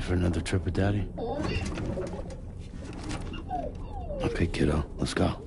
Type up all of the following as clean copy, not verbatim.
for another trip with Daddy? Okay, kiddo, let's go.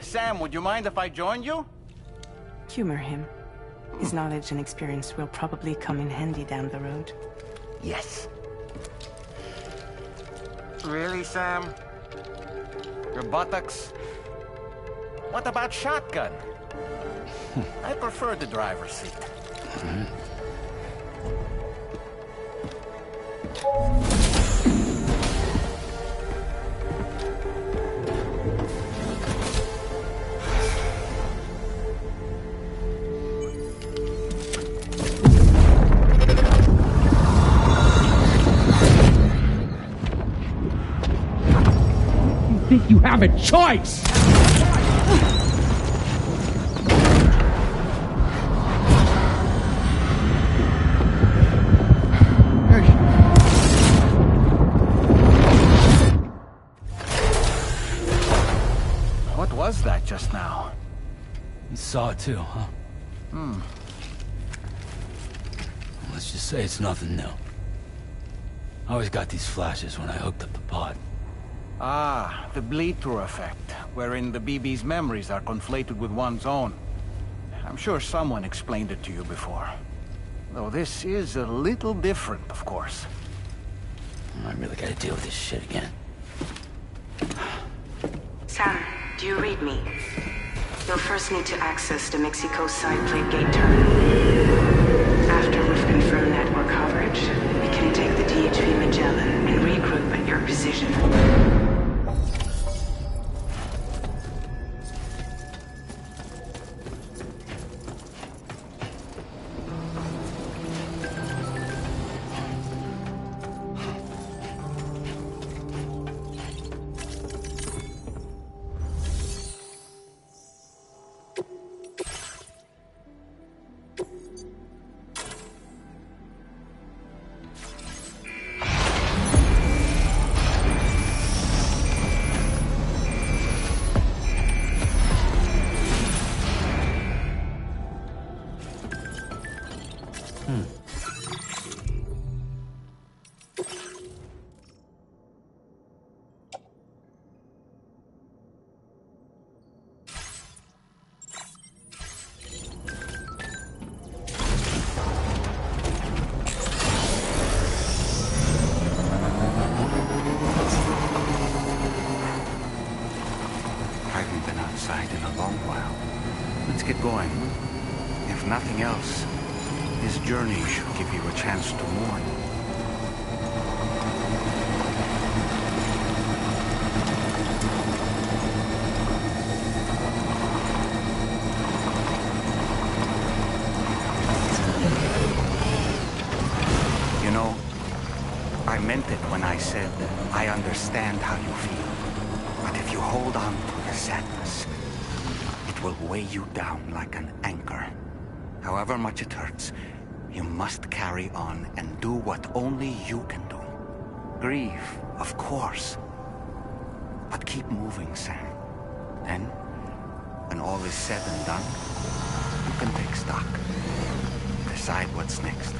Sam, would you mind if I joined you? Humor him. His knowledge and experience will probably come in handy down the road. Yes. Really, Sam? Your buttocks? What about shotgun? I prefer the driver's seat. Think you have a choice? What was that just now? You saw it too, huh? Let's just say it's nothing new. I always got these flashes when I hooked up the pod. Ah, the bleed-through effect, wherein the BB's memories are conflated with one's own. I'm sure someone explained it to you before. Though this is a little different, of course. I really gotta deal with this shit again. Sam, do you read me? You'll first need to access the Mexico side plate gate terminal. After we've confirmed network coverage, we can take the DHV Magellan and regroup at your position. In a long while. Let's get going. If nothing else, this journey should give you a chance to mourn. meant it when I said I understand how you feel. But if you hold on to the sadness, it will weigh you down like an anchor. However much it hurts, you must carry on and do what only you can do. Grieve, of course. But keep moving, Sam. Then, when all is said and done, you can take stock. Decide what's next.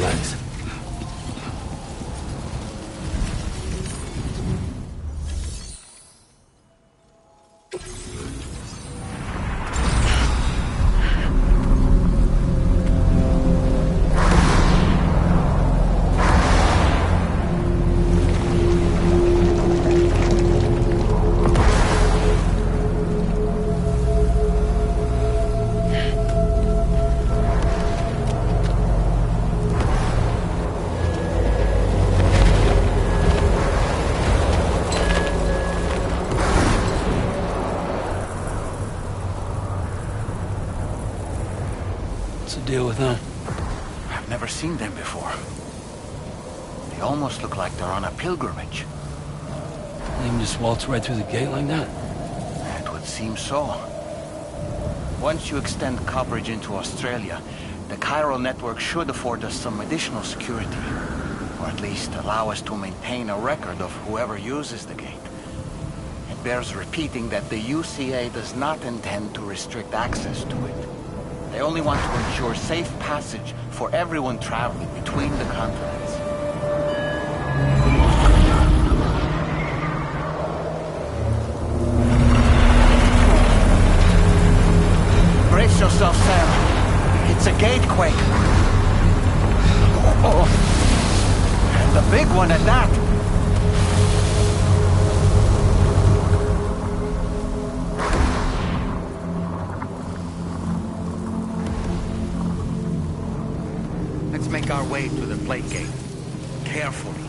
Legs. What's the deal with them? I've never seen them before. They almost look like they're on a pilgrimage. They can just waltz right through the gate like that? It would seem so. Once you extend coverage into Australia, the chiral network should afford us some additional security. Or at least allow us to maintain a record of whoever uses the gate. It bears repeating that the UCA does not intend to restrict access to it. They only want to ensure safe passage for everyone traveling between the continents. Brace yourself, Sam. It's a gatequake. Oh, and a big one at that. Let's make our way to the plate gate. Carefully.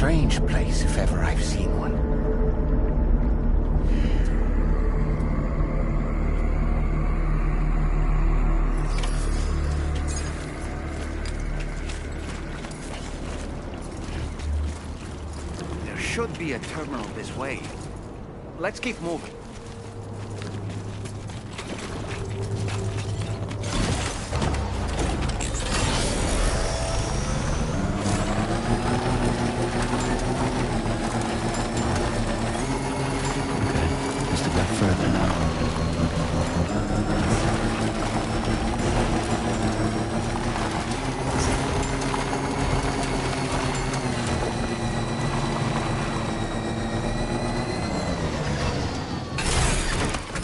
strange place if ever I've seen one. There should be a terminal this way. Let's keep moving.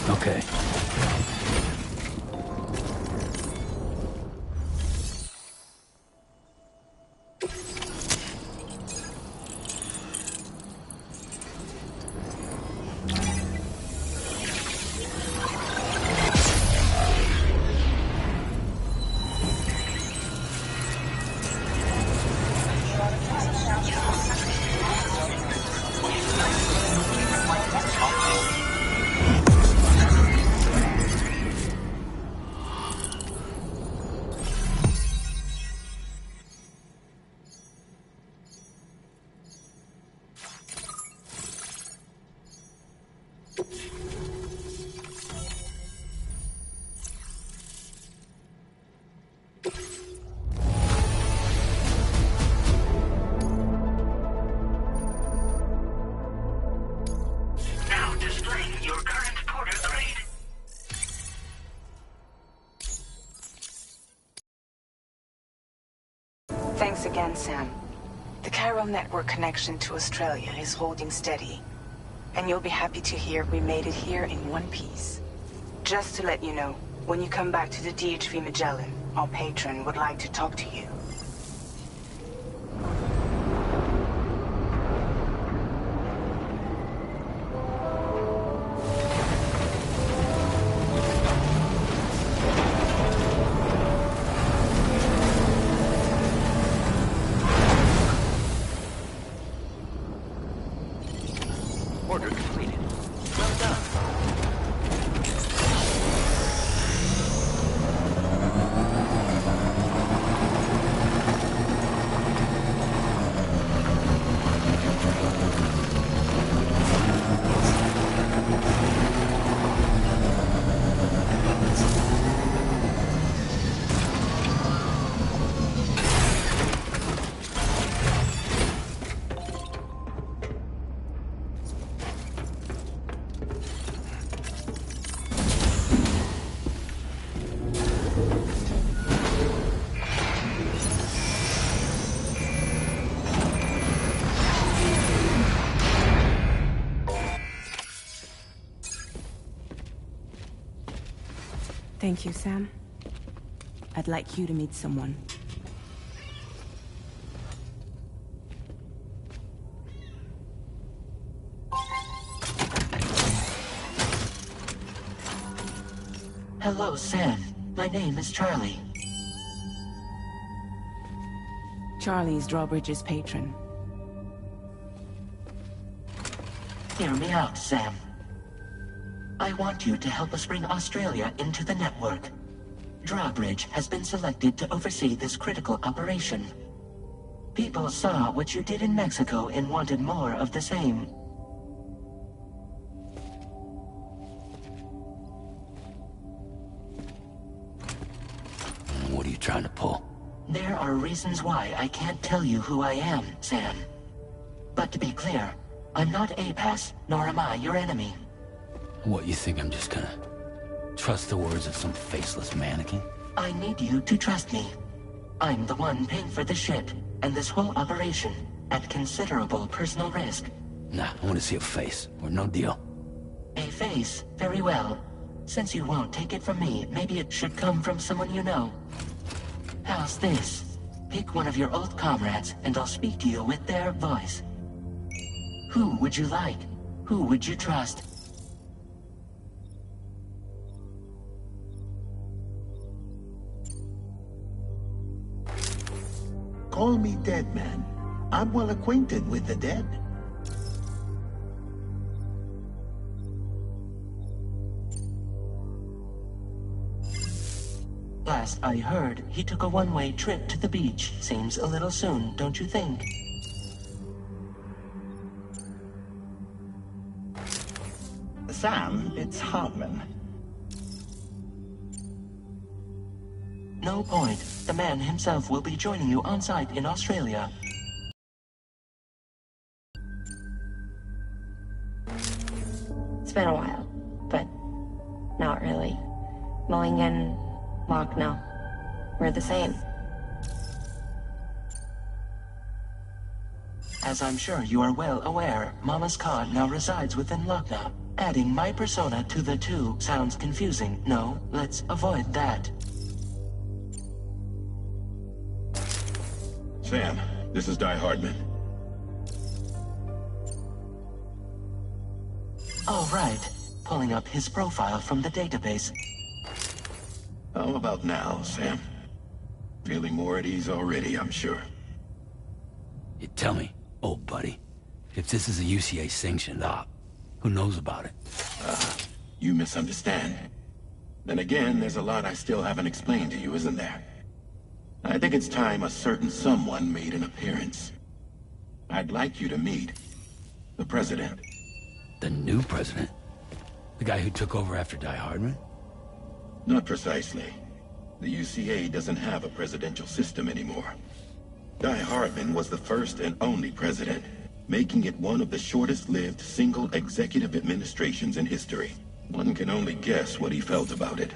Okay. Thanks again, Sam. The chiral network connection to Australia is holding steady. And you'll be happy to hear we made it here in one piece. Just to let you know, when you come back to the DHV Magellan, our patron would like to talk to you. Order completed. Well done. Thank you, Sam. I'd like you to meet someone. Hello, Sam. My name is Charlie. Charlie's Drawbridge's patron. Hear me out, Sam. I want you to help us bring Australia into the network. Drawbridge has been selected to oversee this critical operation. People saw what you did in Mexico and wanted more of the same. What are you trying to pull? There are reasons why I can't tell you who I am, Sam. But to be clear, I'm not APAS, nor am I your enemy. What, you think I'm just gonna trust the words of some faceless mannequin? I need you to trust me. I'm the one paying for the ship, and this whole operation, at considerable personal risk. Nah, I want to see a face, or no deal. A face? Very well. Since you won't take it from me, maybe it should come from someone you know. How's this? Pick one of your old comrades, and I'll speak to you with their voice. Who would you like? Who would you trust? Call me dead man, I'm well acquainted with the dead. Last I heard, he took a one-way trip to the beach. Seems a little soon, don't you think? Sam, it's Hartman. No point. The man himself will be joining you on site in Australia. It's been a while, but not really. Mulligan, Lochner, we're the same. As I'm sure you are well aware, Mama's car now resides within Lochner. Adding my persona to the two sounds confusing. No, let's avoid that. Sam, this is Di Hardman. All right. Pulling up his profile from the database. How about now, Sam? Feeling more at ease already, I'm sure. You tell me, old buddy, if this is a UCA-sanctioned op, who knows about it? You misunderstand. Then again, there's a lot I still haven't explained to you, isn't there? I think it's time a certain someone made an appearance. I'd like you to meet the President. The new president? The guy who took over after Di Hardman? Not precisely. The UCA doesn't have a presidential system anymore. Di Hardman was the first and only president, making it one of the shortest-lived single executive administrations in history. One can only guess what he felt about it.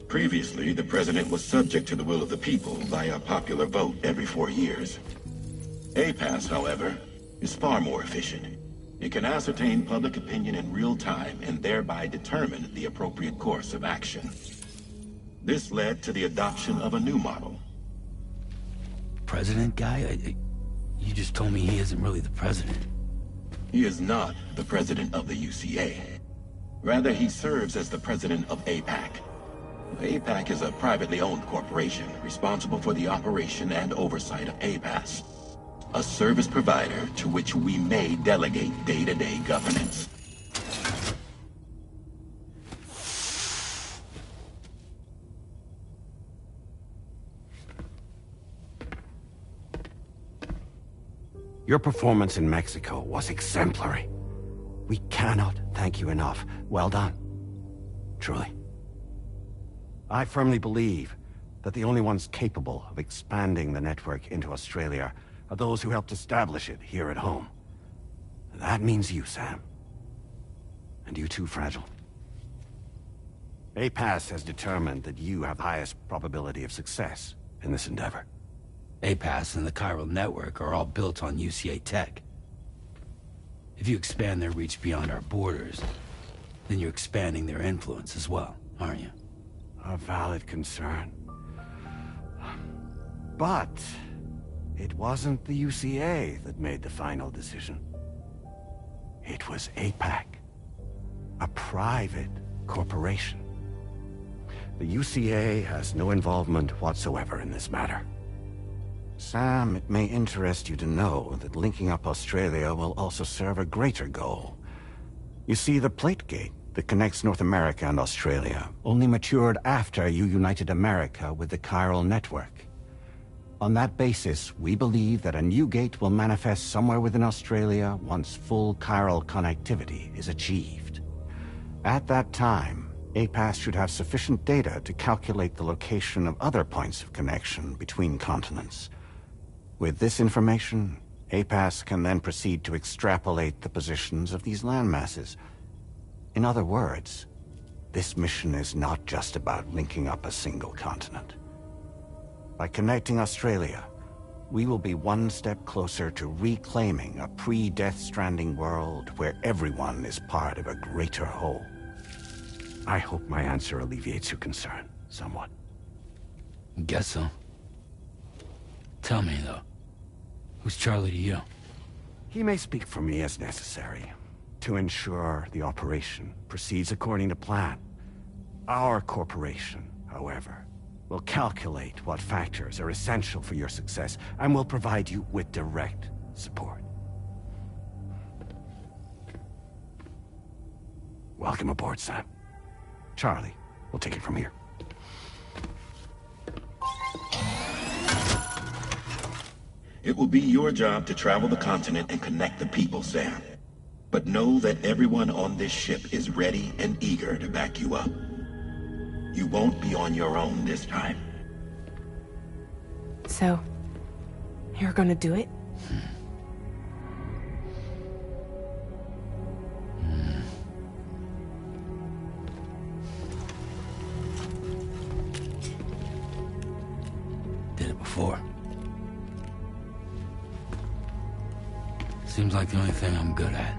Previously, the president was subject to the will of the people via popular vote every 4 years. APAS, however, is far more efficient. It can ascertain public opinion in real time and thereby determine the appropriate course of action. This led to the adoption of a new model. President guy? You just told me he isn't really the president. He is not the president of the UCA. Rather, he serves as the president of APAC. APAC is a privately owned corporation responsible for the operation and oversight of APAS, a service provider to which we may delegate day-to-day governance. Your performance in Mexico was exemplary. We cannot thank you enough. Well done. Truly. I firmly believe that the only ones capable of expanding the network into Australia are those who helped establish it here at home. That means you, Sam. And you too, Fragile. APAS has determined that you have the highest probability of success in this endeavor. APAS and the chiral network are all built on UCA tech. If you expand their reach beyond our borders, then you're expanding their influence as well, aren't you? A valid concern. But it wasn't the UCA that made the final decision. It was APAC, a private corporation. The UCA has no involvement whatsoever in this matter. Sam, it may interest you to know that linking up Australia will also serve a greater goal. You see, the plate gate that connects North America and Australia only matured after you united America with the chiral network. On that basis, we believe that a new gate will manifest somewhere within Australia once full chiral connectivity is achieved. At that time, APAS should have sufficient data to calculate the location of other points of connection between continents. With this information, APAS can then proceed to extrapolate the positions of these landmasses. In other words, this mission is not just about linking up a single continent. By connecting Australia, we will be one step closer to reclaiming a pre-Death Stranding world where everyone is part of a greater whole. I hope my answer alleviates your concern somewhat. Guess so. Tell me, though, who's Charlie to you? He may speak for me as necessary to ensure the operation proceeds according to plan. Our corporation, however, We'll calculate what factors are essential for your success, and we'll provide you with direct support. Welcome aboard, Sam. Charlie, we'll take it from here. It will be your job to travel the continent and connect the people, Sam. But know that everyone on this ship is ready and eager to back you up. You won't be on your own this time. So, you're gonna do it? Did it before. Seems like the only thing I'm good at.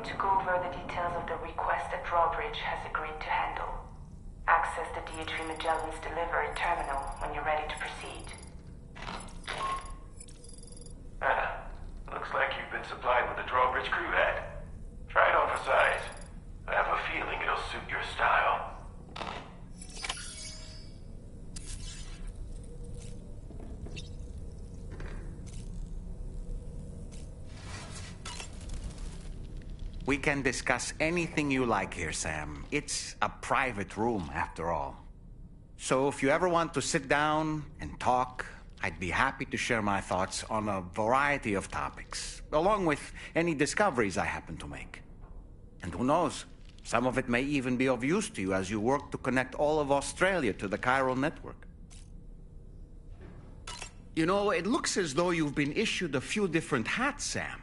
To go over the details of the request that Drawbridge has agreed to handle. Access the DHV Magellan's delivery terminal when you're ready to proceed. Looks like you've been supplied with the Drawbridge crew hat. Try it on for size. I have a feeling it'll suit your style. We can discuss anything you like here, Sam. It's a private room, after all. So if you ever want to sit down and talk, I'd be happy to share my thoughts on a variety of topics, along with any discoveries I happen to make. And who knows, some of it may even be of use to you as you work to connect all of Australia to the chiral network. You know, it looks as though you've been issued a few different hats, Sam.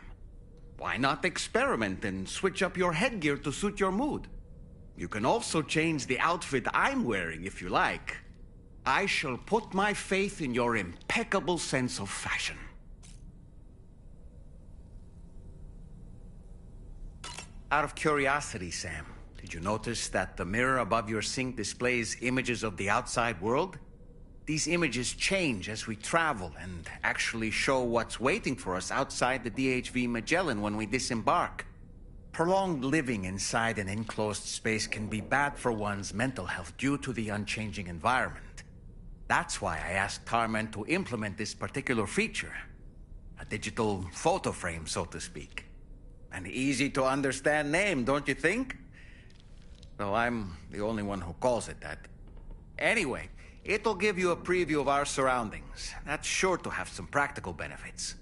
Why not experiment and switch up your headgear to suit your mood? You can also change the outfit I'm wearing if you like. I shall put my faith in your impeccable sense of fashion. Out of curiosity, Sam, did you notice that the mirror above your sink displays images of the outside world? These images change as we travel and actually show what's waiting for us outside the DHV Magellan when we disembark. Prolonged living inside an enclosed space can be bad for one's mental health due to the unchanging environment. That's why I asked Carmen to implement this particular feature. A digital photo frame, so to speak. An easy-to-understand name, don't you think? Though I'm the only one who calls it that. Anyway, it'll give you a preview of our surroundings. That's sure to have some practical benefits.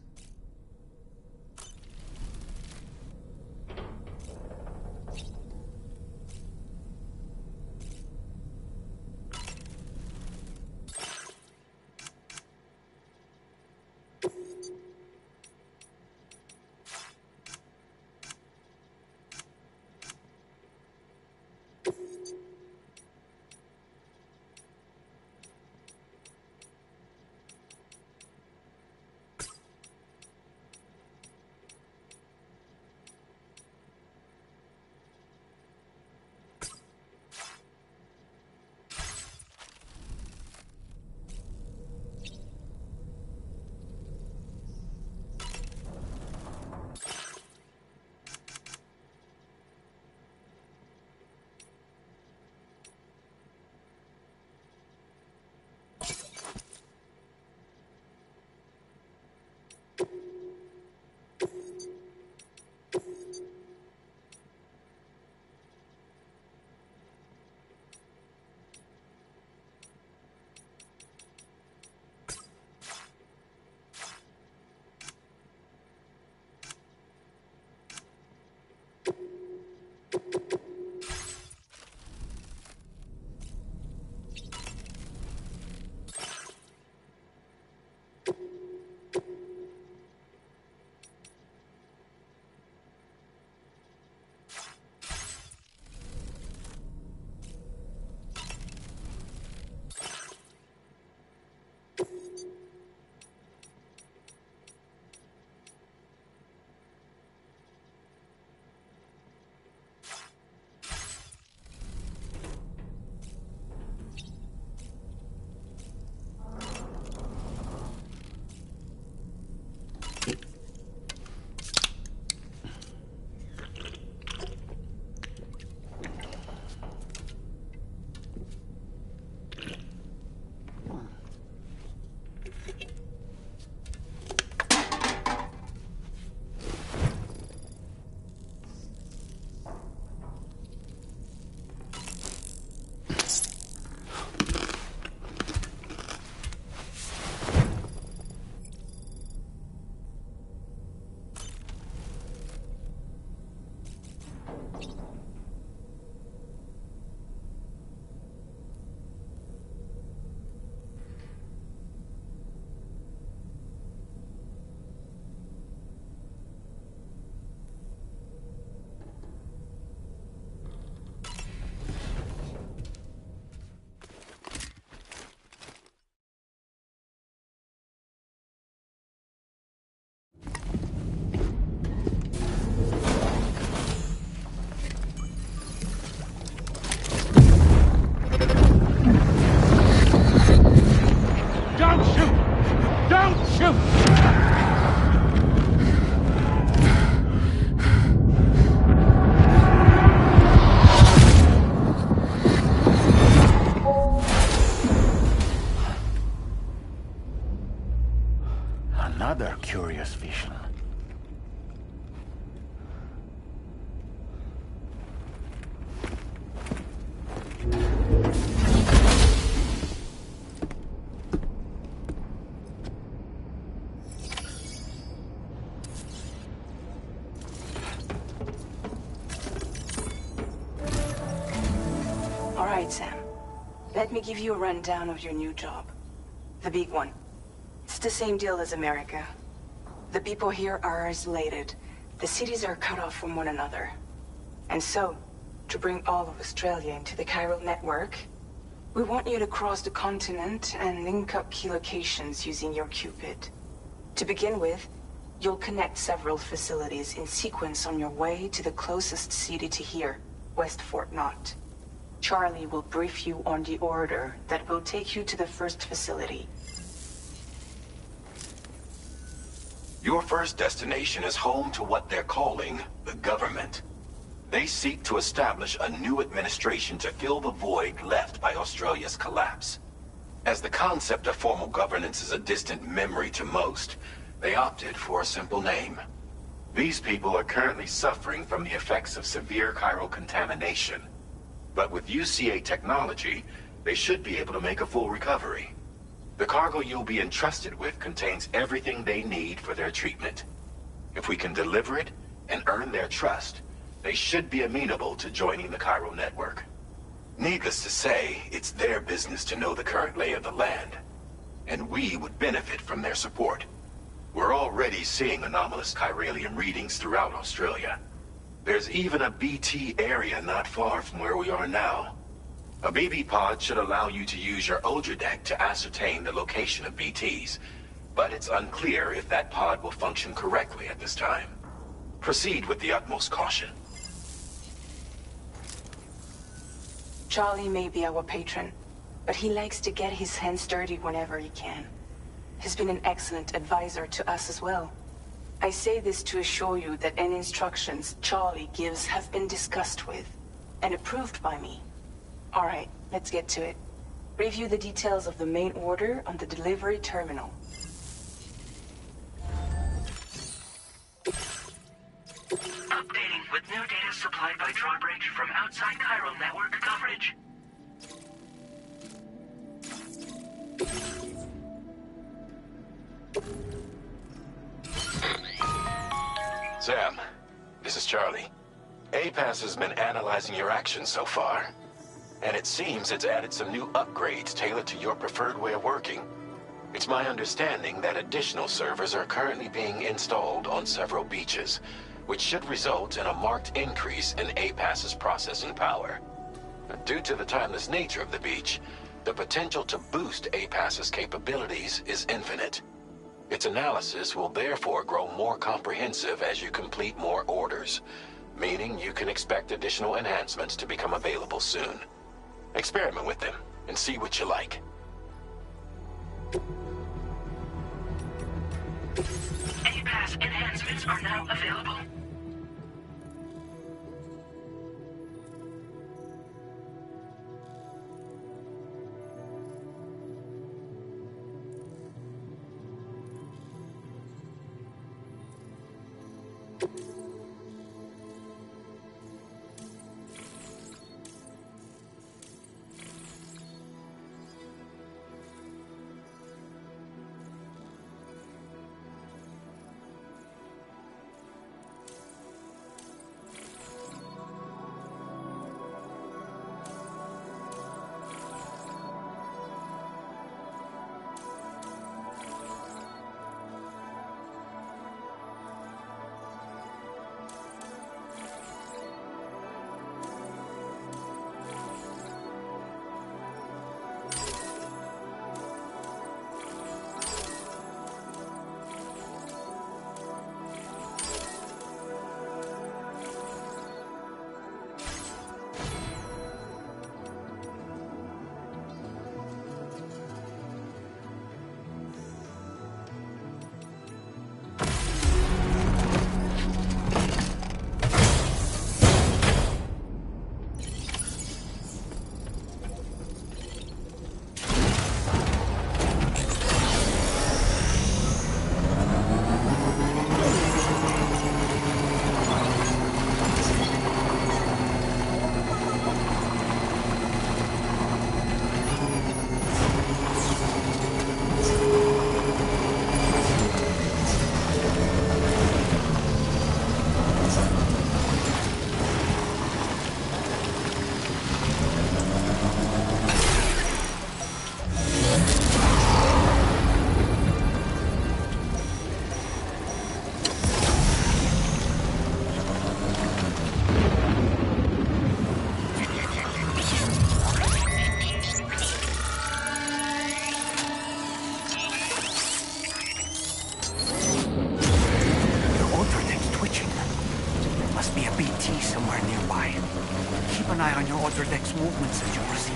Shoot! Another curious vision. All right, Sam. Let me give you a rundown of your new job. The big one. It's the same deal as America. The people here are isolated. The cities are cut off from one another. And so, to bring all of Australia into the chiral network, we want you to cross the continent and link up key locations using your Cupid. To begin with, you'll connect several facilities in sequence on your way to the closest city to here, West Fort Knott. Charlie will brief you on the order that will take you to the first facility. Your first destination is home to what they're calling the government. They seek to establish a new administration to fill the void left by Australia's collapse. As the concept of formal governance is a distant memory to most, they opted for a simple name. These people are currently suffering from the effects of severe chiral contamination. But with UCA technology, they should be able to make a full recovery. The cargo you'll be entrusted with contains everything they need for their treatment. If we can deliver it and earn their trust, they should be amenable to joining the chiral network. Needless to say, it's their business to know the current lay of the land, and we would benefit from their support. We're already seeing anomalous chiralium readings throughout Australia. There's even a BT area not far from where we are now. A BB pod should allow you to use your Ultra deck to ascertain the location of BTs, but it's unclear if that pod will function correctly at this time. Proceed with the utmost caution. Charlie may be our patron, but he likes to get his hands dirty whenever he can. He's been an excellent advisor to us as well. I say this to assure you that any instructions Charlie gives have been discussed with and approved by me. All right, let's get to it. Review the details of the main order on the delivery terminal. Updating with new data supplied by Drawbridge from outside chiral network coverage. Sam, this is Charlie. APAS has been analyzing your actions so far, and it seems it's added some new upgrades tailored to your preferred way of working. It's my understanding that additional servers are currently being installed on several beaches, which should result in a marked increase in APAS's processing power. Due to the timeless nature of the beach, the potential to boost APAS's capabilities is infinite. Its analysis will therefore grow more comprehensive as you complete more orders, meaning you can expect additional enhancements to become available soon. Experiment with them and see what you like. APAS enhancements are now available. Quadradec's movements as you proceed.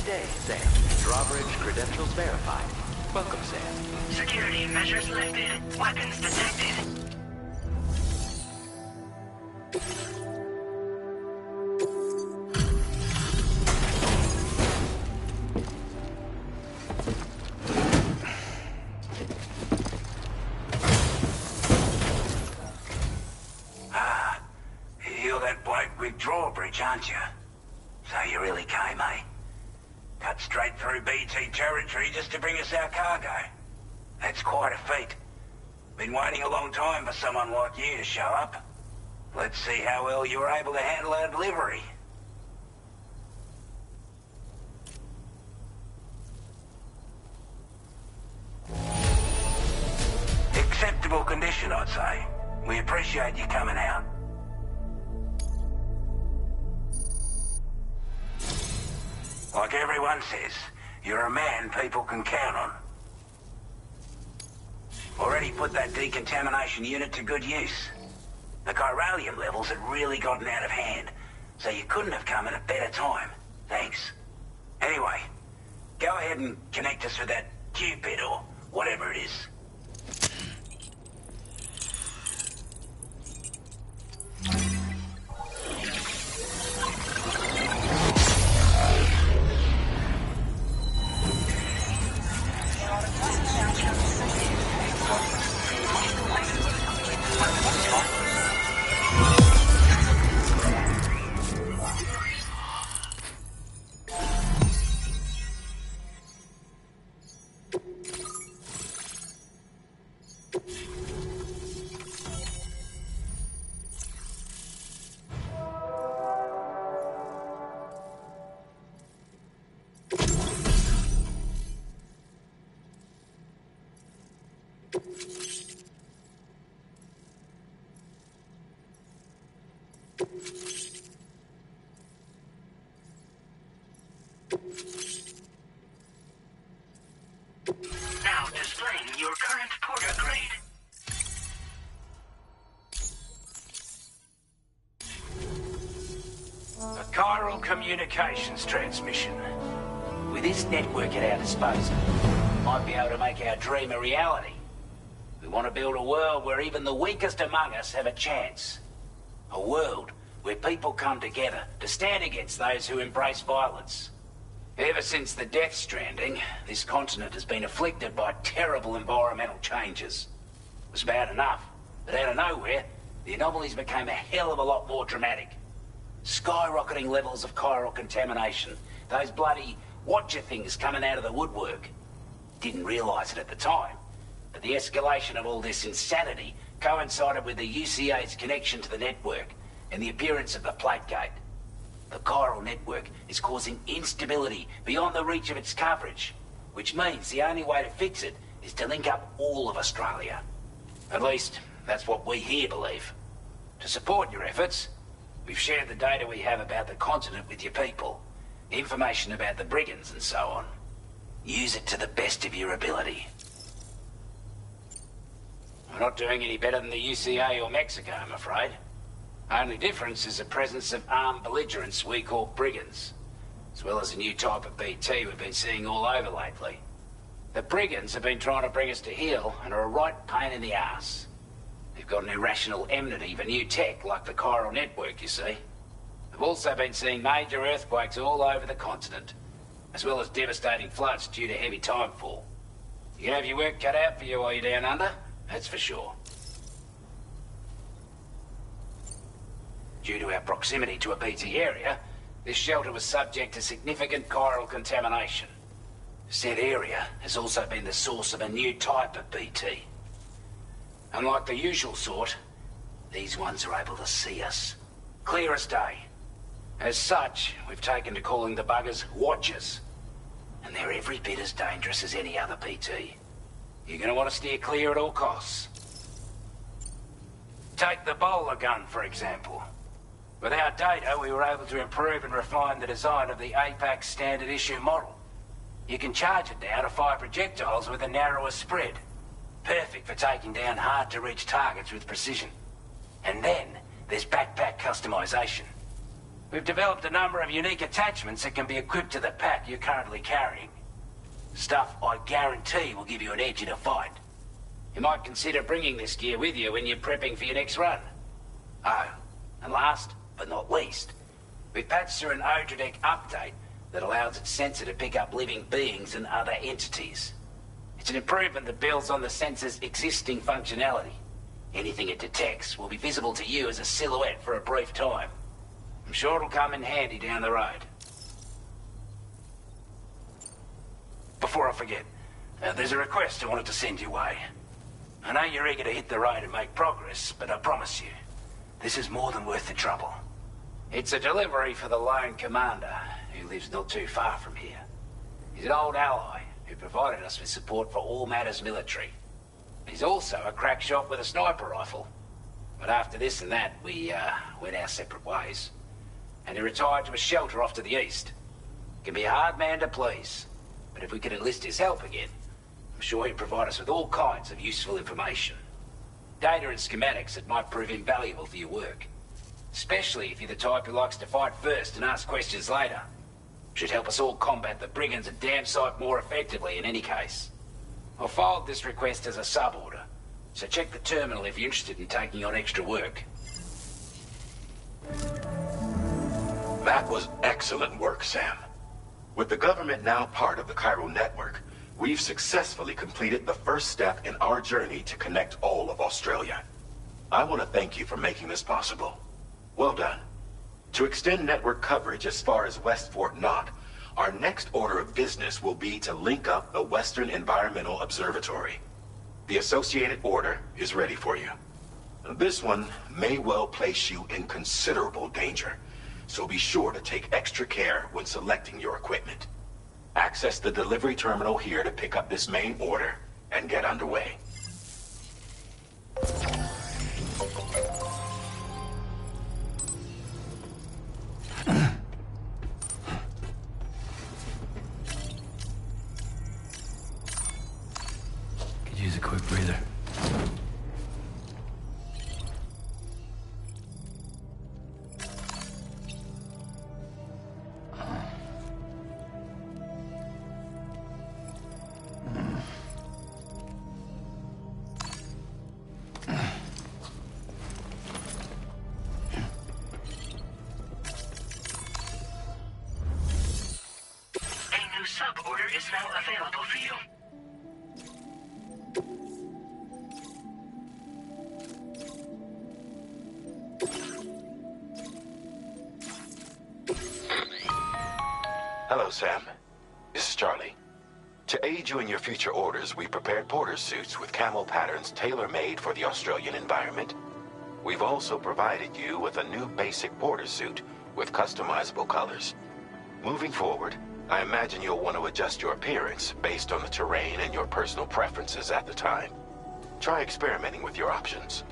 day, Sam. Drawbridge credentials verified. Welcome, Sam. Security measures lifted. Weapons detected. You're that bloke with Drawbridge, aren't you? So you really came, eh? Cut straight through BT territory just to bring us our cargo. That's quite a feat. Been waiting a long time for someone like you to show up. Let's see how well you were able to handle our delivery. Acceptable condition, I'd say. We appreciate you coming out. Like everyone says, you're a man people can count on. Already put that decontamination unit to good use. The chiralium levels had really gotten out of hand, so you couldn't have come at a better time. Thanks. Anyway, go ahead and connect us with that Cupid or whatever it is. Now displaying your current porter grade. A chiral communications transmission. With this network at our disposal, we might be able to make our dream a reality. We want to build a world where even the weakest among us have a chance. A world where people come together to stand against those who embrace violence. Ever since the death stranding, this continent has been afflicted by terrible environmental changes. It was bad enough, but out of nowhere, the anomalies became a hell of a lot more dramatic. Skyrocketing levels of chiral contamination, those bloody watcher things coming out of the woodwork. Didn't realise it at the time, but the escalation of all this insanity coincided with the UCA's connection to the network and the appearance of the plate gate. The chiral network is causing instability beyond the reach of its coverage, which means the only way to fix it is to link up all of Australia. At least, that's what we here believe. To support your efforts, we've shared the data we have about the continent with your people, information about the brigands and so on. Use it to the best of your ability. We're not doing any better than the UCA or Mexico, I'm afraid. Only difference is the presence of armed belligerents we call brigands, as well as a new type of BT we've been seeing all over lately. The brigands have been trying to bring us to heel and are a right pain in the ass. They've got an irrational enmity for new tech like the chiral network, you see. We've also been seeing major earthquakes all over the continent, as well as devastating floods due to heavy timefall. You can have your work cut out for you while you're down under, that's for sure. Due to our proximity to a BT area, this shelter was subject to significant chiral contamination. Said area has also been the source of a new type of BT. Unlike the usual sort, these ones are able to see us. Clear as day. As such, we've taken to calling the buggers Watchers. And they're every bit as dangerous as any other BT. You're gonna want to steer clear at all costs. Take the bowler gun, for example. With our data, we were able to improve and refine the design of the APAC standard issue model. You can charge it now to fire projectiles with a narrower spread. Perfect for taking down hard-to-reach targets with precision. And then, there's backpack customization. We've developed a number of unique attachments that can be equipped to the pack you're currently carrying. Stuff I guarantee will give you an edge in a fight. You might consider bringing this gear with you when you're prepping for your next run. Oh, and last but not least, we've patched through an Odradek update that allows its sensor to pick up living beings and other entities. It's an improvement that builds on the sensor's existing functionality. Anything it detects will be visible to you as a silhouette for a brief time. I'm sure it'll come in handy down the road. Before I forget, there's a request I wanted to send your way. I know you're eager to hit the road and make progress, but I promise you, this is more than worth the trouble. It's a delivery for the lone commander, who lives not too far from here. He's an old ally who provided us with support for all matters military. He's also a crack shot with a sniper rifle. But after this and that, we went our separate ways. And he retired to a shelter off to the east. Can be a hard man to please, but if we could enlist his help again, I'm sure he'd provide us with all kinds of useful information. Data and schematics that might prove invaluable for your work. Especially if you're the type who likes to fight first and ask questions later. Should help us all combat the brigands a damn sight more effectively in any case. I'll forward this request as a sub-order, so check the terminal if you're interested in taking on extra work. That was excellent work, Sam. With the government now part of the Chiral network, we've successfully completed the first step in our journey to connect all of Australia. I want to thank you for making this possible. Well done. To extend network coverage as far as West Fort Knott, our next order of business will be to link up the Western Environmental Observatory. The associated order is ready for you. This one may well place you in considerable danger, so be sure to take extra care when selecting your equipment. Access the delivery terminal here to pick up this main order and get underway. Could use a quick breather. Sub-order is now available for you. Hello, Sam. This is Charlie. To aid you in your future orders, we prepared porter suits with camo patterns tailor-made for the Australian environment. We've also provided you with a new basic porter suit with customizable colors. Moving forward, I imagine you'll want to adjust your appearance based on the terrain and your personal preferences at the time. Try experimenting with your options.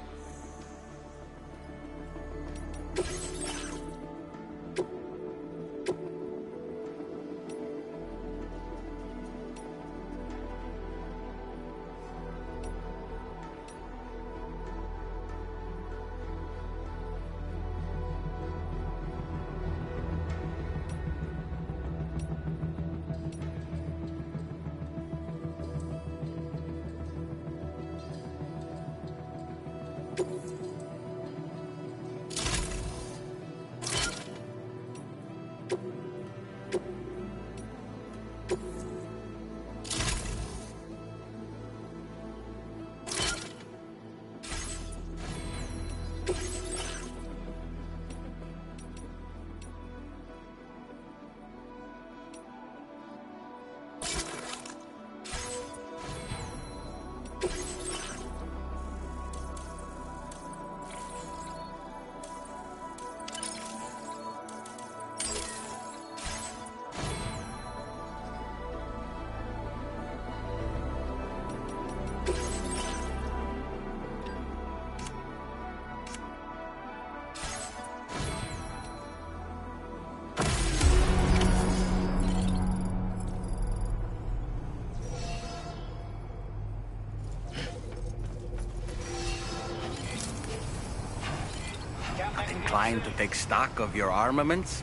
inclined to take stock of your armaments?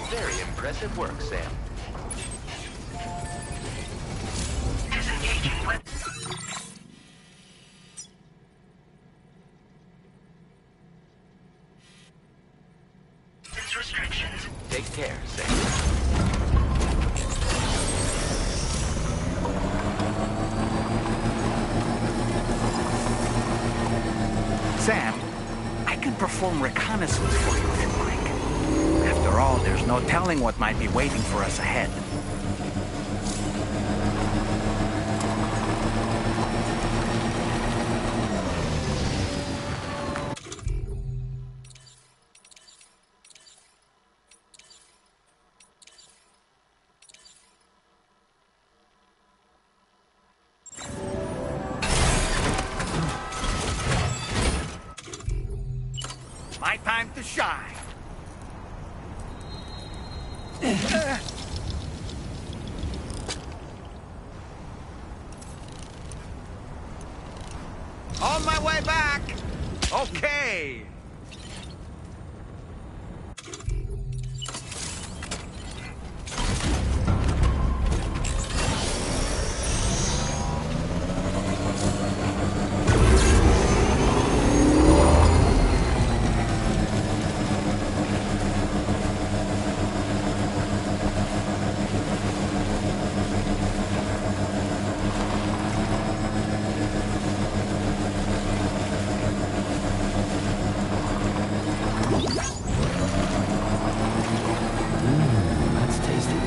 Very impressive work, Sam. Disengaging with... restrictions. Take care, Sam. Sam, I can perform reconnaissance for you if you like. After all, there's no telling what might be waiting for us ahead. My time to shine. On my way back. Okay. That's tasty.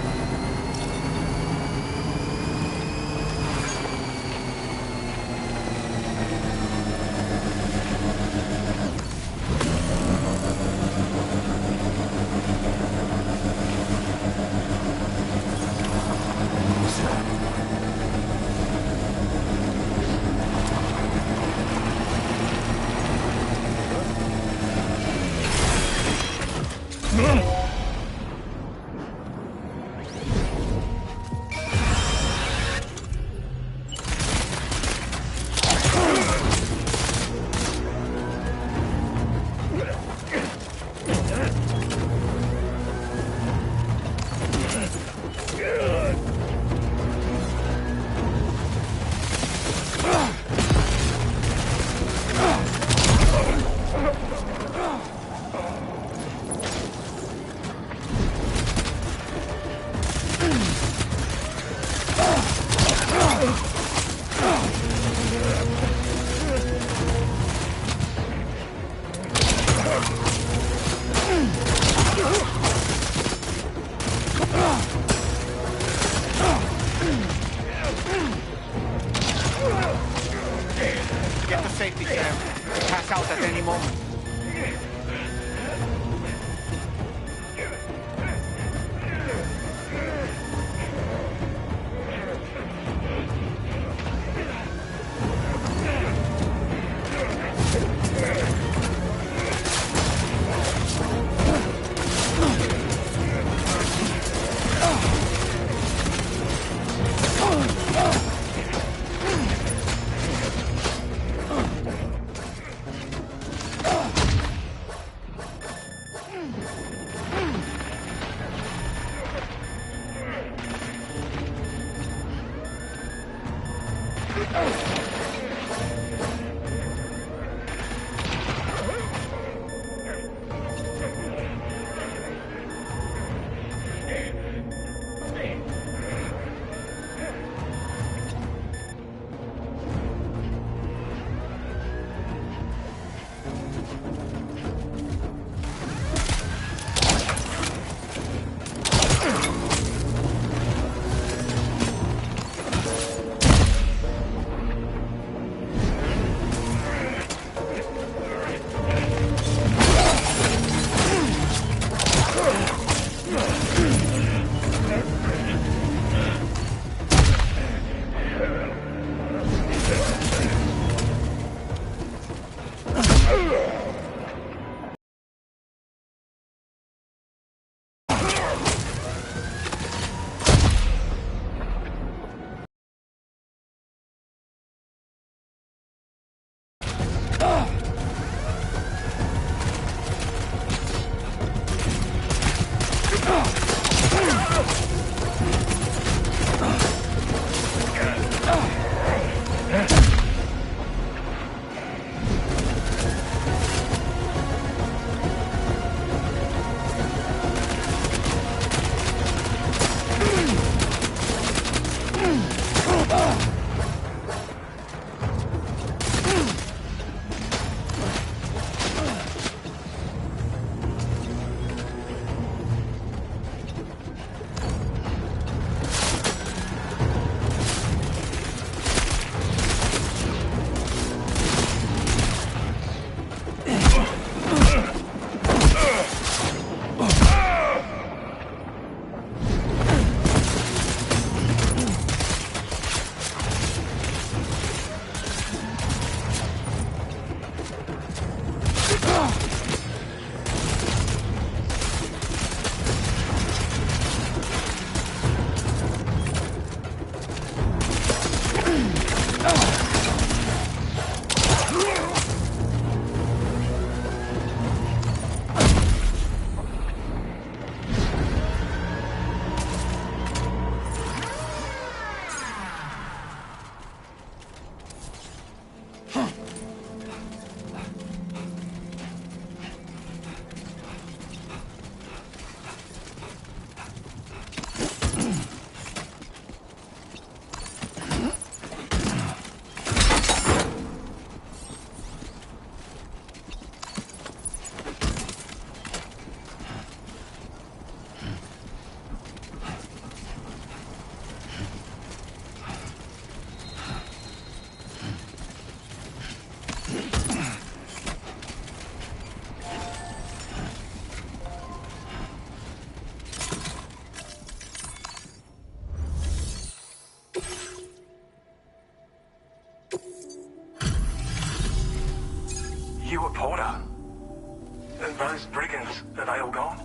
brigands, are they all gone?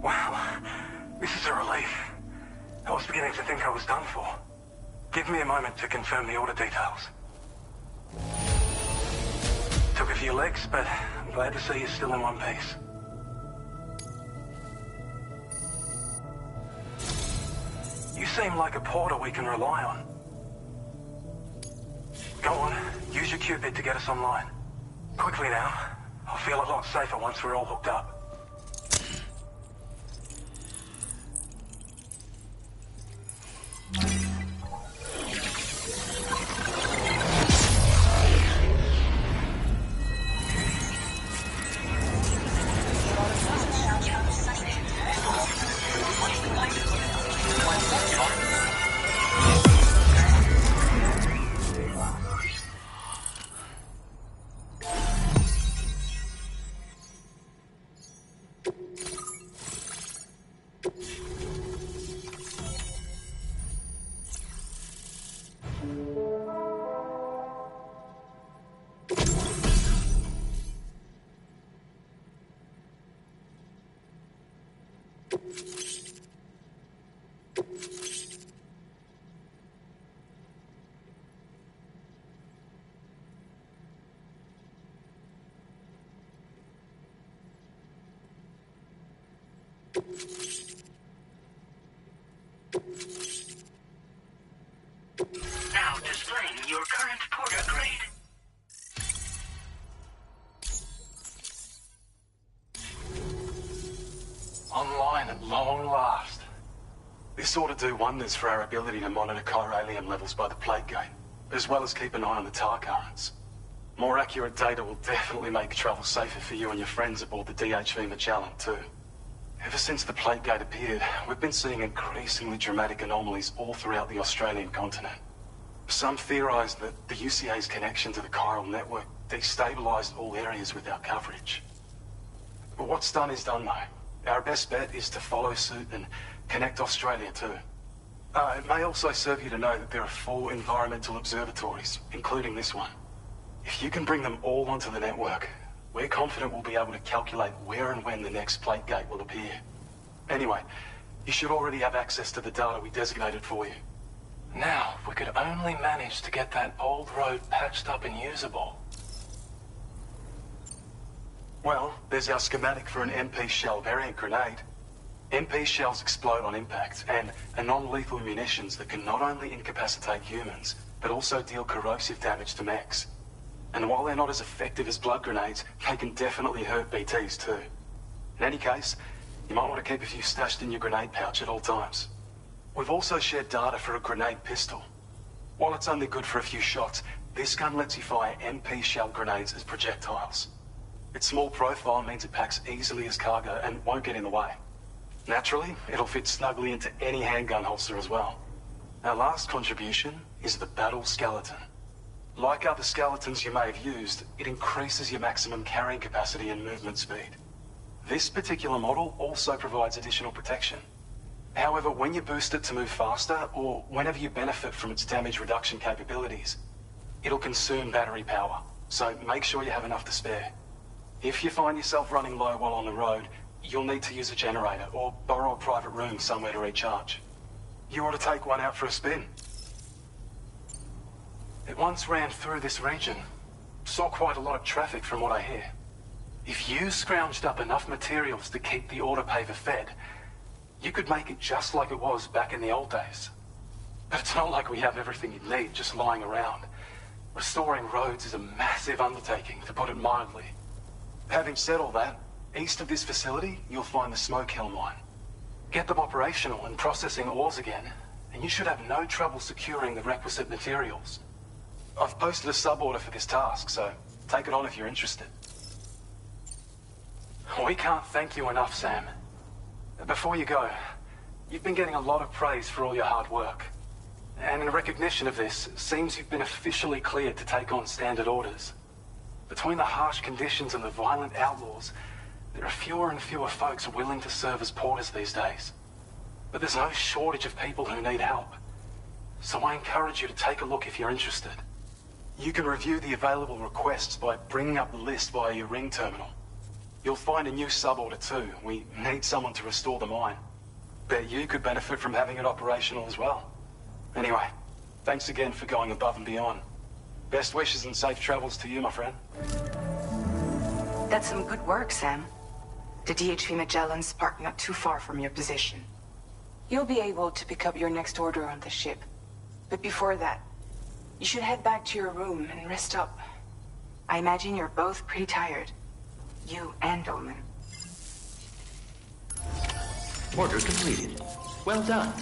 Wow, this is a relief. I was beginning to think I was done for. Give me a moment to confirm the order details. Took a few licks, but I'm glad to see you're still in one piece. You seem like a porter we can rely on. Go on, use your Cupid to get us online. Quickly now. I'll feel a lot safer once we're all hooked up. Now displaying your current porter grade. Online at long last. This ought to do wonders for our ability to monitor chiralium levels by the plague gate, as well as keep an eye on the tar currents. More accurate data will definitely make travel safer for you and your friends aboard the DHV Magellan, too. Ever since the plague gate appeared, we've been seeing increasingly dramatic anomalies all throughout the Australian continent. Some theorize that the UCA's connection to the chiral network destabilized all areas with our coverage. But what's done is done, though. Our best bet is to follow suit and connect Australia, too. It may also serve you to know that there are 4 environmental observatories, including this one. If you can bring them all onto the network, we're confident we'll be able to calculate where and when the next plague gate will appear. Anyway, you should already have access to the data we designated for you. Now, if we could only manage to get that old road patched up and usable. Well, there's our schematic for an MP shell variant grenade. MP shells explode on impact, and are non-lethal munitions that can not only incapacitate humans, but also deal corrosive damage to mechs. And while they're not as effective as blood grenades, they can definitely hurt BTs too. In any case, you might want to keep a few stashed in your grenade pouch at all times. We've also shared data for a grenade pistol. While it's only good for a few shots, this gun lets you fire MP shell grenades as projectiles. Its small profile means it packs easily as cargo and won't get in the way. Naturally, it'll fit snugly into any handgun holster as well. Our last contribution is the battle skeleton. Like other skeletons you may have used, it increases your maximum carrying capacity and movement speed. This particular model also provides additional protection. However, when you boost it to move faster, or whenever you benefit from its damage reduction capabilities, it'll consume battery power, so make sure you have enough to spare. If you find yourself running low while on the road, you'll need to use a generator or borrow a private room somewhere to recharge. You ought to take one out for a spin. It once ran through this region. Saw quite a lot of traffic from what I hear. If you scrounged up enough materials to keep the autopaver fed, you could make it just like it was back in the old days. But it's not like we have everything you need just lying around. Restoring roads is a massive undertaking, to put it mildly. Having said all that, east of this facility, you'll find the Smoke Hill mine. Get them operational and processing ores again, and you should have no trouble securing the requisite materials. I've posted a sub-order for this task, so take it on if you're interested. We can't thank you enough, Sam. Before you go, you've been getting a lot of praise for all your hard work. And in recognition of this, it seems you've been officially cleared to take on standard orders. Between the harsh conditions and the violent outlaws, there are fewer and fewer folks willing to serve as porters these days. But there's no shortage of people who need help. So I encourage you to take a look if you're interested. You can review the available requests by bringing up the list via your ring terminal. You'll find a new suborder too. We need someone to restore the mine. Bet you could benefit from having it operational as well. Anyway, thanks again for going above and beyond. Best wishes and safe travels to you, my friend. That's some good work, Sam. The DHV Magellan's parked not too far from your position. You'll be able to pick up your next order on the ship. But before that, you should head back to your room and rest up. I imagine you're both pretty tired. You and Dolman. Order completed. Well done.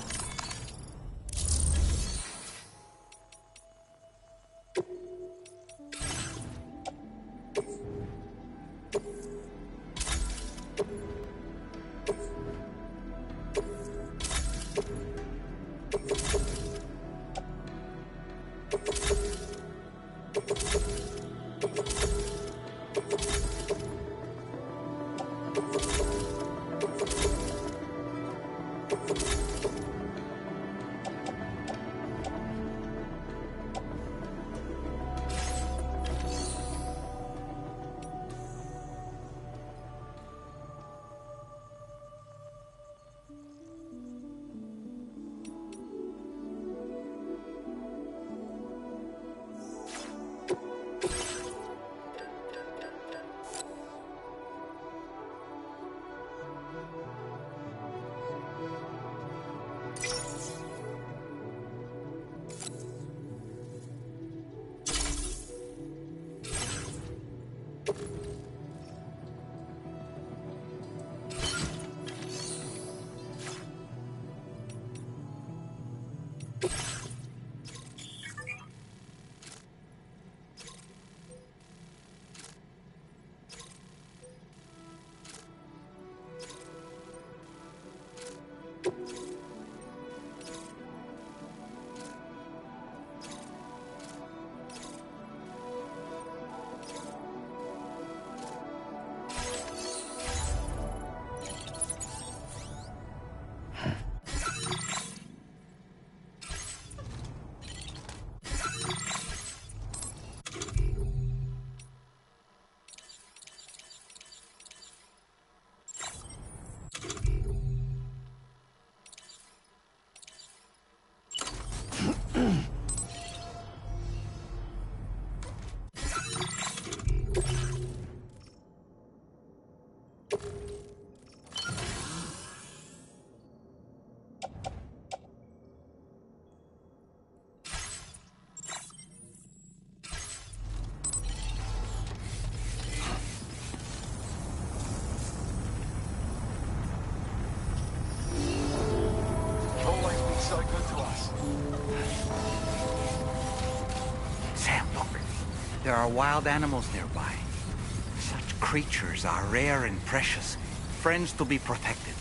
So good to us. Sam, look. There are wild animals nearby. Such creatures are rare and precious. Friends to be protected.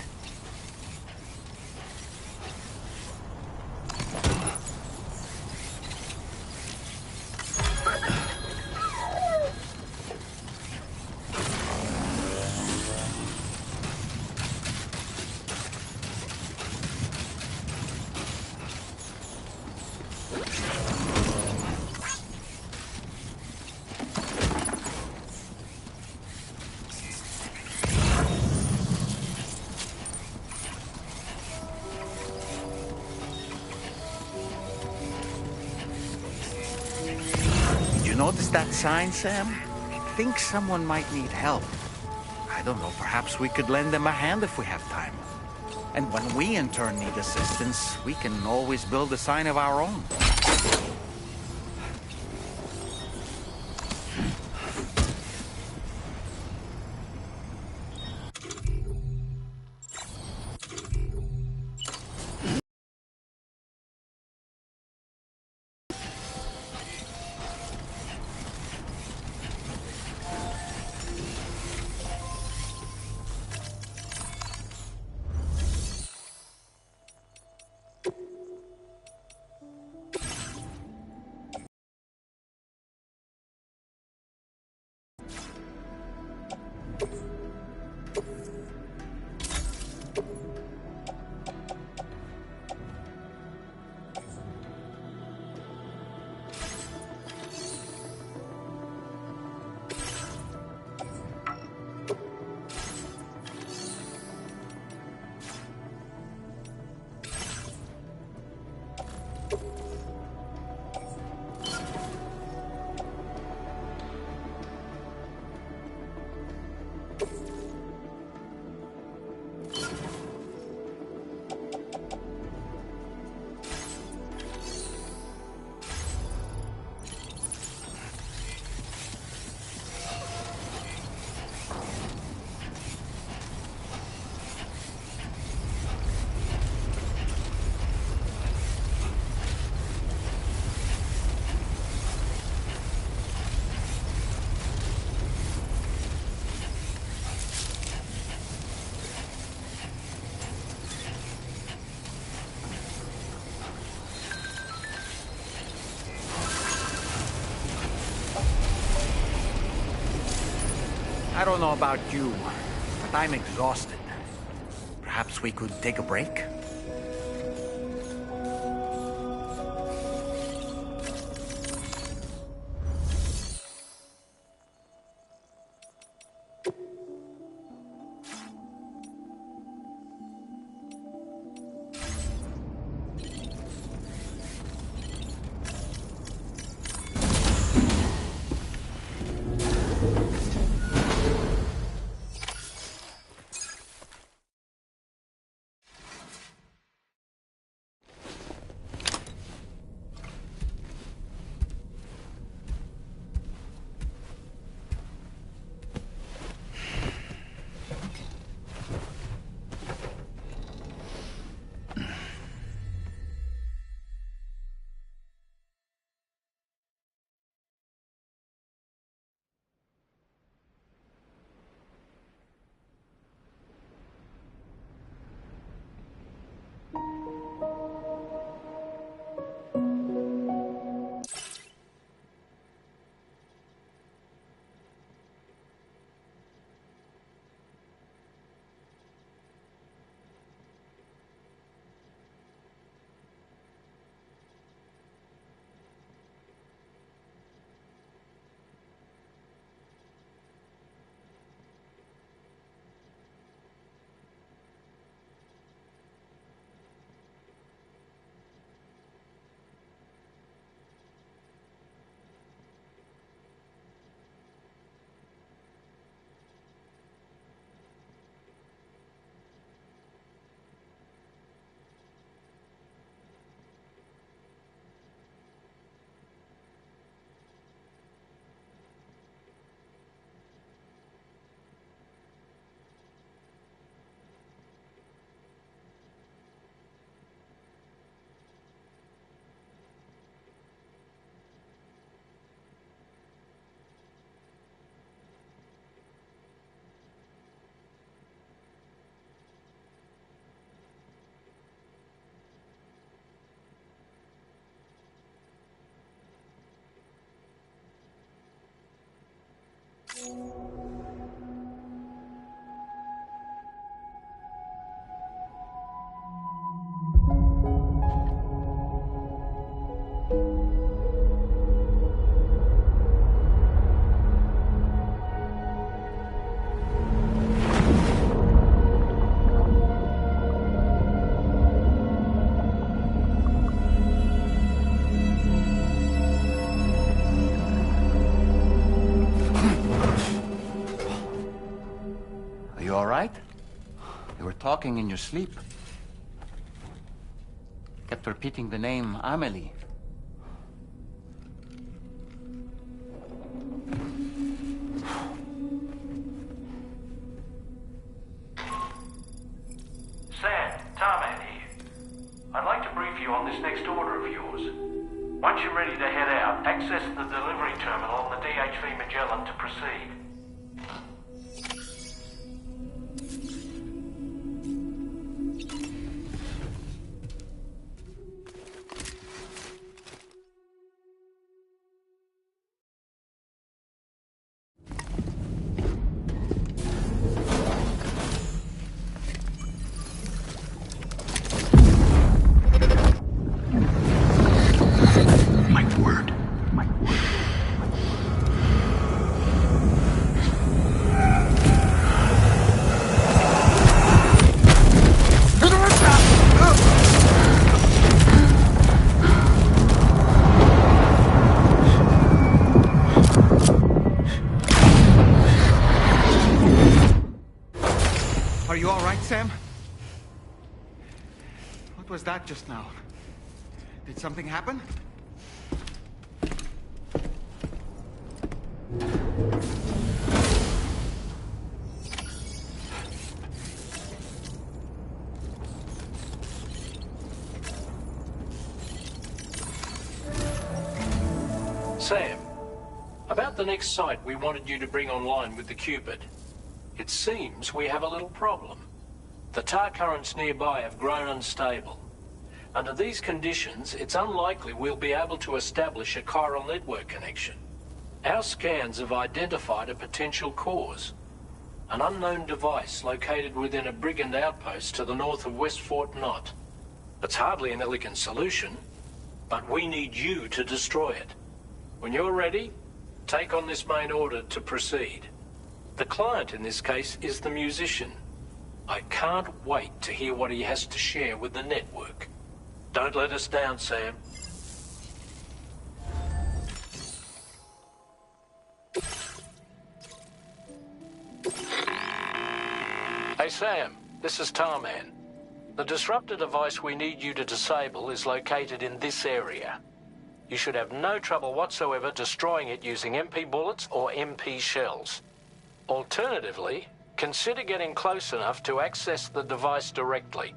Notice that sign, Sam? Think someone might need help. I don't know, perhaps we could lend them a hand if we have time. And when we in turn need assistance, we can always build a sign of our own. I don't know about you, but I'm exhausted. Perhaps we could take a break? Talking in your sleep. Kept repeating the name Amelie. Sam, Tarman here. I'd like to brief you on this next order of yours. Once you're ready to head out, access the delivery terminal on the DHV Magellan to proceed. Sam? What was that just now? Did something happen? Sam, about the next site we wanted you to bring online with the Cupid. It seems we have a little problem. The tar currents nearby have grown unstable. Under these conditions, it's unlikely we'll be able to establish a chiral network connection. Our scans have identified a potential cause. An unknown device located within a brigand outpost to the north of West Fort Knott. It's hardly an elegant solution, but we need you to destroy it. When you're ready, take on this main order to proceed. The client in this case is the musician. I can't wait to hear what he has to share with the network. Don't let us down, Sam. Hey Sam, this is Tarman. The disruptor device we need you to disable is located in this area. You should have no trouble whatsoever destroying it using MP bullets or MP shells. Alternatively, consider getting close enough to access the device directly.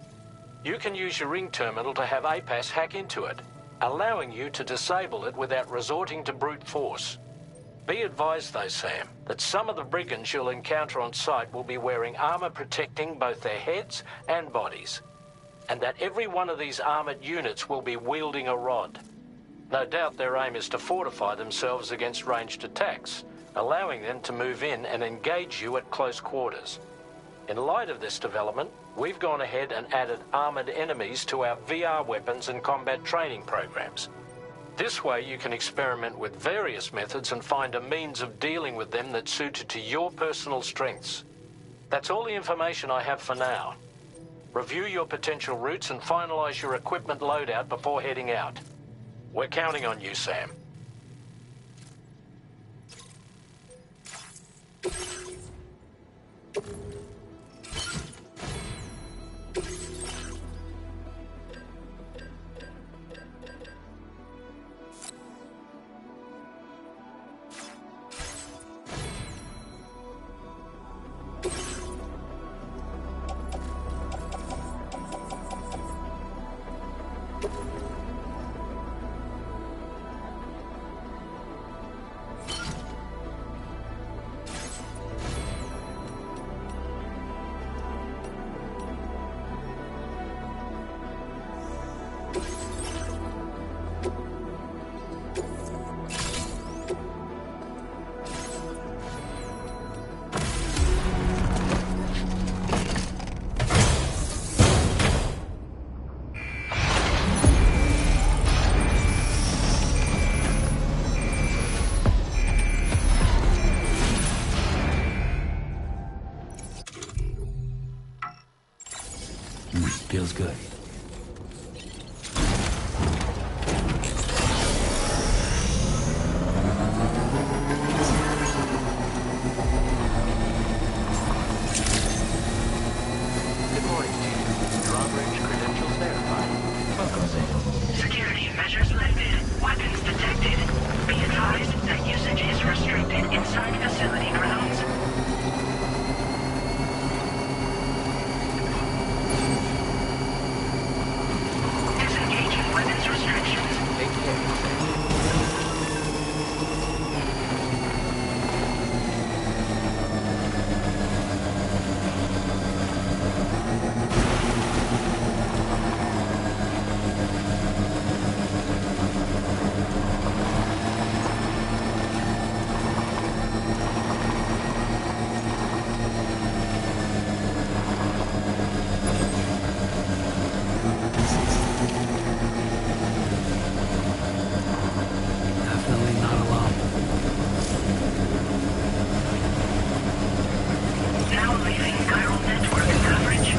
You can use your ring terminal to have APAS hack into it, allowing you to disable it without resorting to brute force. Be advised though, Sam, that some of the brigands you'll encounter on site will be wearing armor protecting both their heads and bodies, and that every one of these armored units will be wielding a rod. No doubt their aim is to fortify themselves against ranged attacks, allowing them to move in and engage you at close quarters. In light of this development, we've gone ahead and added armored enemies to our VR weapons and combat training programs. This way you can experiment with various methods and find a means of dealing with them that's suited to your personal strengths. That's all the information I have for now. Review your potential routes and finalize your equipment loadout before heading out. We're counting on you, Sam. Feels good. Good morning, Chief. Drawbridge credentials verified. Welcome, Sam. Security measures lifted. Weapons detected. Be advised that usage is restricted inside facility grounds. Disengaging weapons restrictions. Take care, Sam. Definitely not alone. Now leaving chiral network coverage.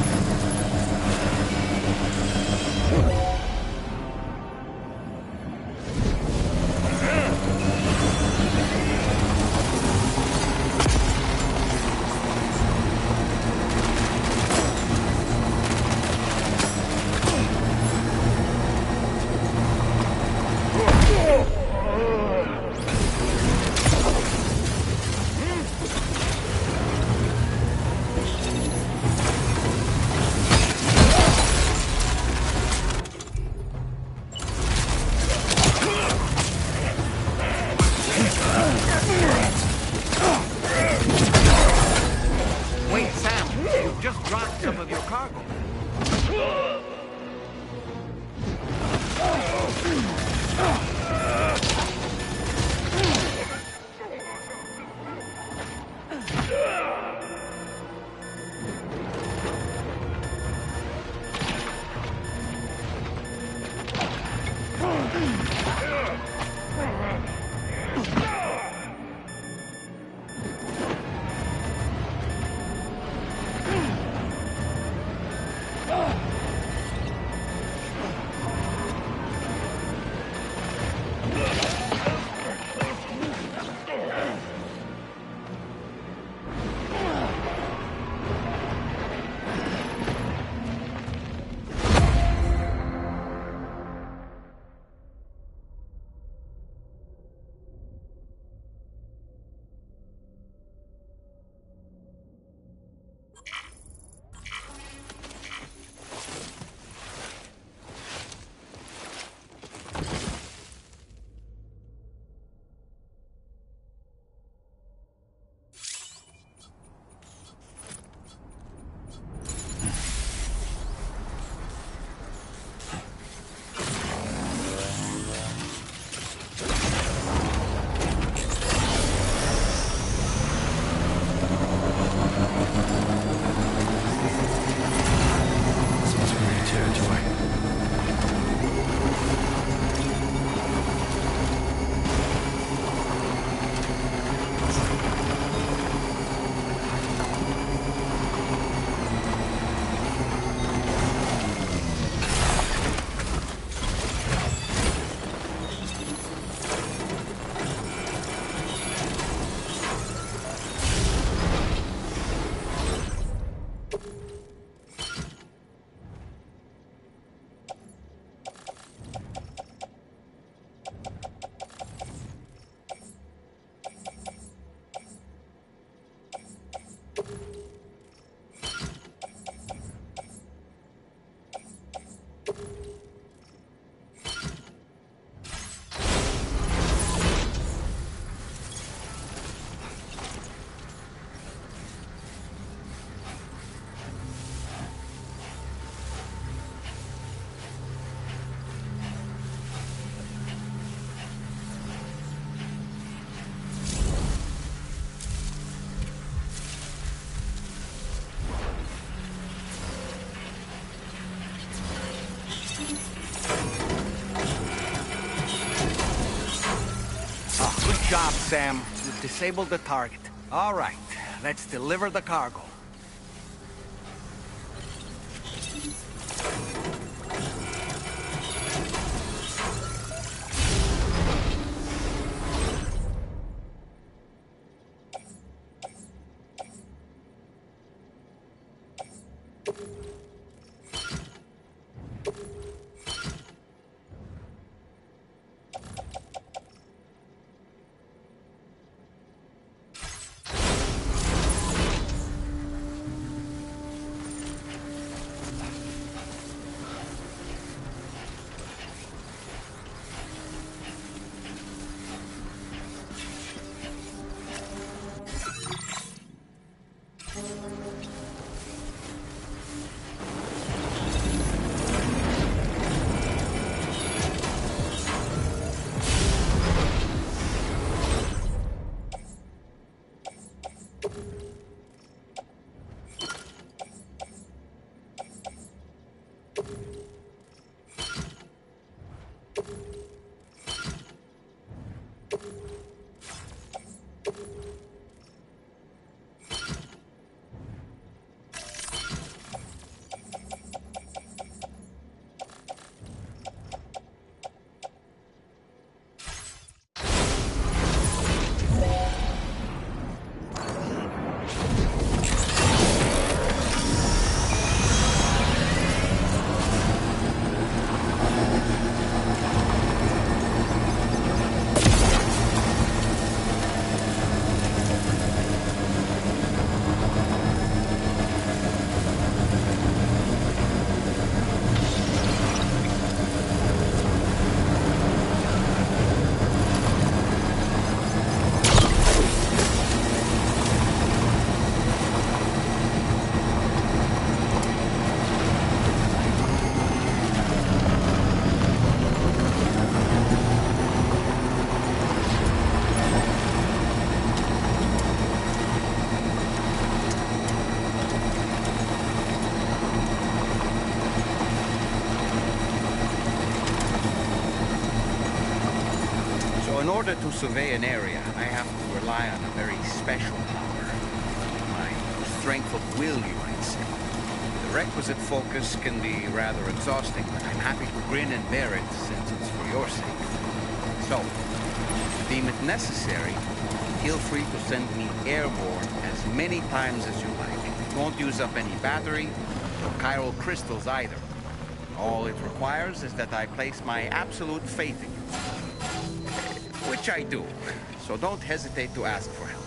Wait, Sam, you just dropped some of your cargo. job, Sam. You've disabled the target. All right, let's deliver the cargo. In order to survey an area, I have to rely on a very special power. My strength of will, you might say. The requisite focus can be rather exhausting, but I'm happy to grin and bear it since it's for your sake. So, if you deem it necessary, feel free to send me airborne as many times as you like. It won't use up any battery or chiral crystals either. All it requires is that I place my absolute faith in you. Which I do, so don't hesitate to ask for help.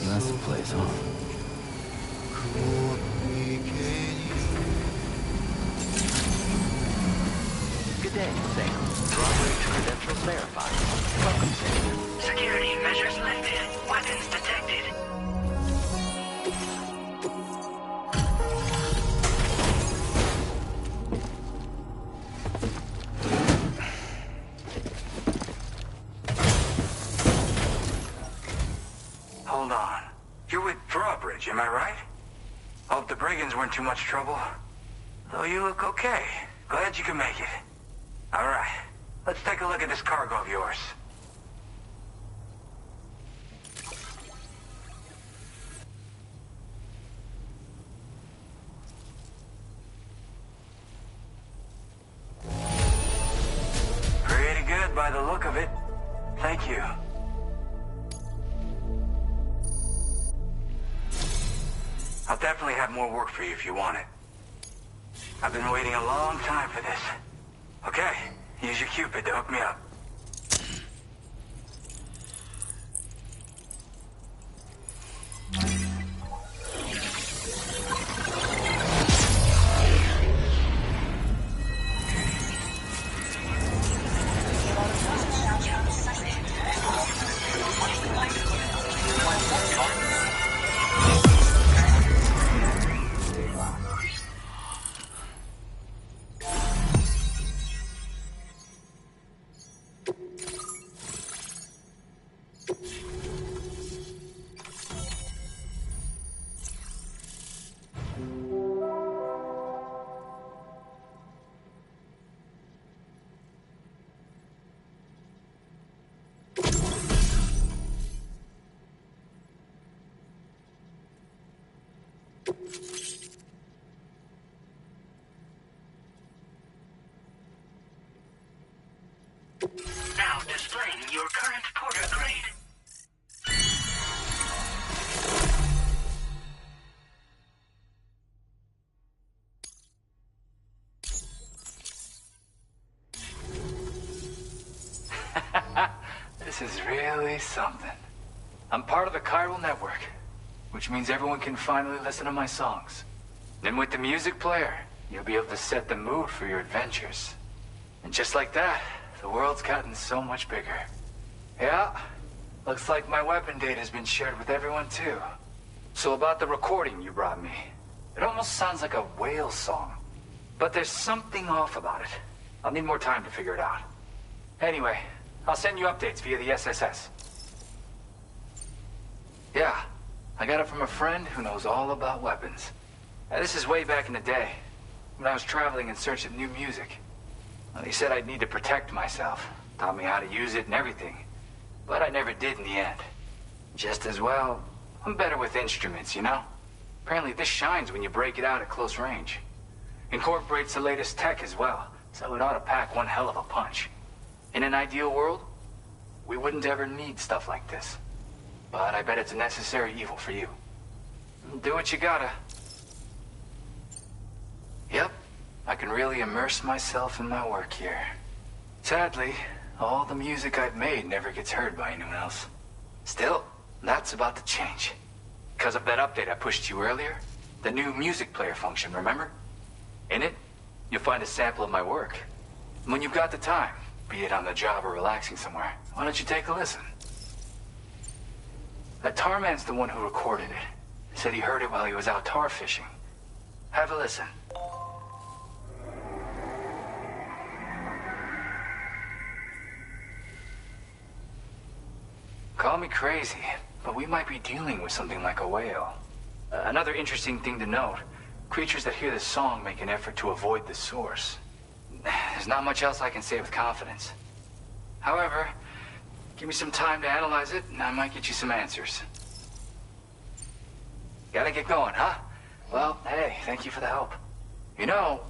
That's the place, huh? Good day, Sam. Drawbridge credentials verified. Welcome, Sam. Security measures lifted. Weapons detected. Hold on. You're with Drawbridge, am I right? Hope the brigands weren't too much trouble. Though you look okay. Glad you can make it. All right. Let's take a look at this cargo of yours. Pretty good by the look of it. Thank you. I'll definitely have more work for you if you want it. I've been waiting a long time for this. Okay, use your Cupid to hook me up. Now displaying your current porter grade. This is really something. I'm part of the chiral network, which means everyone can finally listen to my songs. And with the music player, you'll be able to set the mood for your adventures. And just like that, the world's gotten so much bigger. Yeah, looks like my weapon data has been shared with everyone too. So about the recording you brought me, it almost sounds like a whale song. But there's something off about it. I'll need more time to figure it out. Anyway, I'll send you updates via the SSS. Yeah, I got it from a friend who knows all about weapons. This is way back in the day, when I was traveling in search of new music. Well, he said I'd need to protect myself, taught me how to use it and everything. But I never did in the end. Just as well, I'm better with instruments, you know? Apparently this shines when you break it out at close range. Incorporates the latest tech as well, so it ought to pack one hell of a punch. In an ideal world, we wouldn't ever need stuff like this. But I bet it's a necessary evil for you. Do what you gotta. Yep, I can really immerse myself in my work here. Sadly, all the music I've made never gets heard by anyone else. Still, that's about to change. Because of that update I pushed you earlier, the new music player function, remember? In it, you'll find a sample of my work. When you've got the time, be it on the job or relaxing somewhere, why don't you take a listen? That tar man's the one who recorded it. Said he heard it while he was out tar fishing. Have a listen. Call me crazy, but we might be dealing with something like a whale. Another interesting thing to note, creatures that hear this song make an effort to avoid the source. There's not much else I can say with confidence. However, give me some time to analyze it, and I might get you some answers. Gotta get going, huh? Well, hey, thank you for the help. You know,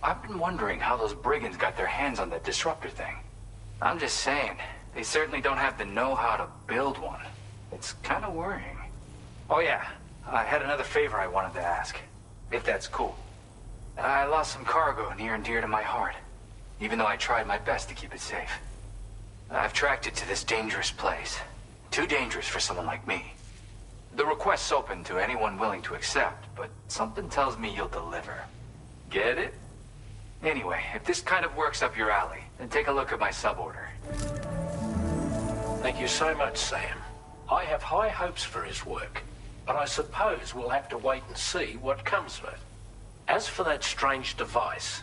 I've been wondering how those brigands got their hands on that disruptor thing. I'm just saying, they certainly don't have the know-how to build one. It's kind of worrying. Oh yeah, I had another favor I wanted to ask, if that's cool. I lost some cargo near and dear to my heart, even though I tried my best to keep it safe. I've tracked it to this dangerous place. Too dangerous for someone like me. The request's open to anyone willing to accept, but something tells me you'll deliver. Get it? Anyway, if this kind of works up your alley, then take a look at my suborder. Thank you so much, Sam. I have high hopes for his work, but I suppose we'll have to wait and see what comes of it. As for that strange device,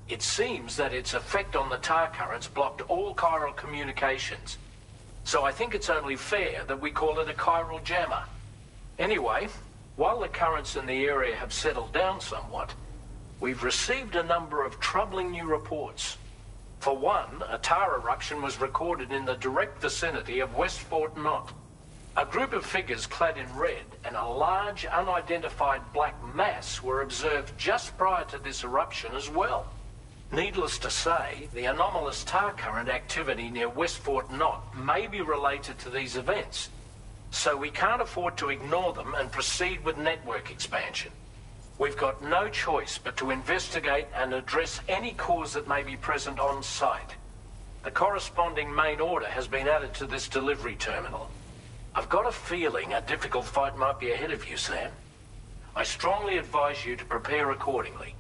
it seems that its effect on the tar currents blocked all chiral communications. So I think it's only fair that we call it a chiral jammer. Anyway, while the currents in the area have settled down somewhat, we've received a number of troubling new reports. For one, a tar eruption was recorded in the direct vicinity of West Fort Knot. A group of figures clad in red and a large unidentified black mass were observed just prior to this eruption as well. Needless to say, the anomalous tar current activity near West Fort Knot may be related to these events, so we can't afford to ignore them and proceed with network expansion. We've got no choice but to investigate and address any cause that may be present on site. The corresponding main order has been added to this delivery terminal. I've got a feeling a difficult fight might be ahead of you, Sam. I strongly advise you to prepare accordingly.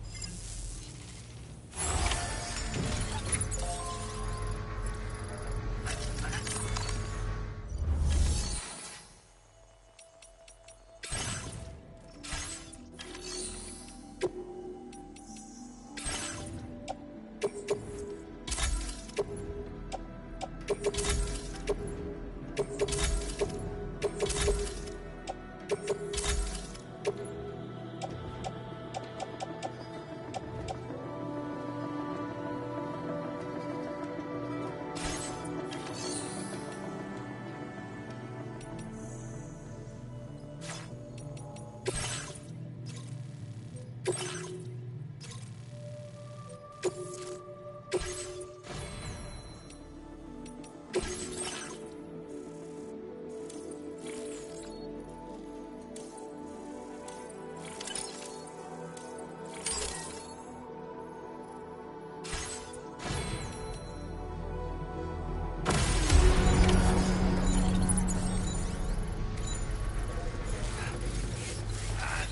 Do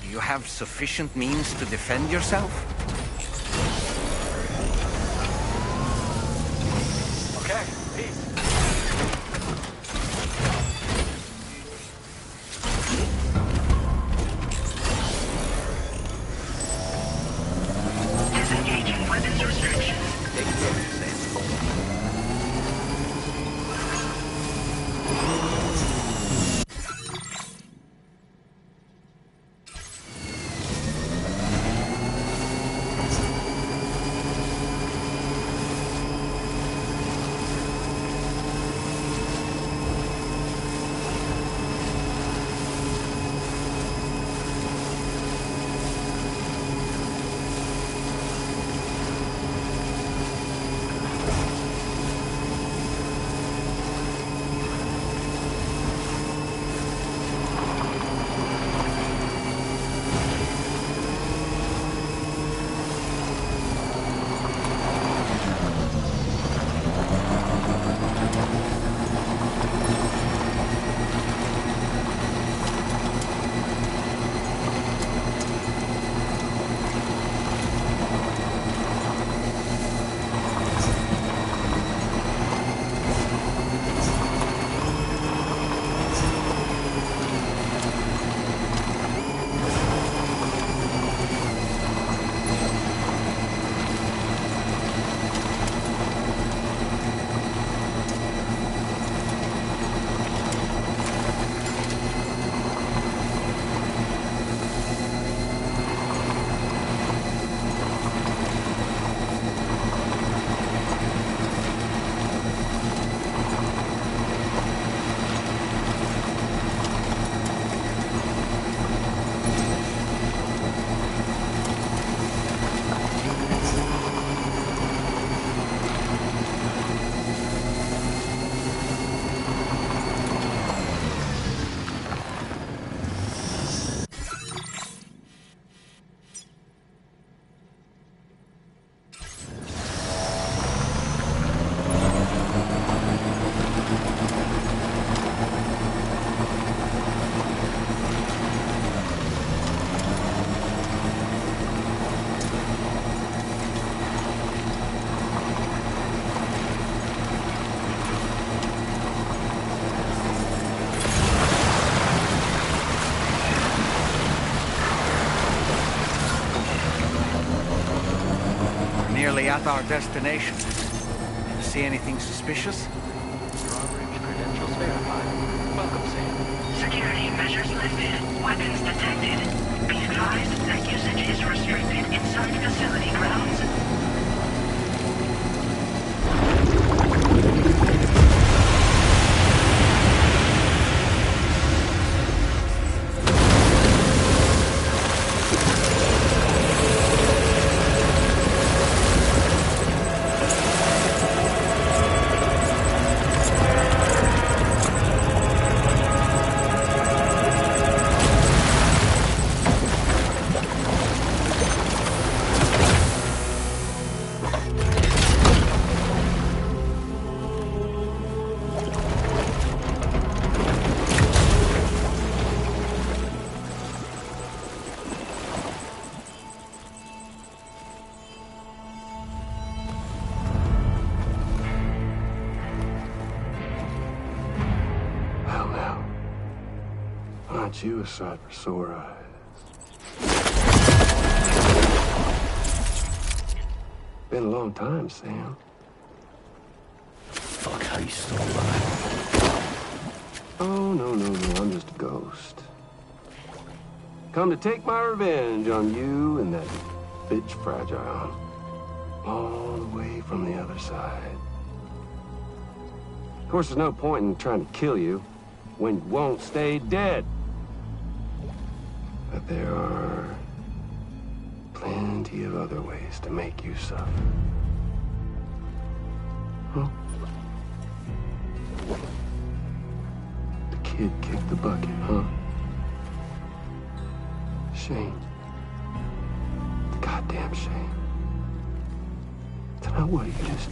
you have sufficient means to defend yourself? Okay, peace. Disengaging weapons restrictions. Take care, Sam. Nearly at our destination. See anything suspicious? Drawbridge credentials verified. Welcome, Sam. Security measures lifted. Weapons detected. Be advised that usage is restricted inside facility grounds. Aren't you a sight for sore eyes? Been a long time, Sam. Fuck, how you still alive? Oh, no, I'm just a ghost. Come to take my revenge on you and that bitch Fragile. All the way from the other side. Of course, there's no point in trying to kill you when you won't stay dead. But there are plenty of other ways to make you suffer. Huh? The kid kicked the bucket, huh? Shame. The goddamn shame. So now what, you just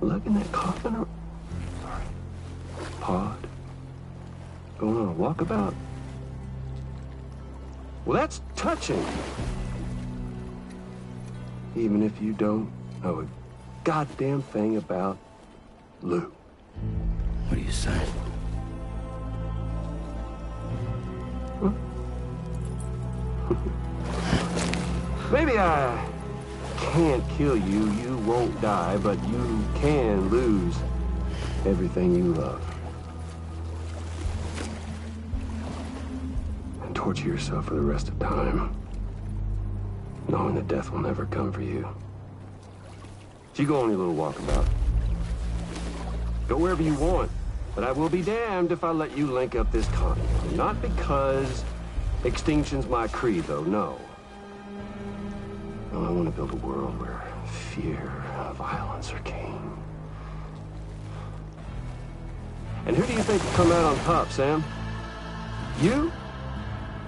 lugging that coffin or pod? Going on a walkabout? Well, that's touching. Even if you don't know a goddamn thing about Lou. What are you saying? Huh? Maybe I can't kill you, you won't die, but you can lose everything you love. And torture yourself for the rest of time, knowing that death will never come for you. So you go on your little walkabout. Go wherever you want, but I will be damned if I let you link up this continent. Not because extinction's my creed, though, no. No, I want to build a world where fear and violence are king. And who do you think will come out on top, Sam? You?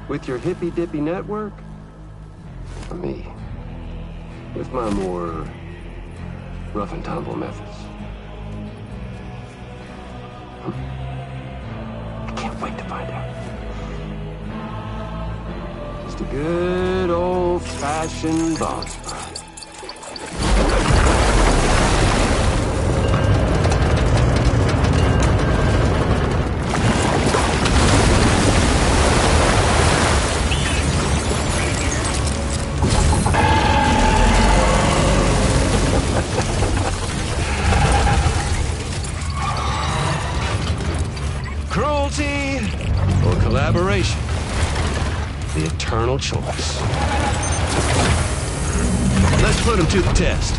With your hippy-dippy network? Or me? With my more rough and tumble methods? I can't wait to find out. Just a good old-fashioned boss fight. Cruelty or collaboration? The eternal choice. Let's put him to the test.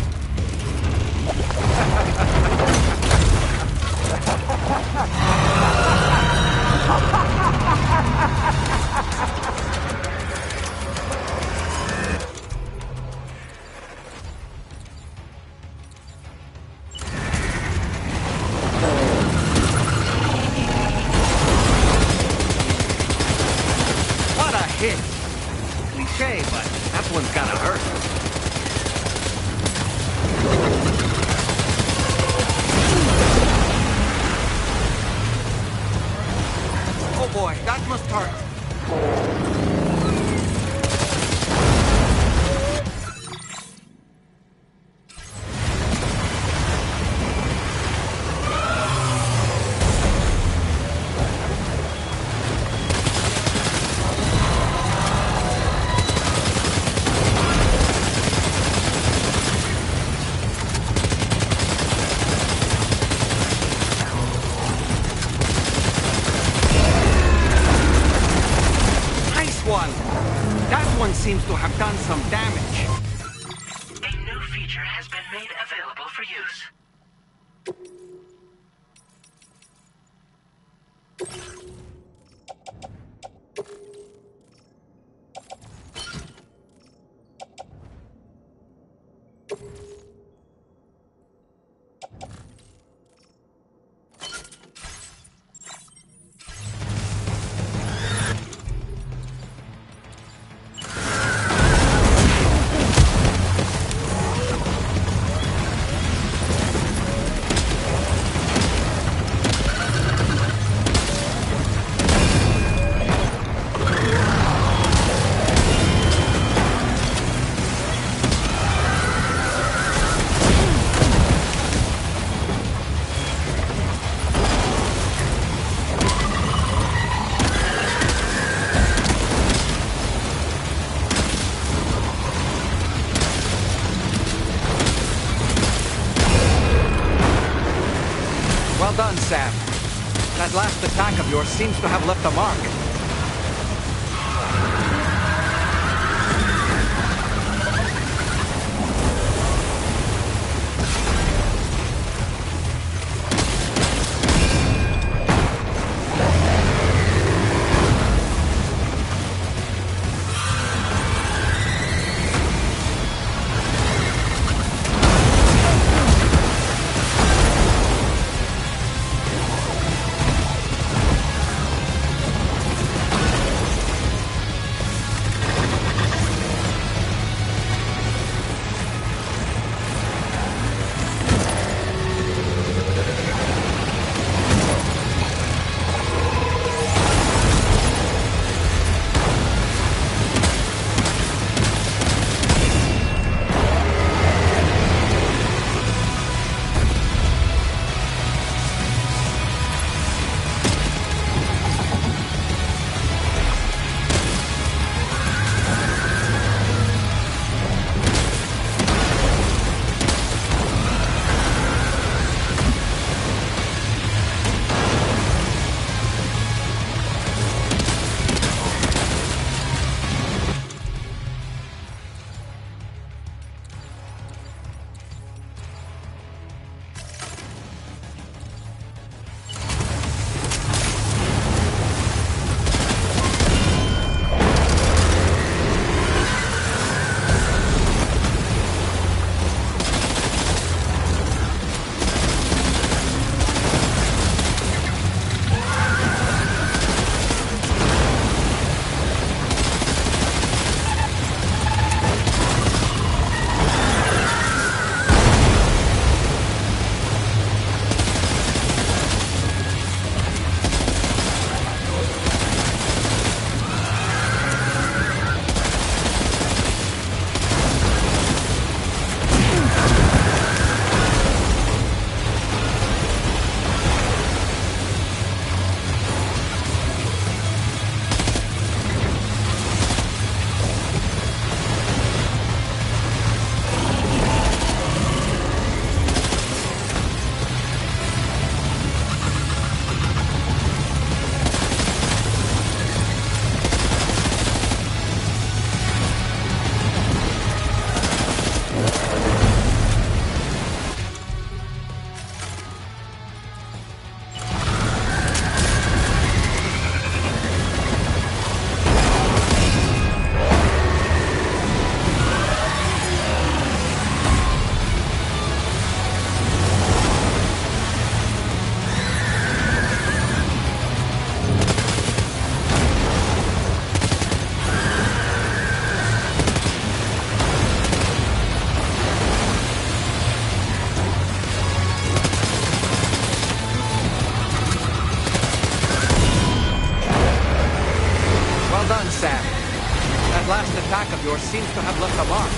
What a hit! Cliche, but that one's gotta hurt. Oh boy, that must hurt. One. That one seems to have done some damage. A new feature has been made available for use. Well done, Sam. That last attack of yours seems to have left a mark. seems to have left a mark.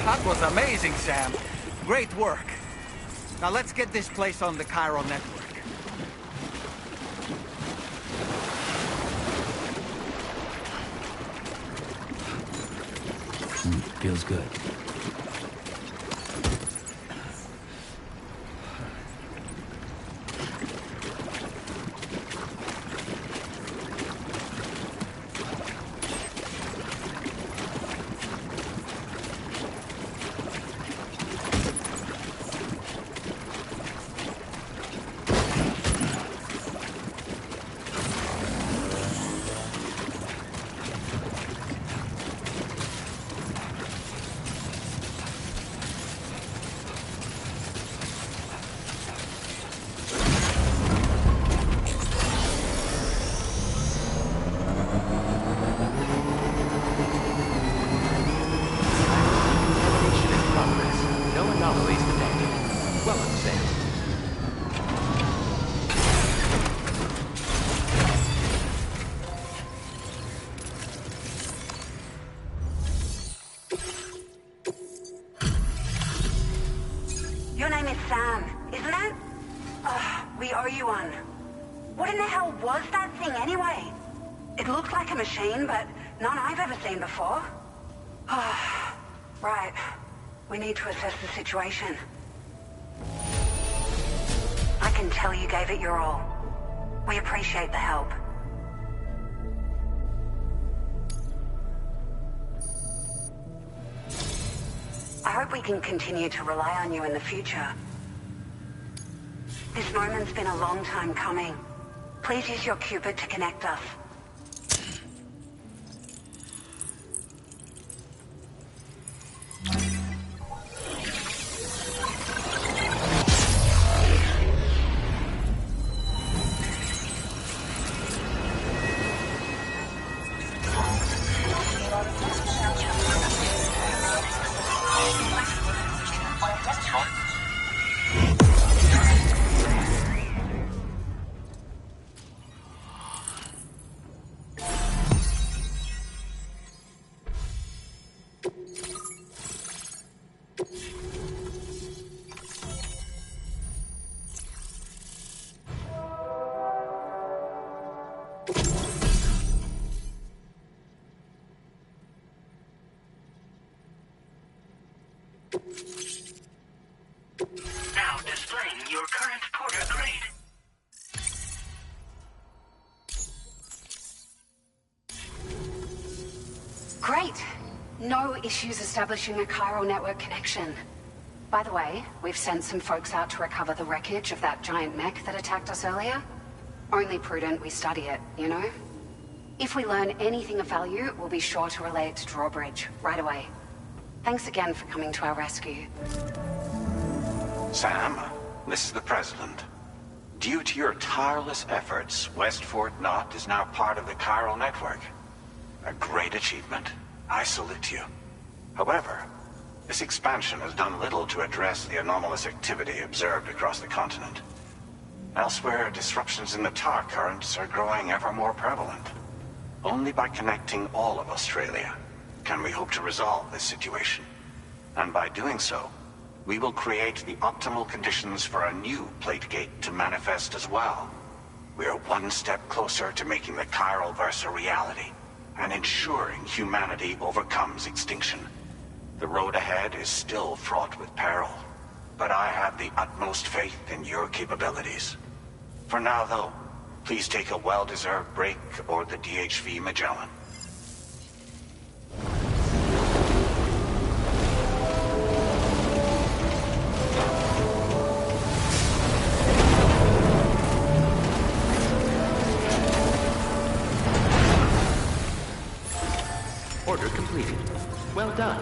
That was amazing, Sam. Great work. Now let's get this place on the Chiral network. Feels good. Your name is Sam, isn't it? We owe you one. What in the hell was that thing anyway? It looked like a machine, but none I've ever seen before. Right. We need to assess the situation. I can tell you gave it your all. We appreciate the help. I hope we can continue to rely on you in the future. This moment's been a long time coming. Please use your Cupid to connect us. Now displaying your current porter grade. Great. No issues establishing a chiral network connection. By the way, we've sent some folks out to recover the wreckage of that giant mech that attacked us earlier. Only prudent we study it, you know? If we learn anything of value, we'll be sure to relay it to Drawbridge right away. Thanks again for coming to our rescue. Sam, this is the President. Due to your tireless efforts, West Fort Knot is now part of the Chiral Network. A great achievement. I salute you. However, this expansion has done little to address the anomalous activity observed across the continent. Elsewhere, disruptions in the tar currents are growing ever more prevalent. Only by connecting all of Australia can we hope to resolve this situation. And by doing so, we will create the optimal conditions for a new Plategate to manifest as well. We are one step closer to making the Chiral Verse a reality, and ensuring humanity overcomes extinction. The road ahead is still fraught with peril, but I have the utmost faith in your capabilities. For now, though, please take a well-deserved break aboard the DHV Magellan. completed. Well done.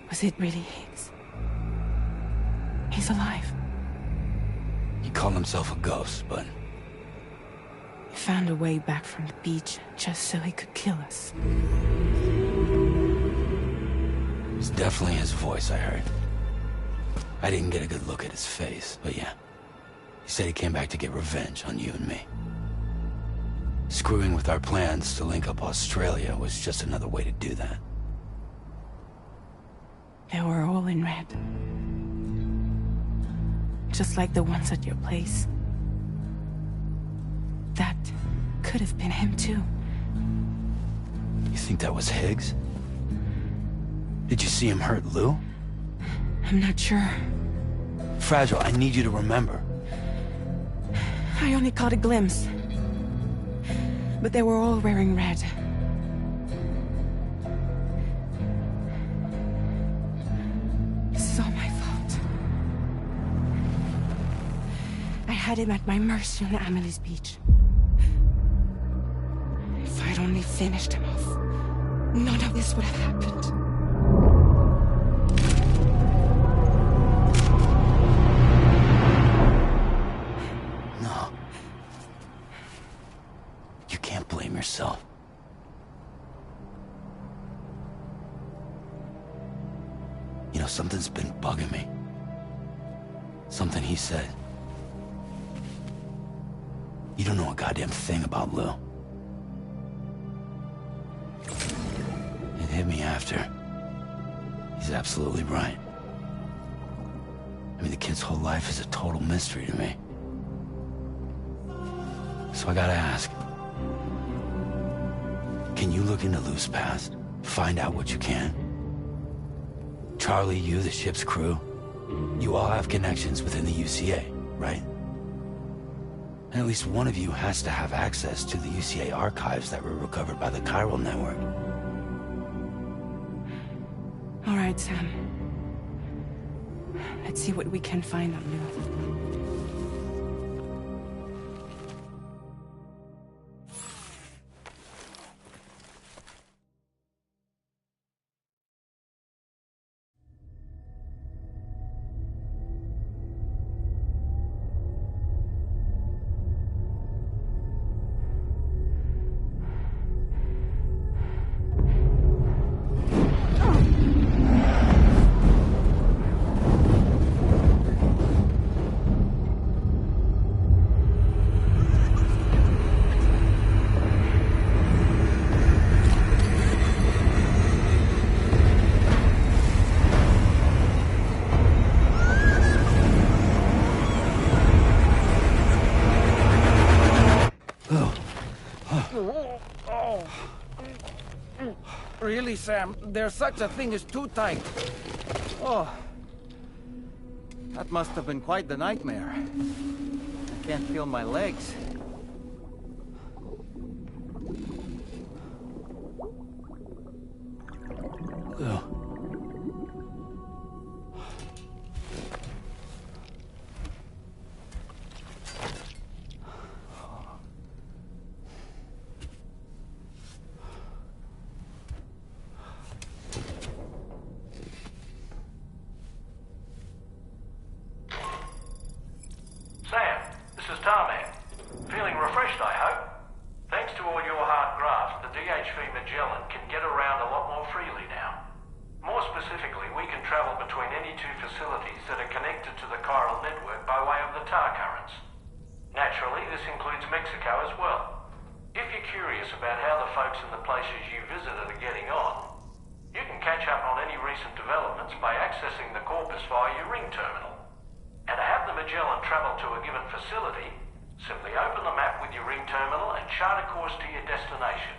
Was it really Higgs? He's alive. He called himself a ghost, but... He found a way back from the beach just so he could kill us. It was definitely his voice I heard. I didn't get a good look at his face, but yeah. He said he came back to get revenge on you and me. Screwing with our plans to link up Australia was just another way to do that. They were all in red. Just like the ones at your place. That could have been him too. You think that was Higgs? Did you see him hurt Lou? I'm not sure. Fragile, I need you to remember. I only caught a glimpse. But they were all wearing red. This is all my fault. I had him at my mercy on Amelie's beach. If I'd only finished him off, none of this would have happened. No. You can't blame yourself. You know, something's been bugging me. Something he said. You don't know a goddamn thing about Lou. It hit me after. He's absolutely right. I mean, the kid's whole life is a total mystery to me. So I gotta ask. Can you look into Lou's past? Find out what you can? Charlie, you, the ship's crew, you all have connections within the UCA, right? And at least one of you has to have access to the UCA archives that were recovered by the Chiral Network. All right, Sam. Let's see what we can find on Lilith. Really, Sam? There's such a thing as too tight. Oh. That must have been quite the nightmare. I can't feel my legs. Ugh. Sam, this is Tarman. Feeling refreshed, I hope? Thanks to all your hard graft, the DHV Magellan can get around a lot more freely now. More specifically, we can travel between any two facilities that are connected to the chiral network by way of the tar currents. Naturally, this includes Mexico as well. If you're curious about how the folks in the places you visited are getting on, you can catch up on any recent developments by accessing the corpus via your ring terminal. And to have the Magellan travel to a given facility, simply open the map with your ring terminal and chart a course to your destination.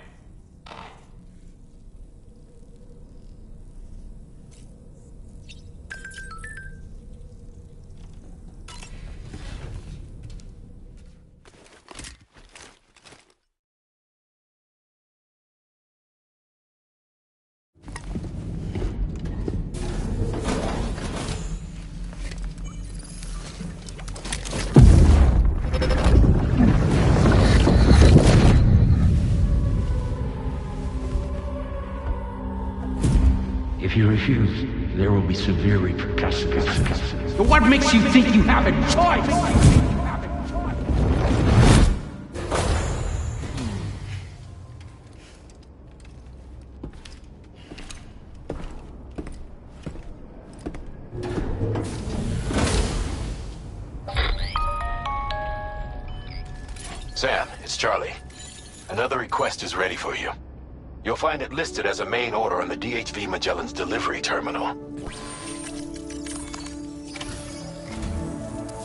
If you refuse, there will be severe repercussions. But what makes you think you have a choice? Sam, it's Charlie. Another request is ready for you. You'll find it listed as a main order on the DHV Magellan's delivery terminal.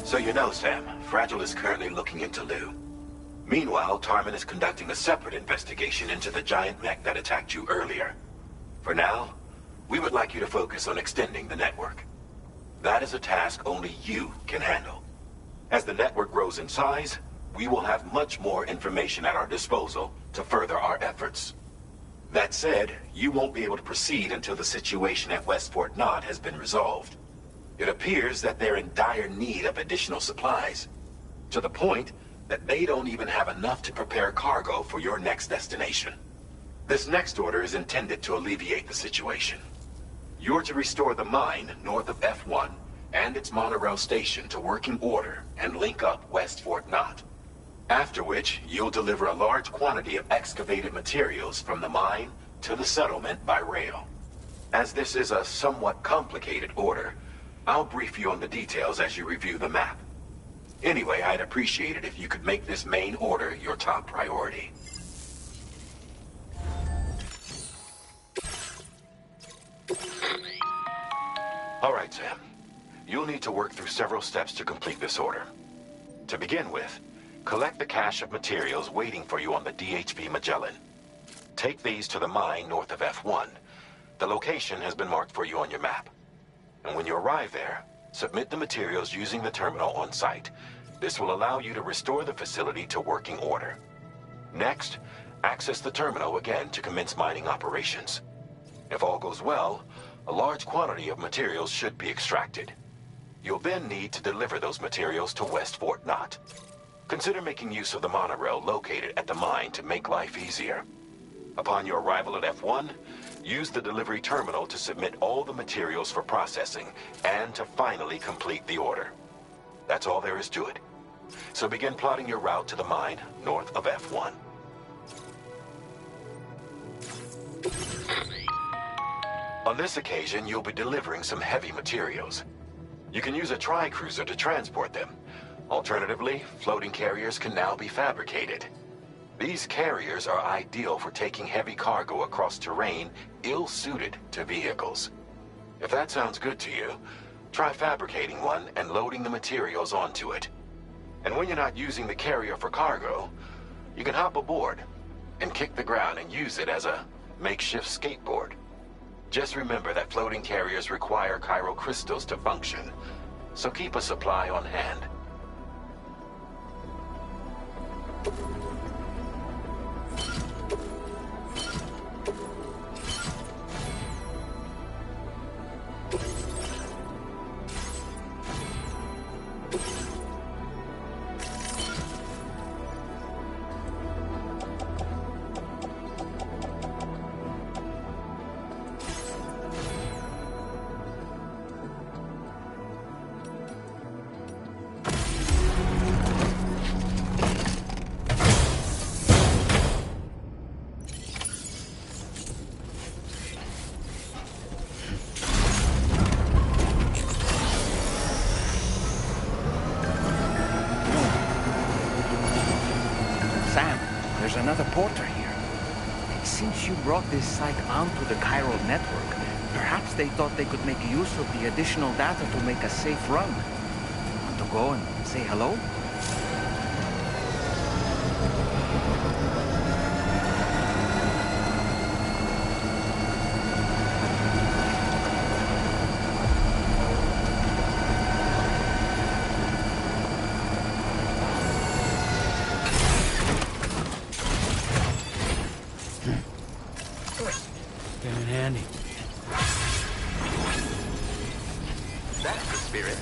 So you know, Sam, Fragile is currently looking into Lou. Meanwhile, Tarman is conducting a separate investigation into the giant mech that attacked you earlier. For now, we would like you to focus on extending the network. That is a task only you can handle. As the network grows in size, we will have much more information at our disposal to further our efforts. That said, you won't be able to proceed until the situation at West Fort Knott has been resolved. It appears that they're in dire need of additional supplies, to the point that they don't even have enough to prepare cargo for your next destination. This next order is intended to alleviate the situation. You're to restore the mine north of F1 and its monorail station to working order and link up West Fort Knott. After which, you'll deliver a large quantity of excavated materials from the mine to the settlement by rail. As this is a somewhat complicated order, I'll brief you on the details as you review the map. Anyway, I'd appreciate it if you could make this main order your top priority. All right, Sam. You'll need to work through several steps to complete this order. To begin with, collect the cache of materials waiting for you on the DHV Magellan. Take these to the mine north of F1. The location has been marked for you on your map. And when you arrive there, submit the materials using the terminal on site. This will allow you to restore the facility to working order. Next, access the terminal again to commence mining operations. If all goes well, a large quantity of materials should be extracted. You'll then need to deliver those materials to West Fort Knott. Consider making use of the monorail located at the mine to make life easier. Upon your arrival at F1, use the delivery terminal to submit all the materials for processing and to finally complete the order. That's all there is to it. So begin plotting your route to the mine north of F1. On this occasion, you'll be delivering some heavy materials. You can use a tri-cruiser to transport them. Alternatively, floating carriers can now be fabricated. These carriers are ideal for taking heavy cargo across terrain ill-suited to vehicles. If that sounds good to you, try fabricating one and loading the materials onto it. And when you're not using the carrier for cargo, you can hop aboard and kick the ground and use it as a makeshift skateboard. Just remember that floating carriers require chiral crystals to function, so keep a supply on hand. There's another porter here. Since you brought this site onto the chiral network, perhaps they thought they could make use of the additional data to make a safe run. Want to go and say hello? Came in handy. That's the spirit.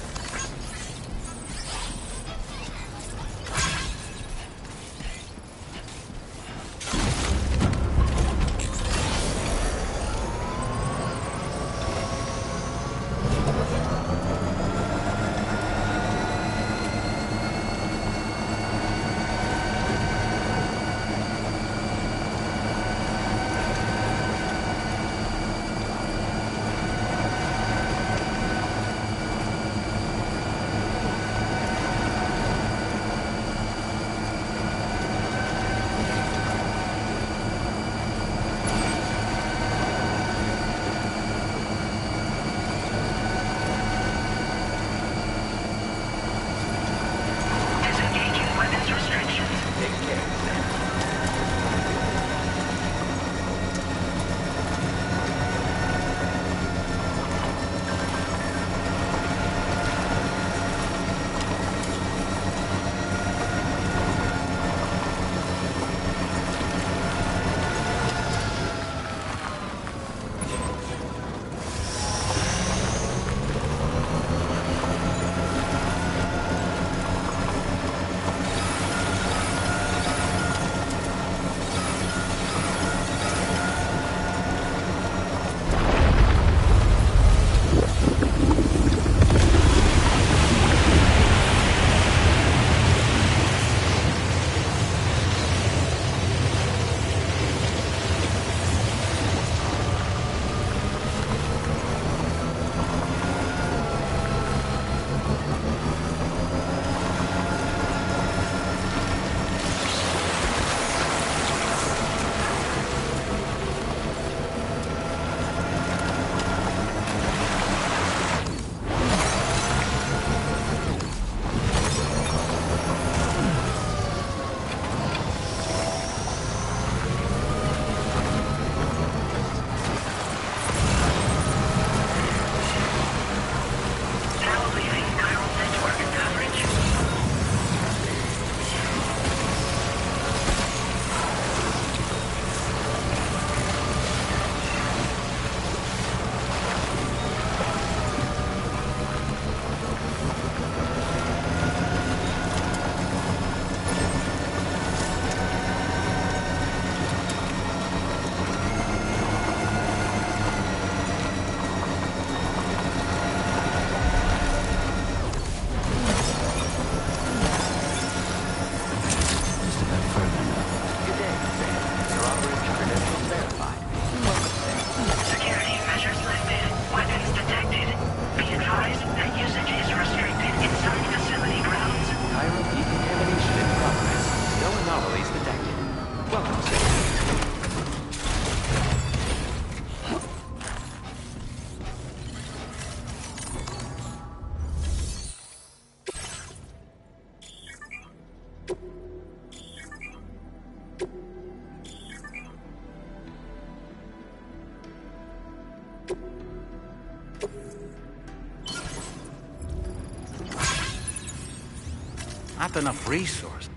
Not enough resource.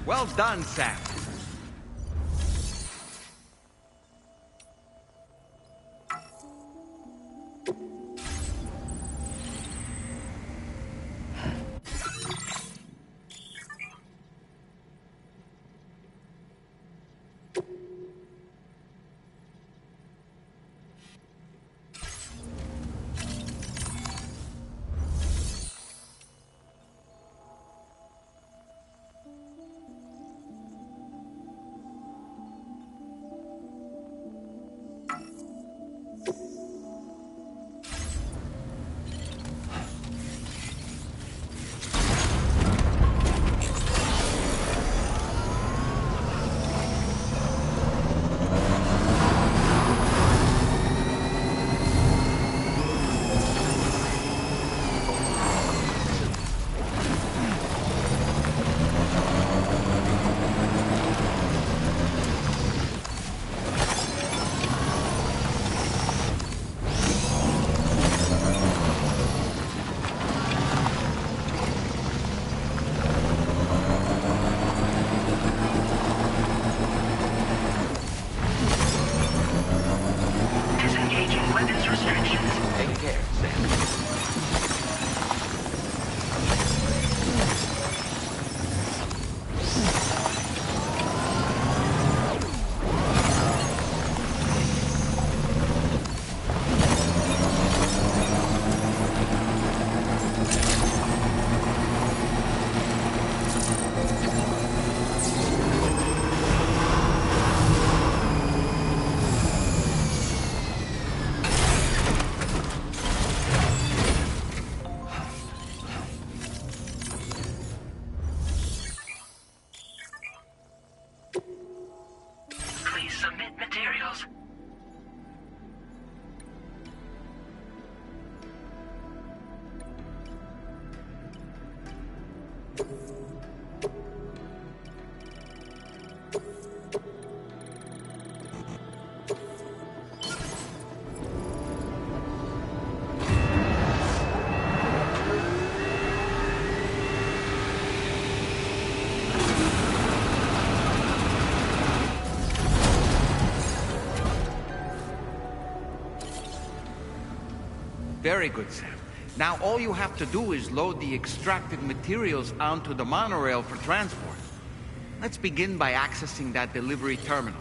Well done, Sam. Submit materials. Very good, Sam. Now all you have to do is load the extracted materials onto the monorail for transport. Let's begin by accessing that delivery terminal.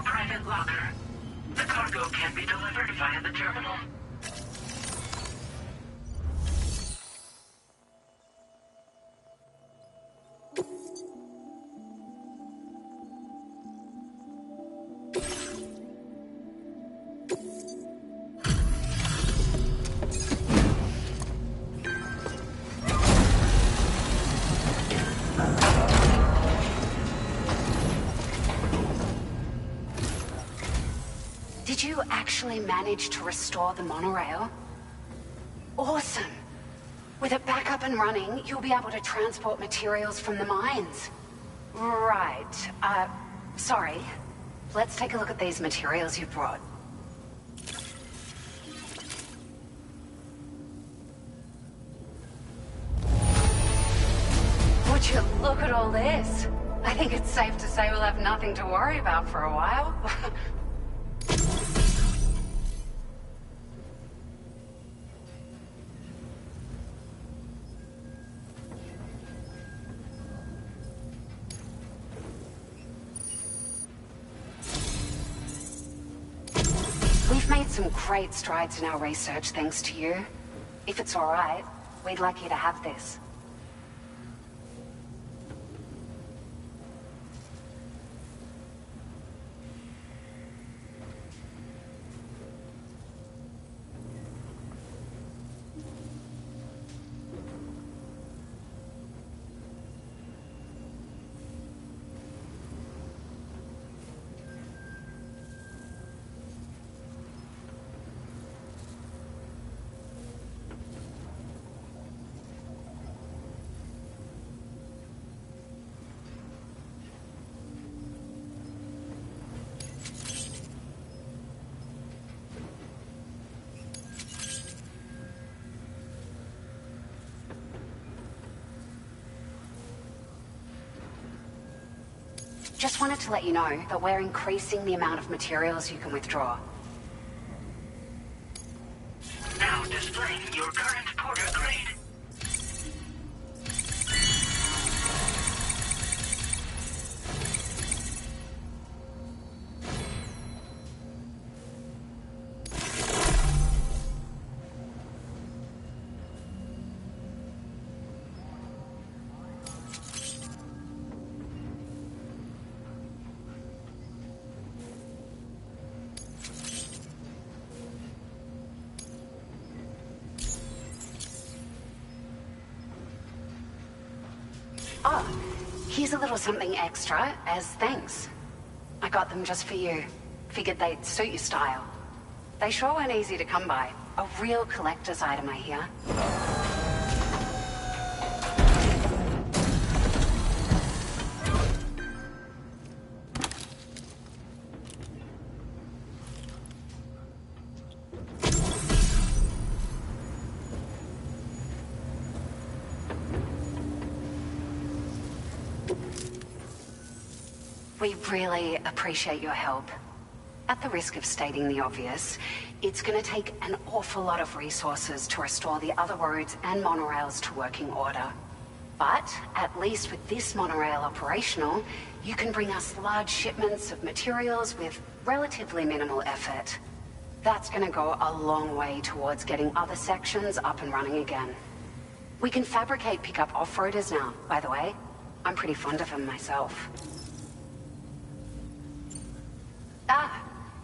private locker. The cargo can be delivered via the terminal. Did you actually manage to restore the monorail? Awesome! With it back up and running, you'll be able to transport materials from the mines. Right. Sorry. Let's take a look at these materials you brought. Would you look at all this? I think it's safe to say we'll have nothing to worry about for a while. We've made some great strides in our research thanks to you. If it's all right, we'd like you to have this. Just wanted to let you know that we're increasing the amount of materials you can withdraw. Now displaying your current porter grade. Oh, here's a little something extra as thanks. I got them just for you. Figured they'd suit your style. They sure weren't easy to come by. A real collector's item, I hear. We really appreciate your help. At the risk of stating the obvious, it's going to take an awful lot of resources to restore the other roads and monorails to working order. But at least with this monorail operational, you can bring us large shipments of materials with relatively minimal effort. That's going to go a long way towards getting other sections up and running again. We can fabricate pickup off-roaders now, by the way. I'm pretty fond of them myself.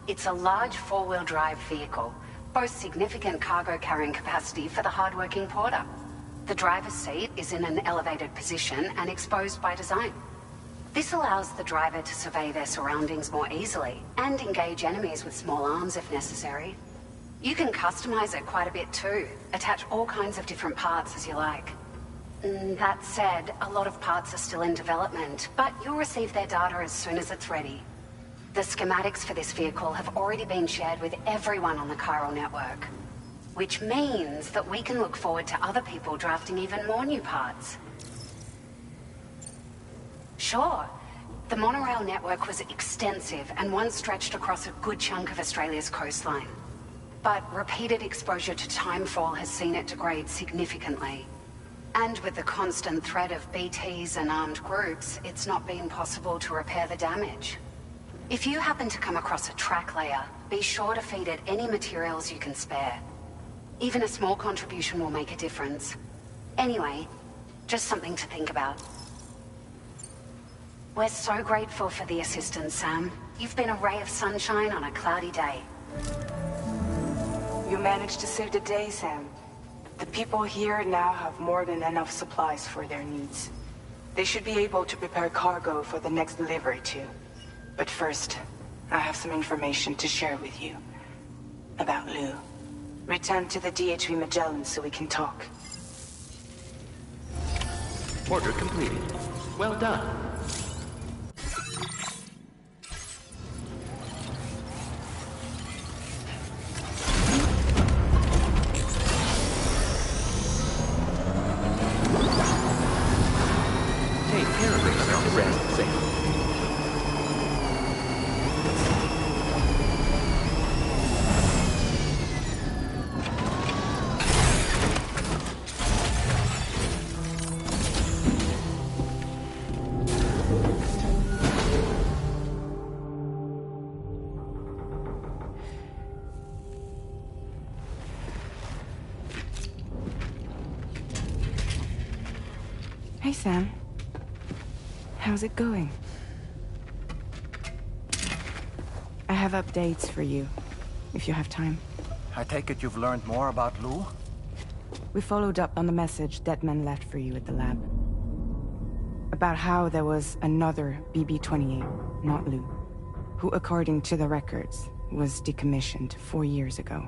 It's a large four-wheel drive vehicle, boasts significant cargo carrying capacity for the hard-working porter. The driver's seat is in an elevated position and exposed by design. This allows the driver to survey their surroundings more easily and engage enemies with small arms if necessary. You can customize it quite a bit too, attach all kinds of different parts as you like. That said, a lot of parts are still in development, but you'll receive their data as soon as it's ready. The schematics for this vehicle have already been shared with everyone on the chiral network, which means that we can look forward to other people drafting even more new parts. Sure, the monorail network was extensive and once stretched across a good chunk of Australia's coastline. But repeated exposure to timefall has seen it degrade significantly. And with the constant threat of BTs and armed groups, it's not been possible to repair the damage. If you happen to come across a track layer, be sure to feed it any materials you can spare. Even a small contribution will make a difference. Anyway, just something to think about. We're so grateful for the assistance, Sam. You've been a ray of sunshine on a cloudy day. You managed to save the day, Sam. The people here now have more than enough supplies for their needs. They should be able to prepare cargo for the next delivery too. But first, I have some information to share with you. About Lou. Return to the DHV Magellan so we can talk. Order completed. Well done. Take care of yourself, rest, Sam. Hey, Sam. How's it going? I have updates for you, if you have time. I take it you've learned more about Lou? We followed up on the message Deadman left for you at the lab. About how there was another BB-28, not Lou, who, according to the records, was decommissioned 4 years ago.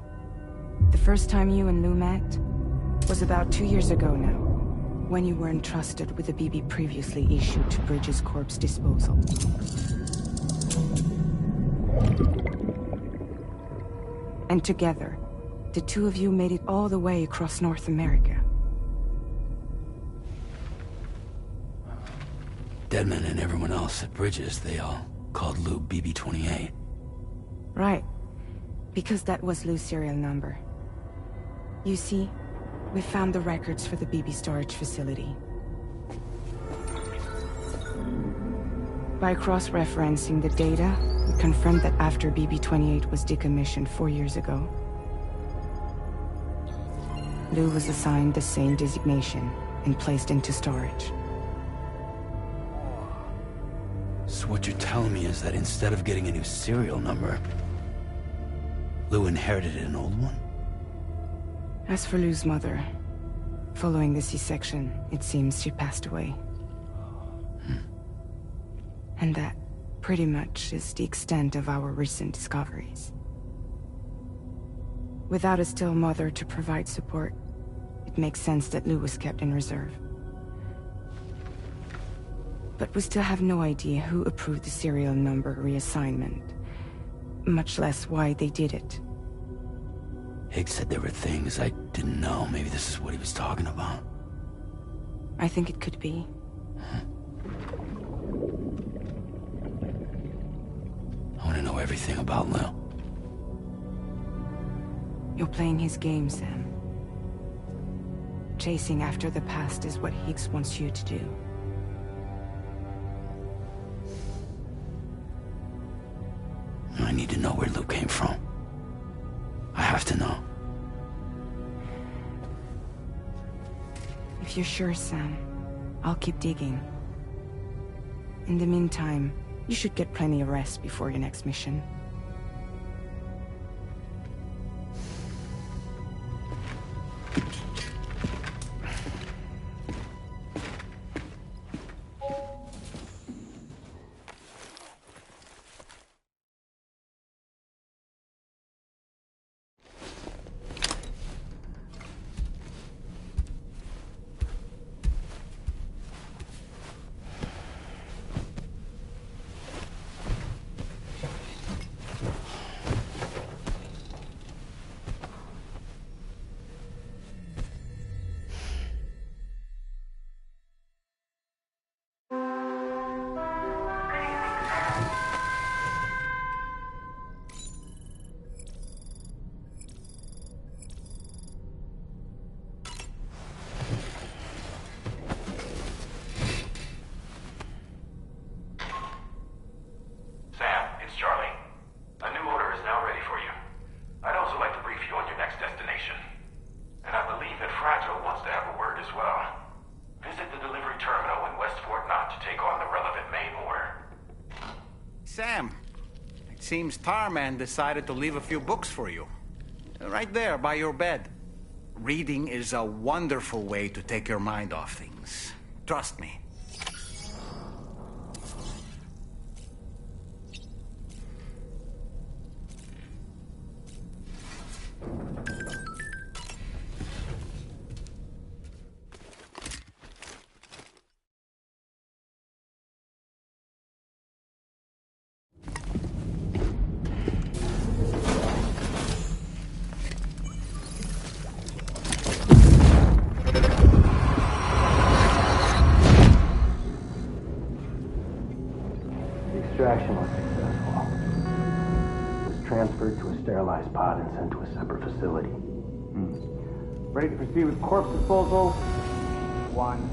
The first time you and Lou met was about 2 years ago now, when you were entrusted with the BB previously issued to Bridges Corp's disposal. And together, the two of you made it all the way across North America. Deadman and everyone else at Bridges, they all called Lou BB-28. Right. Because that was Lou's serial number. You see, we found the records for the BB storage facility. By cross-referencing the data, we confirmed that after BB-28 was decommissioned 4 years ago, Lou was assigned the same designation and placed into storage. So what you're telling me is that instead of getting a new serial number, Lou inherited an old one? As for Lou's mother, following the C-section, it seems she passed away. And that, pretty much, is the extent of our recent discoveries. Without a still mother to provide support, it makes sense that Lou was kept in reserve. But we still have no idea who approved the serial number reassignment, much less why they did it. Higgs said there were things I didn't know. Maybe this is what he was talking about. I think it could be. I want to know everything about Lou. You're playing his game, Sam. Chasing after the past is what Higgs wants you to do. I need to know where Lou came from. I have to know. If you're sure, Sam, I'll keep digging. In the meantime, you should get plenty of rest before your next mission. Seems Tarman decided to leave a few books for you. Right there, by your bed. Reading is a wonderful way to take your mind off things. Trust me. Extraction was successful. It was transferred to a sterilized pod and sent to a separate facility. Ready to proceed with corpse disposal? 1.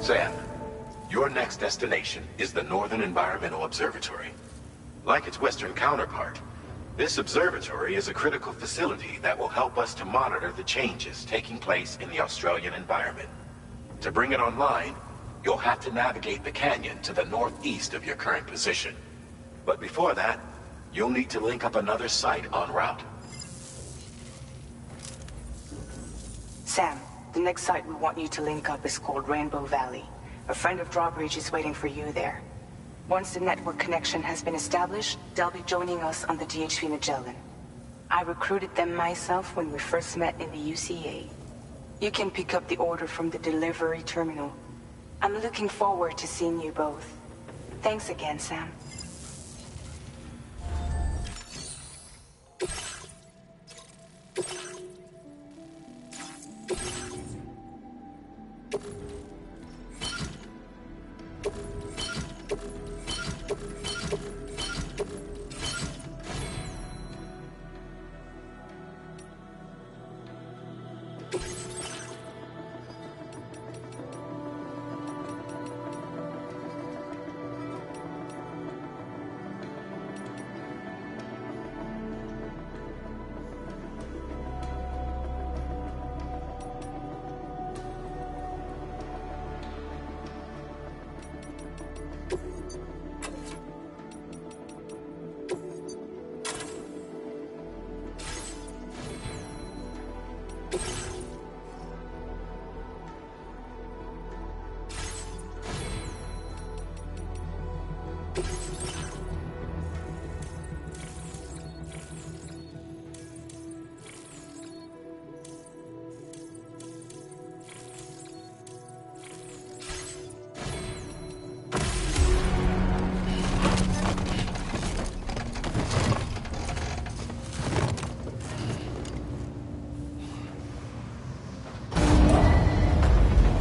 Sam, your next destination is the Northern Environmental Observatory. Like its western counterpart, this observatory is a critical facility that will help us to monitor the changes taking place in the Australian environment. To bring it online, you'll have to navigate the canyon to the northeast of your current position. But before that, you'll need to link up another site en route. Sam, the next site we want you to link up is called Rainbow Valley. A friend of Drawbridge is waiting for you there. Once the network connection has been established, they'll be joining us on the DHV Magellan. I recruited them myself when we first met in the UCA. You can pick up the order from the delivery terminal. I'm looking forward to seeing you both. Thanks again, Sam.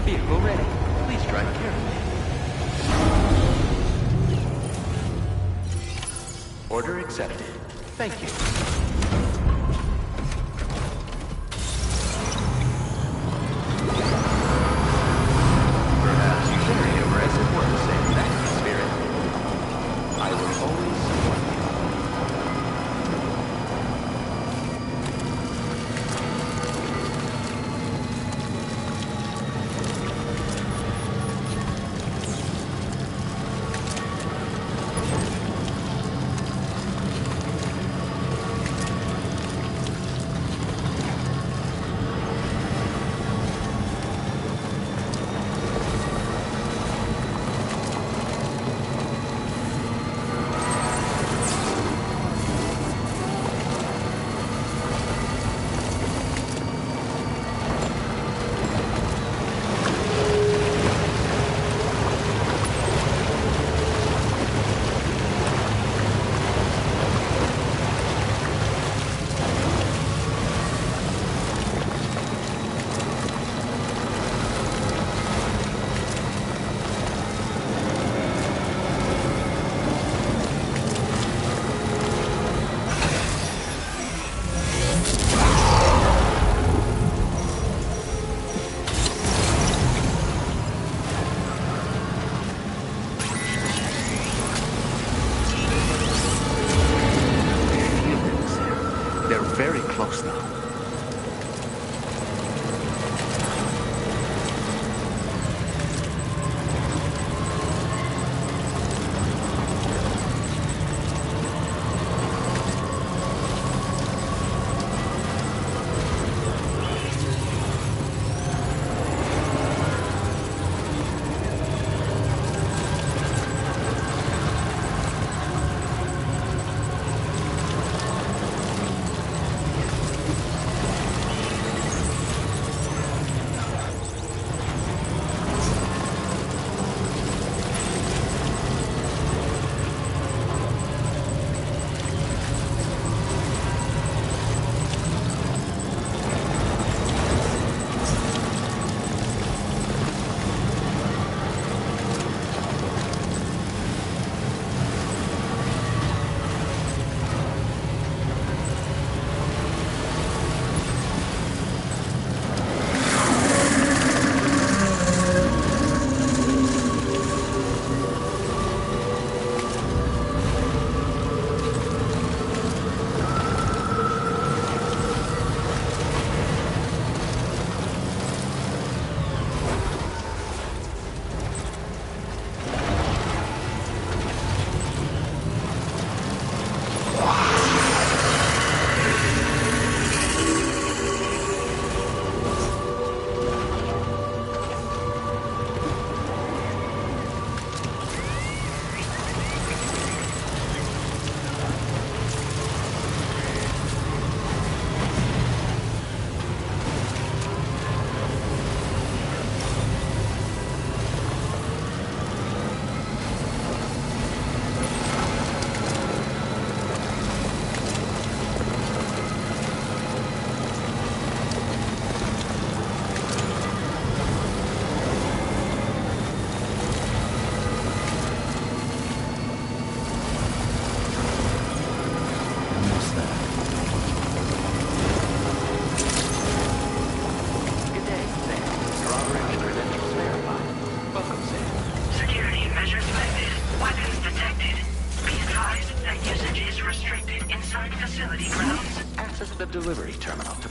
Vehicle ready. Please drive carefully. Order accepted. Thank you. Perhaps you carry a aggressive work saying that's the spirit. I will always support you.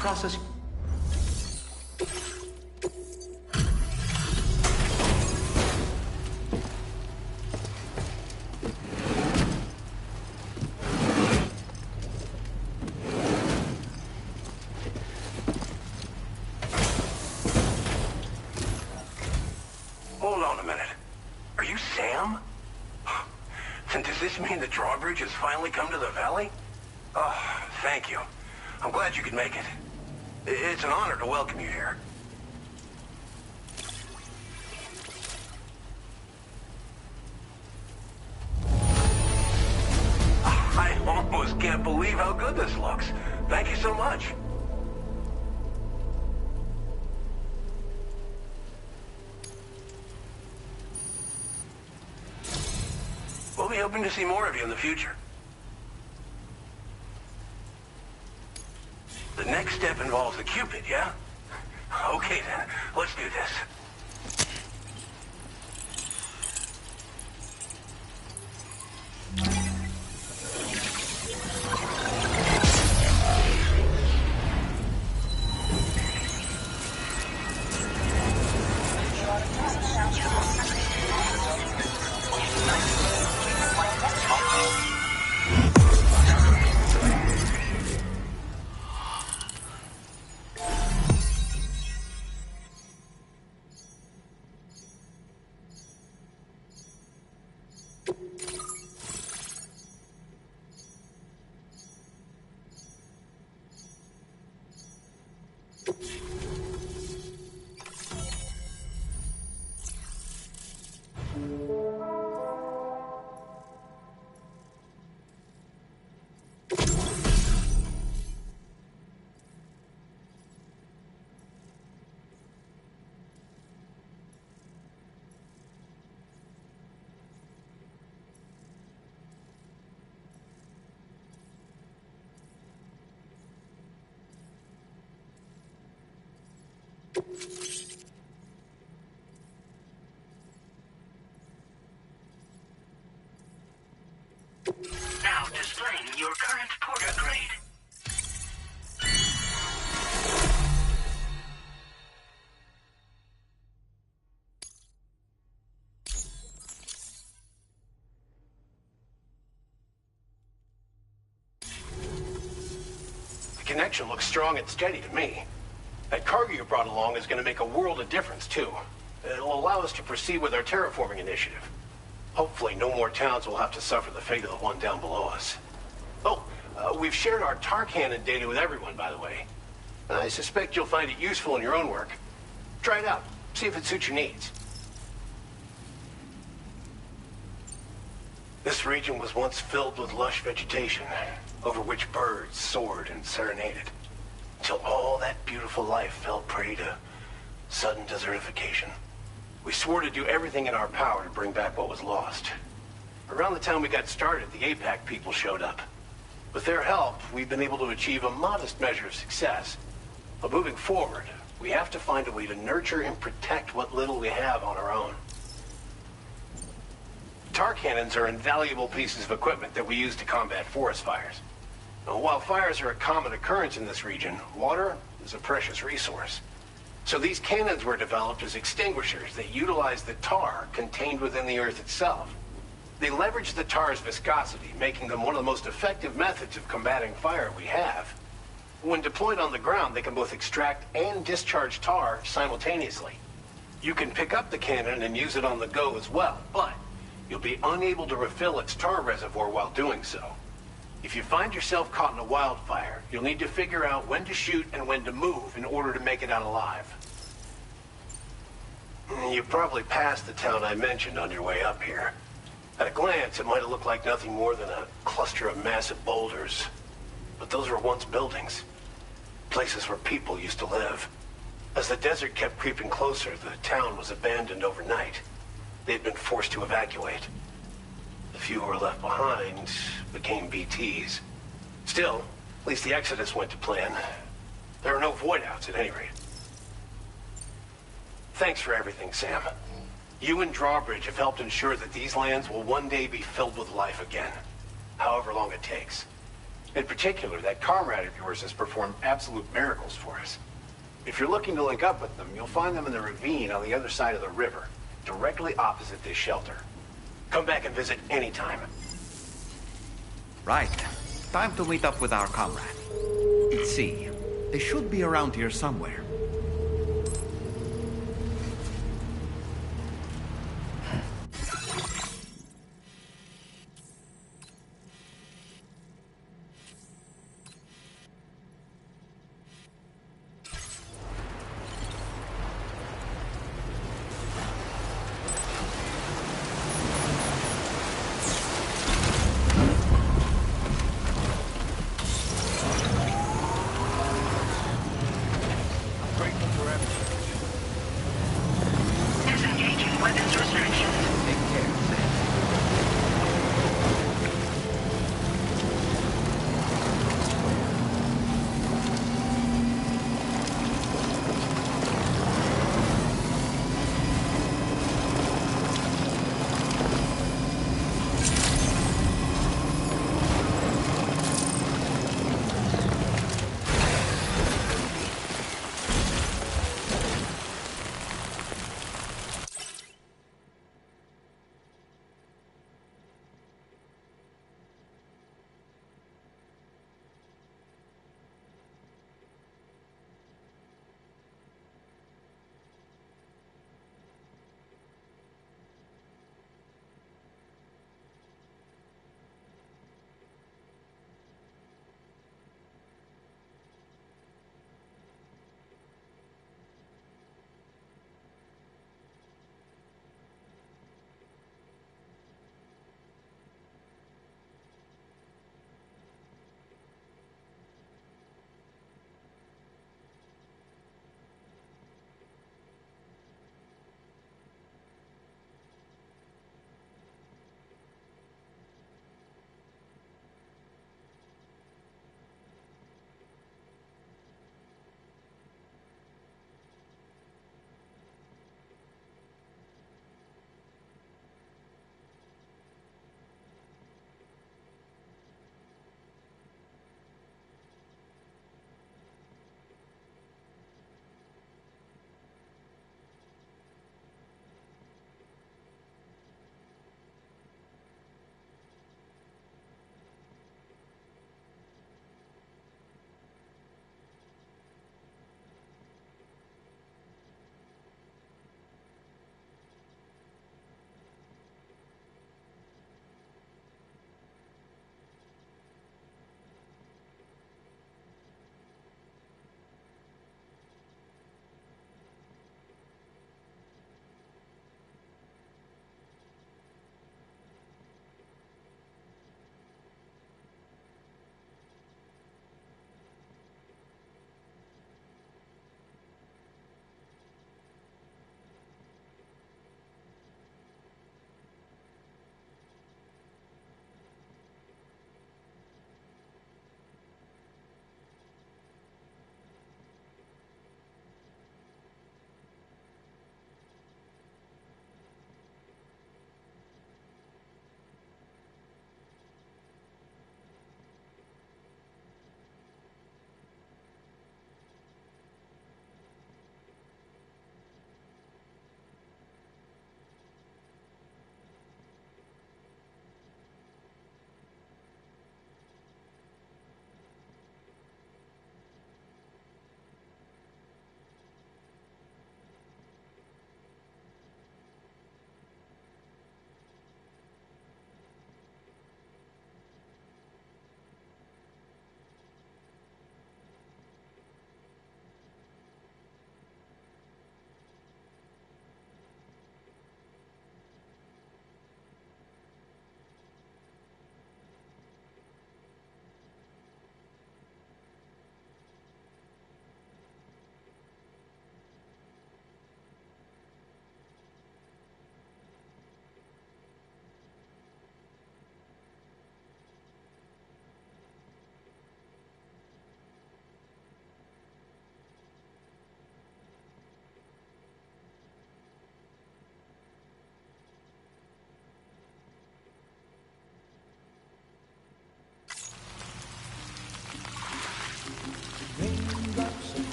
Process... Hold on a minute. Are you Sam? And does this mean the drawbridge has finally come to the valley? Oh, thank you. I'm glad you could make it. It's an honor to welcome you here. I almost can't believe how good this looks. Thank you so much. We'll be hoping to see more of you in the future. The next step involves the Cupid, yeah? Okay then, let's do this. Now displaying your current porter grade. The connection looks strong and steady to me. That cargo you brought along is going to make a world of difference, too. It'll allow us to proceed with our terraforming initiative. Hopefully, no more towns will have to suffer the fate of the one down below us. Oh, we've shared our tar cannon data with everyone, by the way. I suspect you'll find it useful in your own work. Try it out. See if it suits your needs. This region was once filled with lush vegetation, over which birds soared and serenaded, until all that beautiful life fell prey to sudden desertification. We swore to do everything in our power to bring back what was lost. Around the time we got started, the APAC people showed up. With their help, we've been able to achieve a modest measure of success. But moving forward, we have to find a way to nurture and protect what little we have on our own. Tar cannons are invaluable pieces of equipment that we use to combat forest fires. Now, while fires are a common occurrence in this region, water is a precious resource. So these cannons were developed as extinguishers that utilize the tar contained within the earth itself. They leverage the tar's viscosity, making them one of the most effective methods of combating fire we have. When deployed on the ground, they can both extract and discharge tar simultaneously. You can pick up the cannon and use it on the go as well, but you'll be unable to refill its tar reservoir while doing so. If you find yourself caught in a wildfire, you'll need to figure out when to shoot and when to move in order to make it out alive. You probably passed the town I mentioned on your way up here. At a glance, it might have looked like nothing more than a cluster of massive boulders. But those were once buildings. Places where people used to live. As the desert kept creeping closer, the town was abandoned overnight. They'd been forced to evacuate. The few who were left behind became BTs. Still, at least the exodus went to plan. There are no void-outs at any rate. Thanks for everything, Sam. You and Drawbridge have helped ensure that these lands will one day be filled with life again. However long it takes. In particular, that comrade of yours has performed absolute miracles for us. If you're looking to link up with them, you'll find them in the ravine on the other side of the river, directly opposite this shelter. Come back and visit anytime. Right. Time to meet up with our comrade. Let's see. They should be around here somewhere.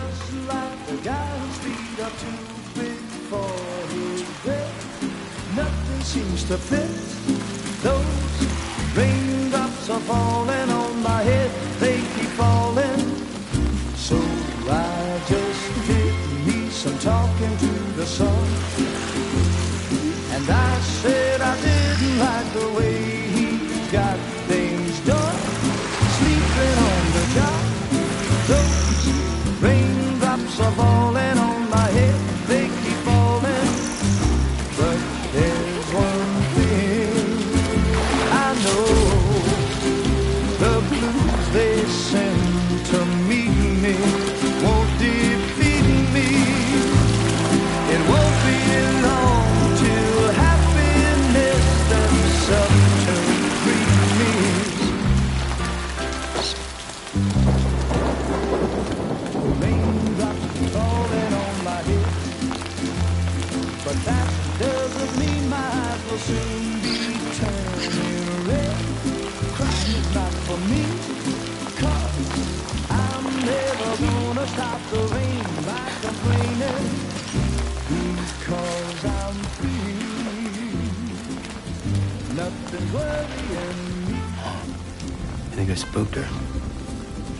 just like the guy whose feet are too big for his bed. Nothing seems to fit. Those raindrops are falling on my head. They keep falling. So I just did me some talking to the sun. And I said I didn't like the way he got things done. Sleeping on the job. Those raindrops are falling on my head. They keep falling. But there's one thing I know. The blues they send to meet me won't defeat me. It won't be long till happiness themselves to greet me. Raindrops falling on my head, but that doesn't mean my eyes will soon be turning red. Crying is not for me, 'cause I'm never gonna stop the rain by complaining, because I'm free. Nothing's worrying me. I think I spooked her.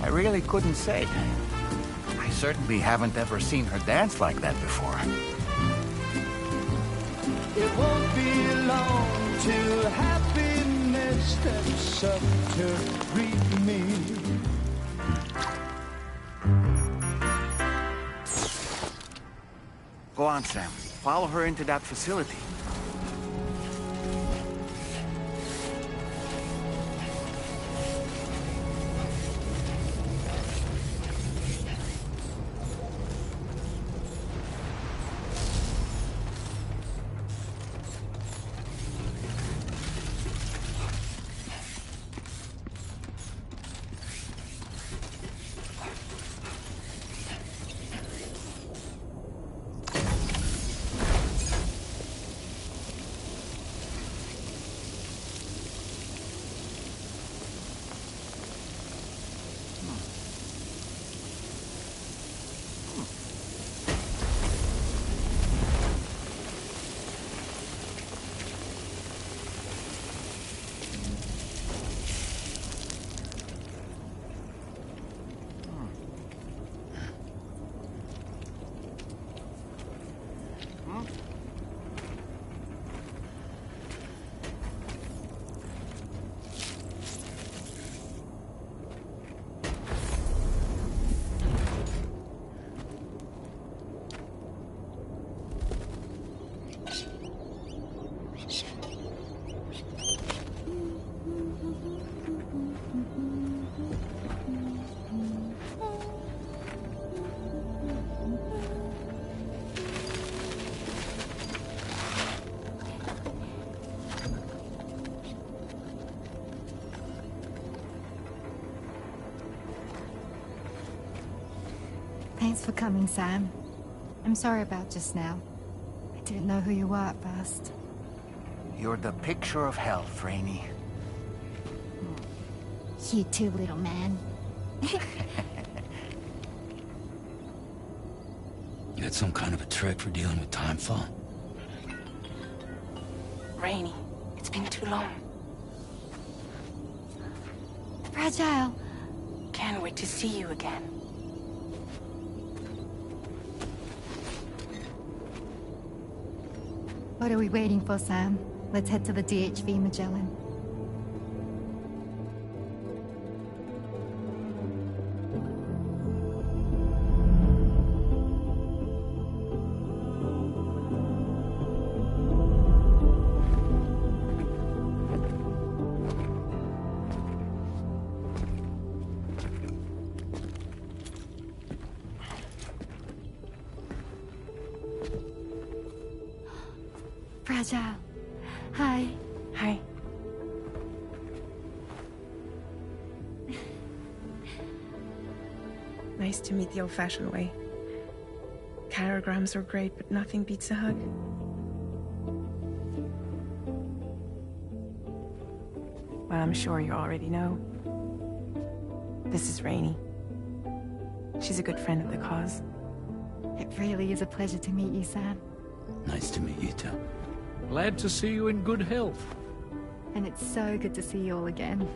I really couldn't say. I certainly haven't ever seen her dance like that before. It won't be long till happiness steps up to greet me. Go on, Sam. Follow her into that facility. Thanks for coming, Sam. I'm sorry about just now. I didn't know who you were at first. You're the picture of health, Rainey. You too, little man. You got some kind of a trick for dealing with time fall? Rainey, it's been too long. Fragile. Can't wait to see you again. What are we waiting for, Sam? Let's head to the DHV Magellan. Fragile. Hi. Hi. Nice to meet the old-fashioned way. Chirograms are great, but nothing beats a hug. Well, I'm sure you already know. This is Rainey. She's a good friend of the cause. It really is a pleasure to meet you, Sam. Nice to meet you too. Glad to see you in good health. And it's so good to see you all again.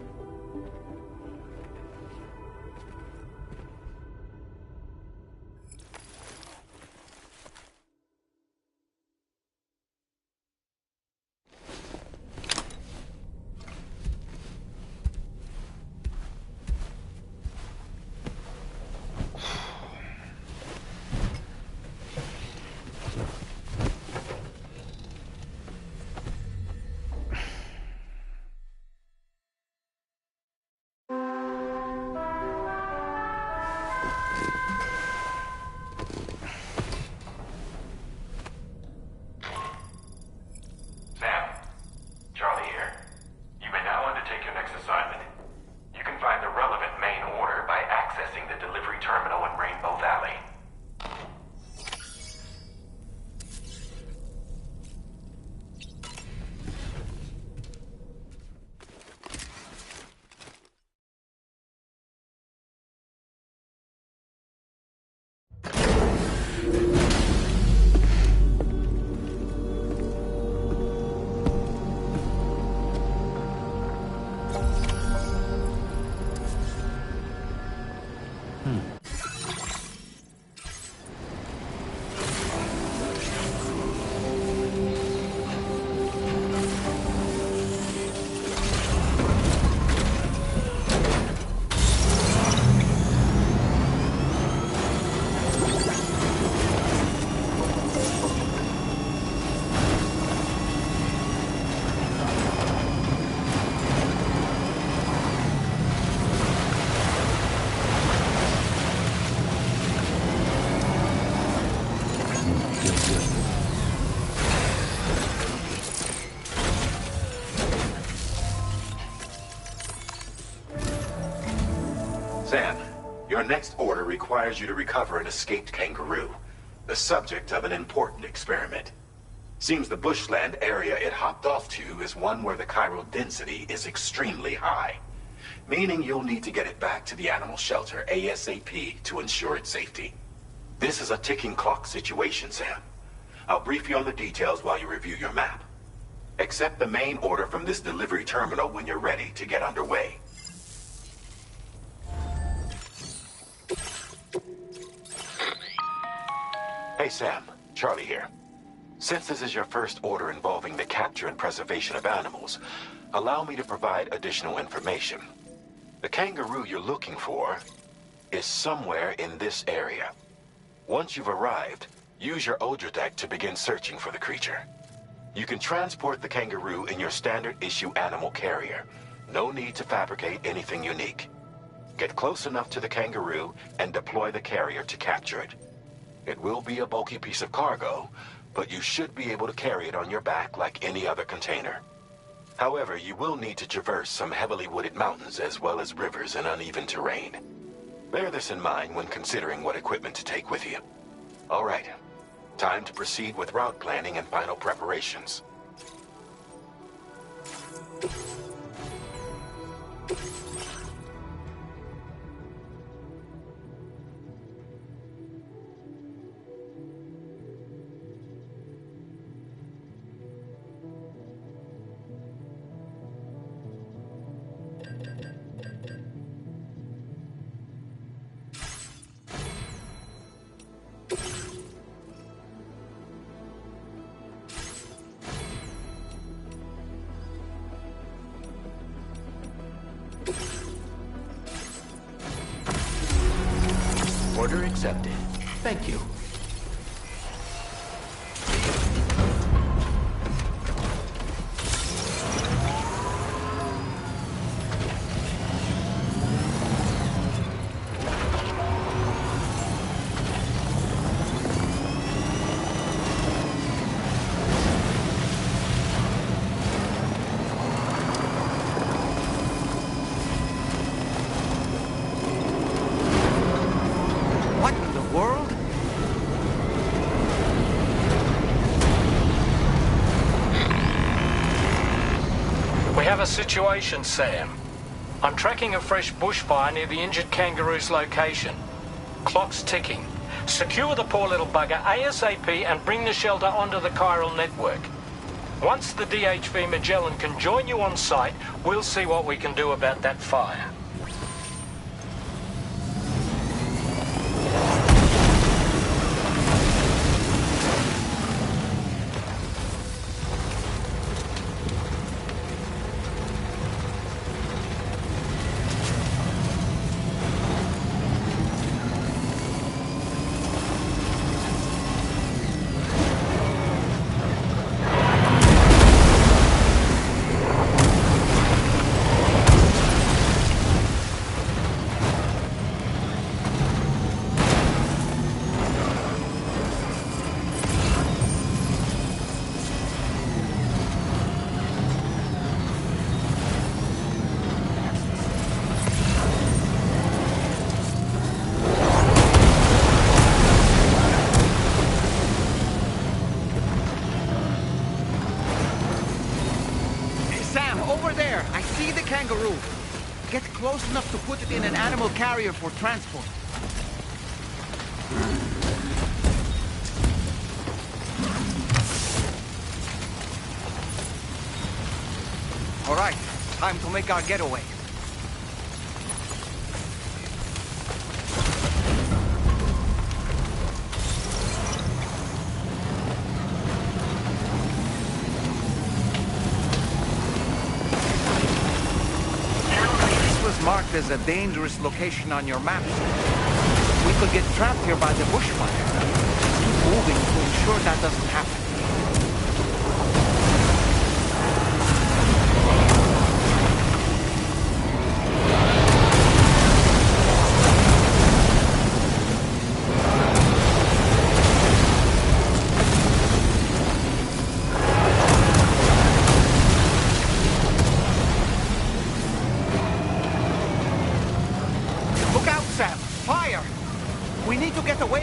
Sam, your next order requires you to recover an escaped kangaroo, the subject of an important experiment. Seems the bushland area it hopped off to is one where the chiral density is extremely high, meaning you'll need to get it back to the animal shelter ASAP to ensure its safety. This is a ticking clock situation, Sam. I'll brief you on the details while you review your map. Accept the main order from this delivery terminal when you're ready to get underway. Hey Sam, Charlie here. Since this is your first order involving the capture and preservation of animals, allow me to provide additional information. The kangaroo you're looking for is somewhere in this area. Once you've arrived, use your Odra deck to begin searching for the creature. You can transport the kangaroo in your standard issue animal carrier. No need to fabricate anything unique. Get close enough to the kangaroo and deploy the carrier to capture it. It will be a bulky piece of cargo, but you should be able to carry it on your back like any other container. However, you will need to traverse some heavily wooded mountains as well as rivers and uneven terrain. Bear this in mind when considering what equipment to take with you. All right, time to proceed with route planning and final preparations. Order accepted. Thank you. A situation, Sam. I'm tracking a fresh bushfire near the injured kangaroo's location. Clock's ticking. Secure the poor little bugger ASAP and bring the shelter onto the chiral network. Once the DHV Magellan can join you on site, we'll see what we can do about that fire. Kangaroo. Get close enough to put it in an animal carrier for transport. All right, time to make our getaway. Marked as a dangerous location on your maps. We could get trapped here by the bushfire. Keep moving to ensure that doesn't happen.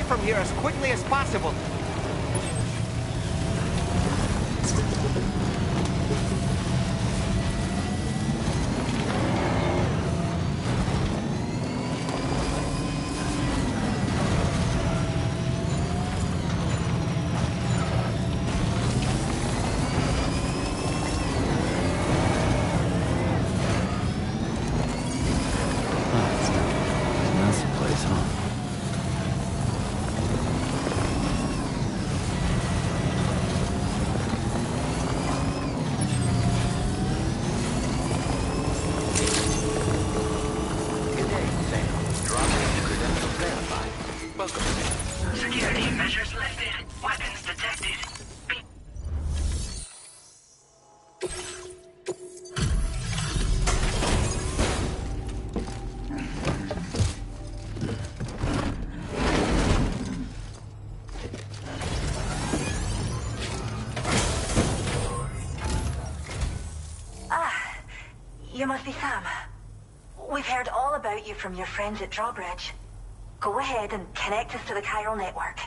From here as quickly as possible. That's the place, huh? Security measures lifted. Weapons detected. You must be Sam. We've heard all about you from your friends at Drawbridge. Go ahead and connect us to the chiral network.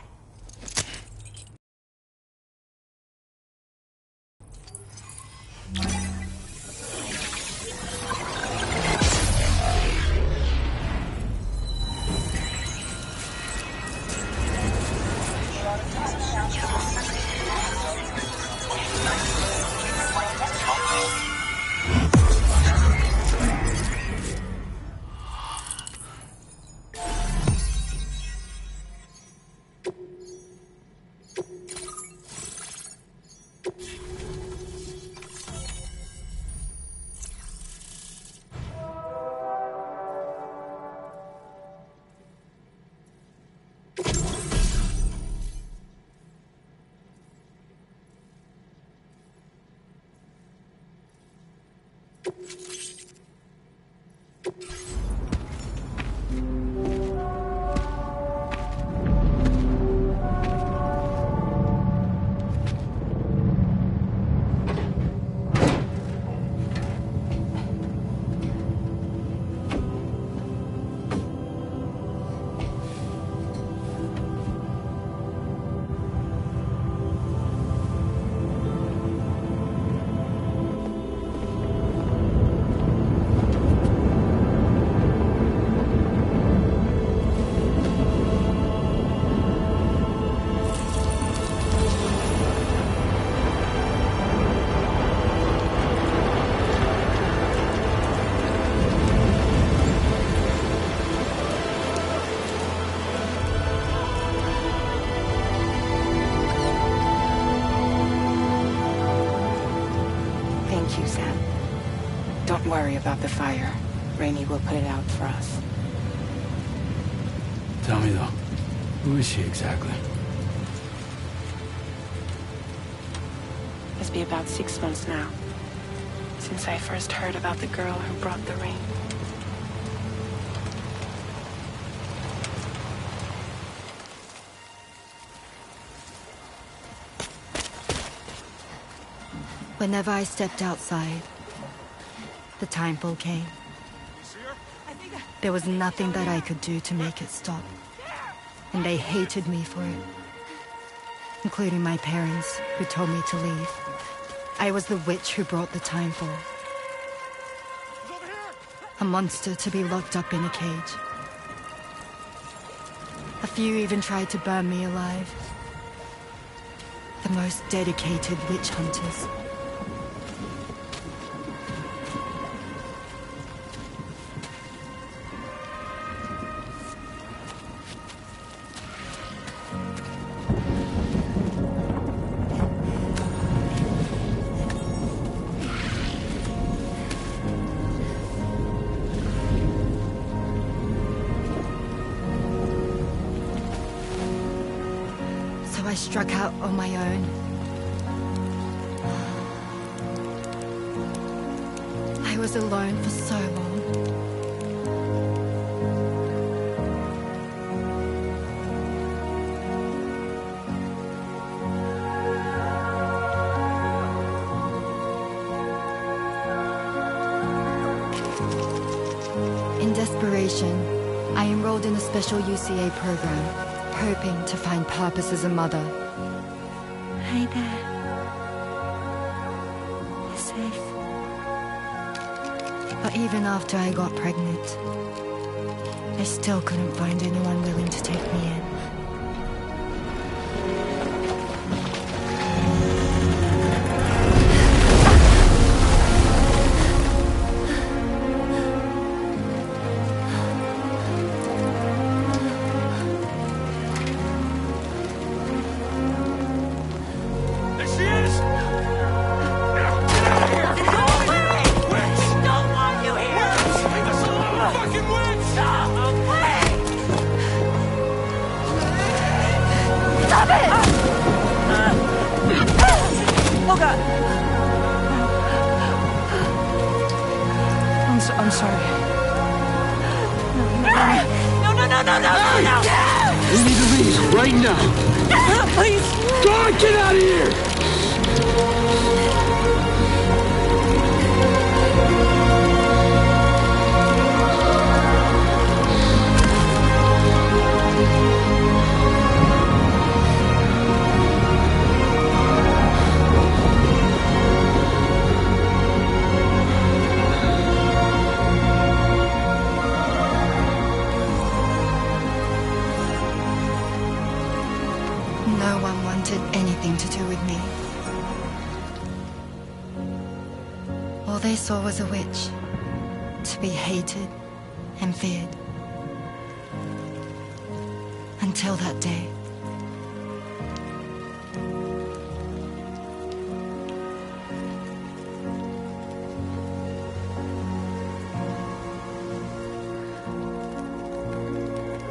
you, Sam. Don't worry about the fire. Rainey will put it out for us. Tell me though, who is she exactly? It's been about 6 months now, since I first heard about the girl who brought the rain. Whenever I stepped outside, the timefall came. There was nothing that I could do to make it stop. And they hated me for it. Including my parents, who told me to leave. I was the witch who brought the timefall. A monster to be locked up in a cage. A few even tried to burn me alive. The most dedicated witch hunters. I struck out on my own. I was alone for so long. In desperation, I enrolled in a special UCA program. Hoping to find purpose as a mother. Hi there. You're safe. But even after I got pregnant, I still couldn't find anyone willing to take me in. I'm sorry. No. We need to leave right now. Please. God, get out of here! No one wanted anything to do with me. All they saw was a witch, to be hated and feared. Until that day.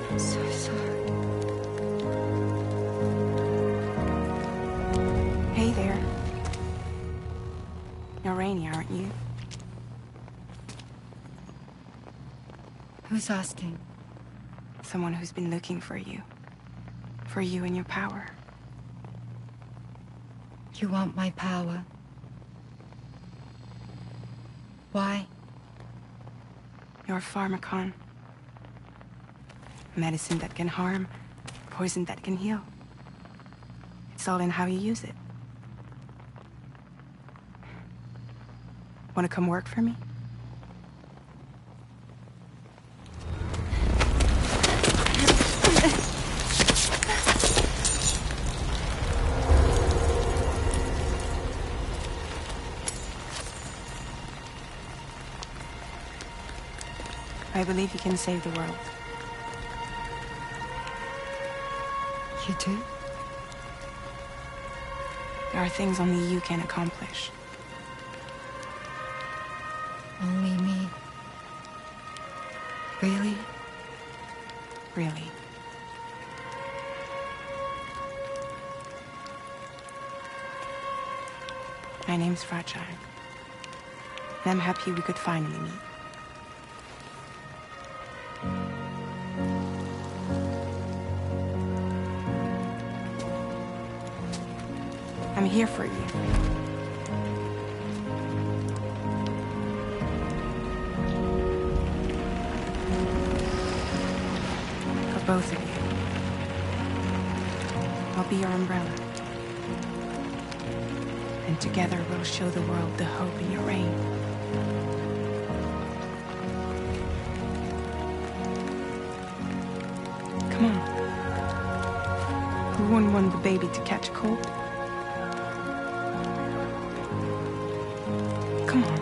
I'm so sorry. Hey there. You're Rainey, aren't you? Who's asking? Someone who's been looking for you. For you and your power. You want my power? Why? You're a pharmacon. Medicine that can harm, poison that can heal. It's all in how you use it. Want to come work for me? I believe you can save the world. You do? There are things only you can accomplish. Only me. Really? Really. My name's Fragile. And I'm happy we could finally meet. I'm here for you. For both of you. I'll be your umbrella. And together we'll show the world the hope in your reign. Come on. Who wouldn't want the baby to catch a cold? Come on.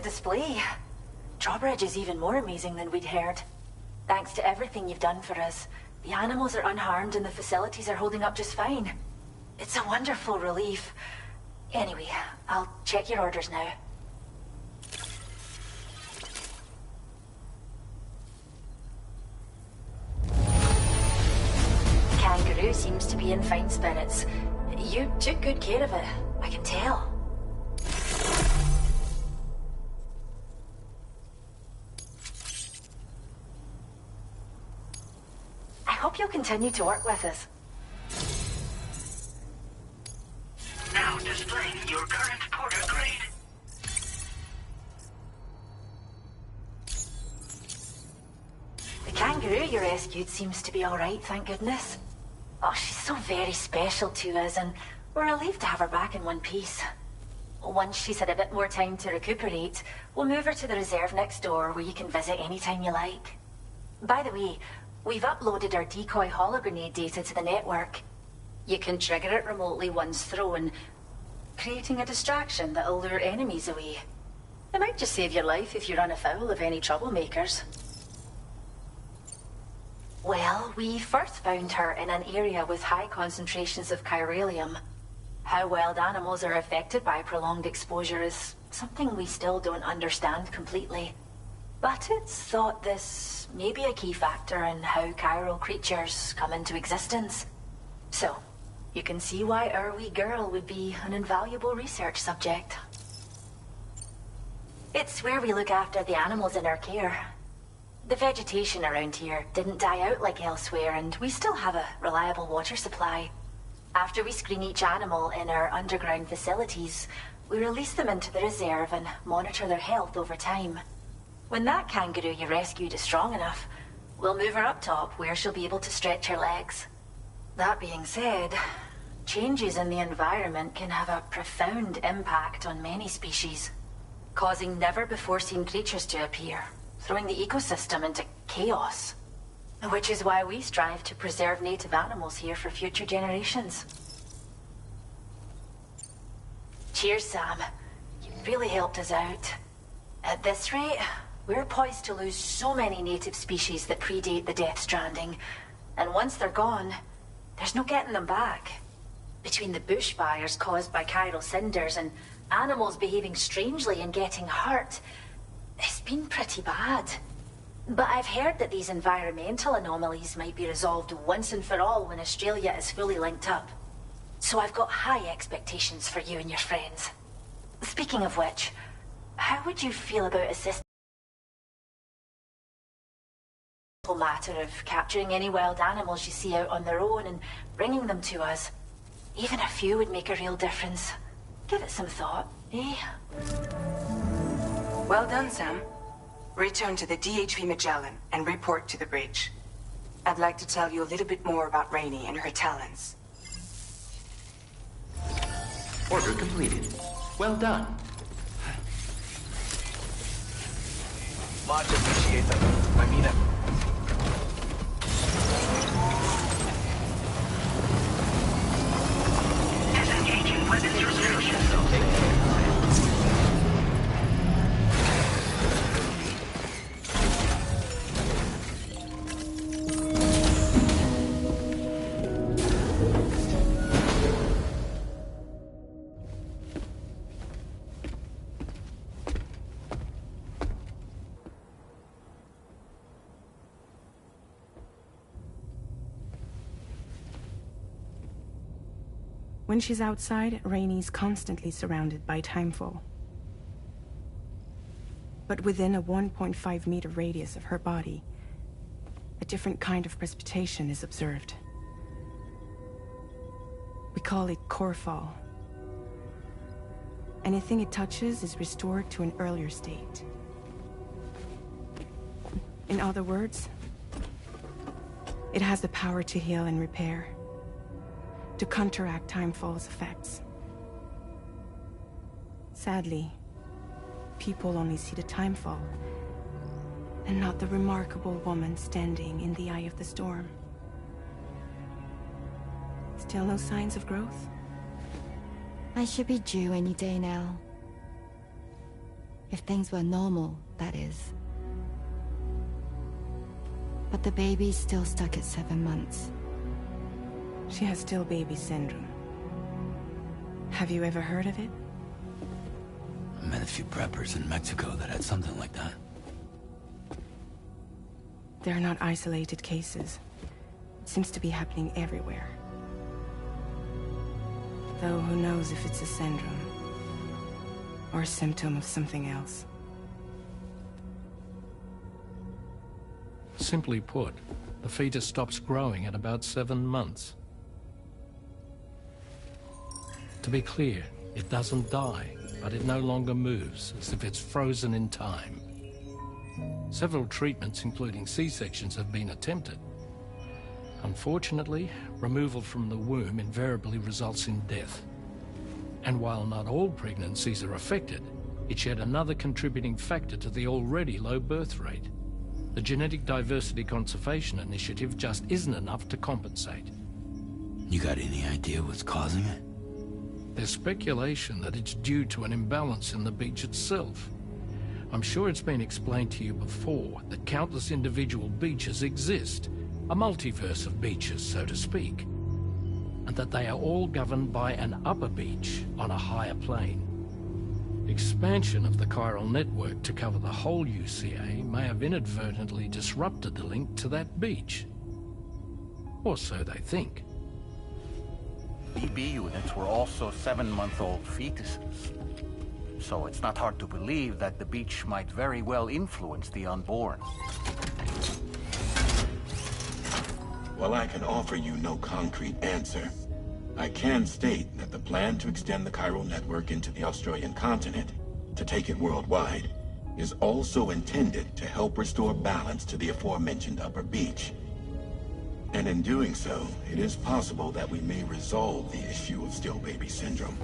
Display. Drawbridge is even more amazing than we'd heard. Thanks to everything you've done for us, the animals are unharmed and the facilities are holding up just fine. It's a wonderful relief. Anyway, I'll check your orders now. Kangaroo seems to be in fine spirits. You took good care of it, I can tell. I hope you'll continue to work with us. Now displaying your current porter grade. The kangaroo you rescued seems to be alright, thank goodness. Oh, she's so very special to us, and we're relieved to have her back in one piece. Once she's had a bit more time to recuperate, we'll move her to the reserve next door where you can visit anytime you like. By the way, we've uploaded our decoy hologrenade data to the network. You can trigger it remotely once thrown, creating a distraction that'll lure enemies away. It might just save your life if you run afoul of any troublemakers. Well, we first found her in an area with high concentrations of chiralium. How wild animals are affected by prolonged exposure is something we still don't understand completely. But it's thought this may be a key factor in how chiral creatures come into existence. So, you can see why our wee girl would be an invaluable research subject. It's where we look after the animals in our care. The vegetation around here didn't die out like elsewhere, and we still have a reliable water supply. After we screen each animal in our underground facilities, we release them into the reserve and monitor their health over time. When that kangaroo you rescued is strong enough, we'll move her up top where she'll be able to stretch her legs. That being said, changes in the environment can have a profound impact on many species, causing never-before-seen creatures to appear, throwing the ecosystem into chaos. Which is why we strive to preserve native animals here for future generations. Cheers, Sam. You really helped us out. At this rate, we're poised to lose so many native species that predate the Death Stranding. And once they're gone, there's no getting them back. Between the bushfires caused by chiral cinders and animals behaving strangely and getting hurt, it's been pretty bad. But I've heard that these environmental anomalies might be resolved once and for all when Australia is fully linked up. So I've got high expectations for you and your friends. Speaking of which, how would you feel about assisting matter of capturing any wild animals you see out on their own and bringing them to us. Even a few would make a real difference. Give it some thought, eh? Well done, Sam. Return to the DHV Magellan and report to the bridge. I'd like to tell you a little bit more about Rainey and her talents. Order completed. Well done. Much appreciated. I mean it. Disengaging weapons restrictions. When she's outside, Rainey's constantly surrounded by timefall. But within a 1.5-meter radius of her body, a different kind of precipitation is observed. We call it core fall. Anything it touches is restored to an earlier state. In other words, it has the power to heal and repair, to counteract timefall's effects. Sadly, people only see the timefall, and not the remarkable woman standing in the eye of the storm. Still no signs of growth? I should be due any day now. If things were normal, that is. But the baby's still stuck at 7 months. She has still baby syndrome. Have you ever heard of it? I met a few preppers in Mexico that had something like that. They're not isolated cases. It seems to be happening everywhere. Though who knows if it's a syndrome or a symptom of something else. Simply put, the fetus stops growing at about 7 months. To be clear, it doesn't die, but it no longer moves, as if it's frozen in time. Several treatments, including C-sections, have been attempted. Unfortunately, removal from the womb invariably results in death. And while not all pregnancies are affected, it's yet another contributing factor to the already low birth rate. The Genetic Diversity Conservation Initiative just isn't enough to compensate. You got any idea what's causing it? There's speculation that it's due to an imbalance in the beach itself. I'm sure it's been explained to you before that countless individual beaches exist, a multiverse of beaches, so to speak, and that they are all governed by an upper beach on a higher plane. Expansion of the chiral network to cover the whole UCA may have inadvertently disrupted the link to that beach. Or so they think. BB units were also 7-month-old fetuses. So it's not hard to believe that the beach might very well influence the unborn. While I can offer you no concrete answer, I can state that the plan to extend the chiral network into the Australian continent, to take it worldwide, is also intended to help restore balance to the aforementioned upper beach. And in doing so, it is possible that we may resolve the issue of still baby syndrome.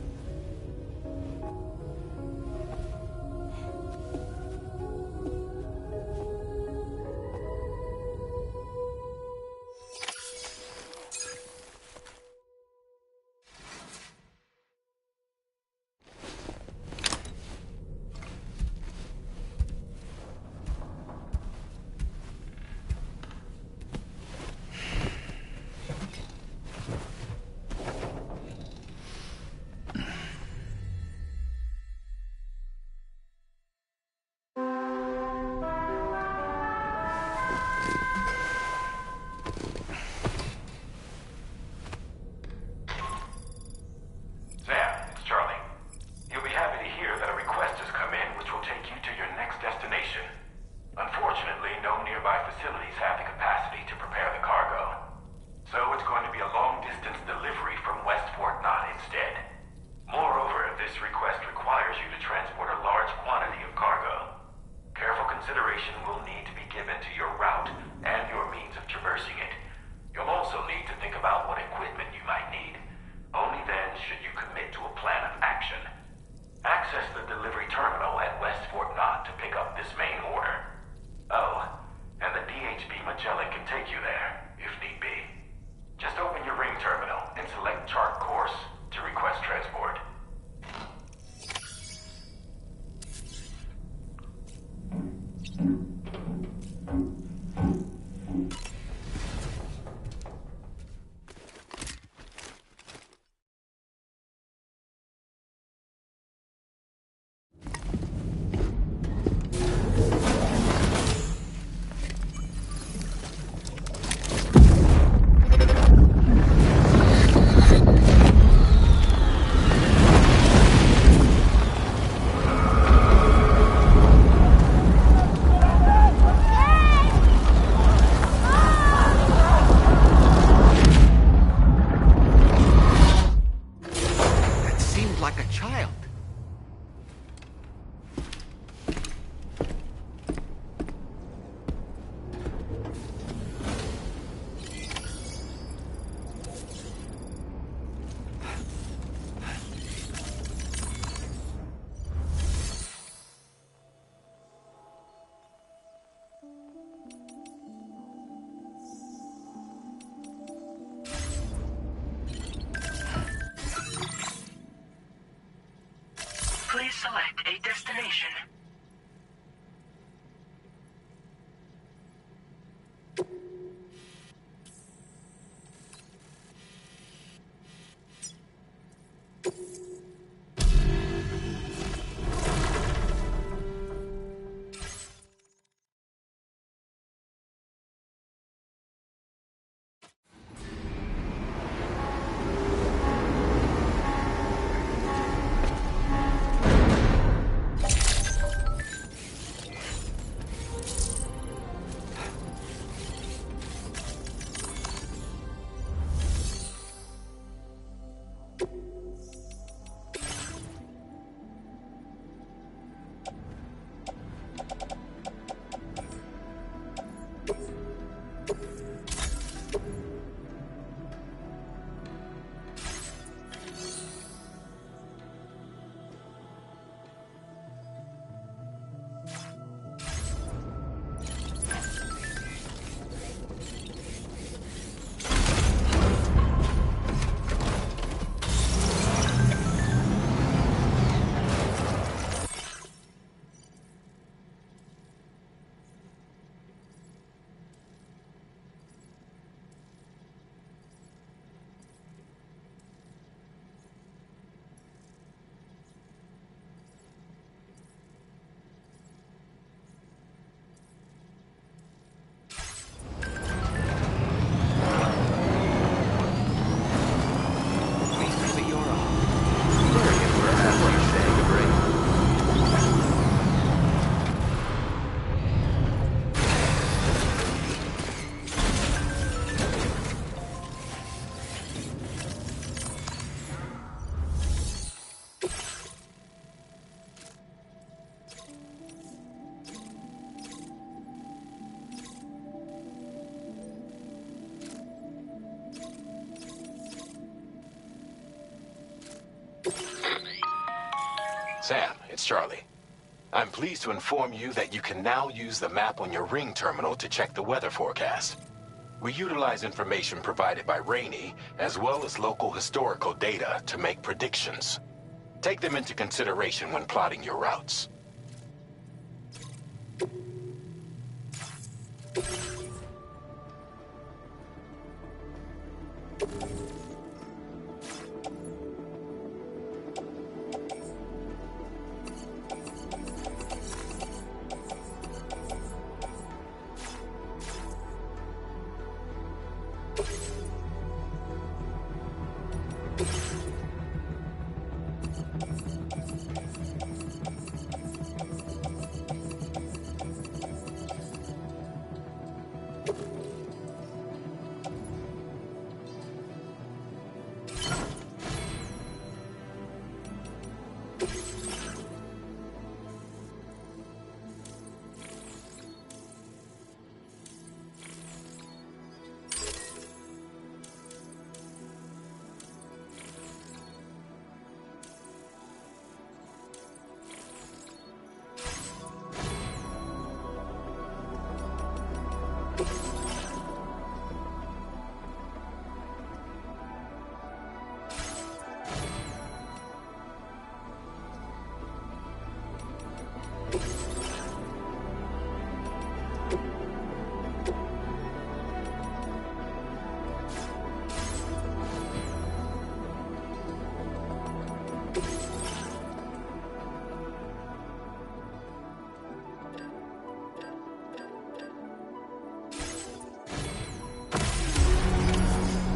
destination. Sam, it's Charlie. I'm pleased to inform you that you can now use the map on your ring terminal to check the weather forecast. We utilize information provided by Rainey, as well as local historical data, to make predictions. Take them into consideration when plotting your routes.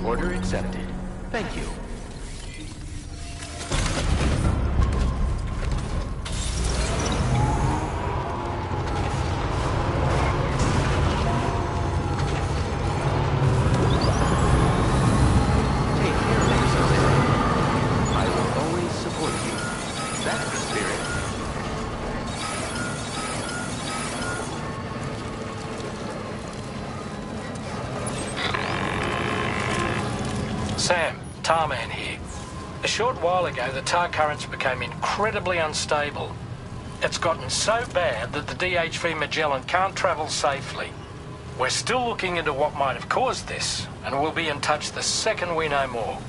Order accepted. Thank you. Sam, Tarman here. A short while ago, the tar currents became incredibly unstable. It's gotten so bad that the DHV Magellan can't travel safely. We're still looking into what might have caused this, and we'll be in touch the second we know more.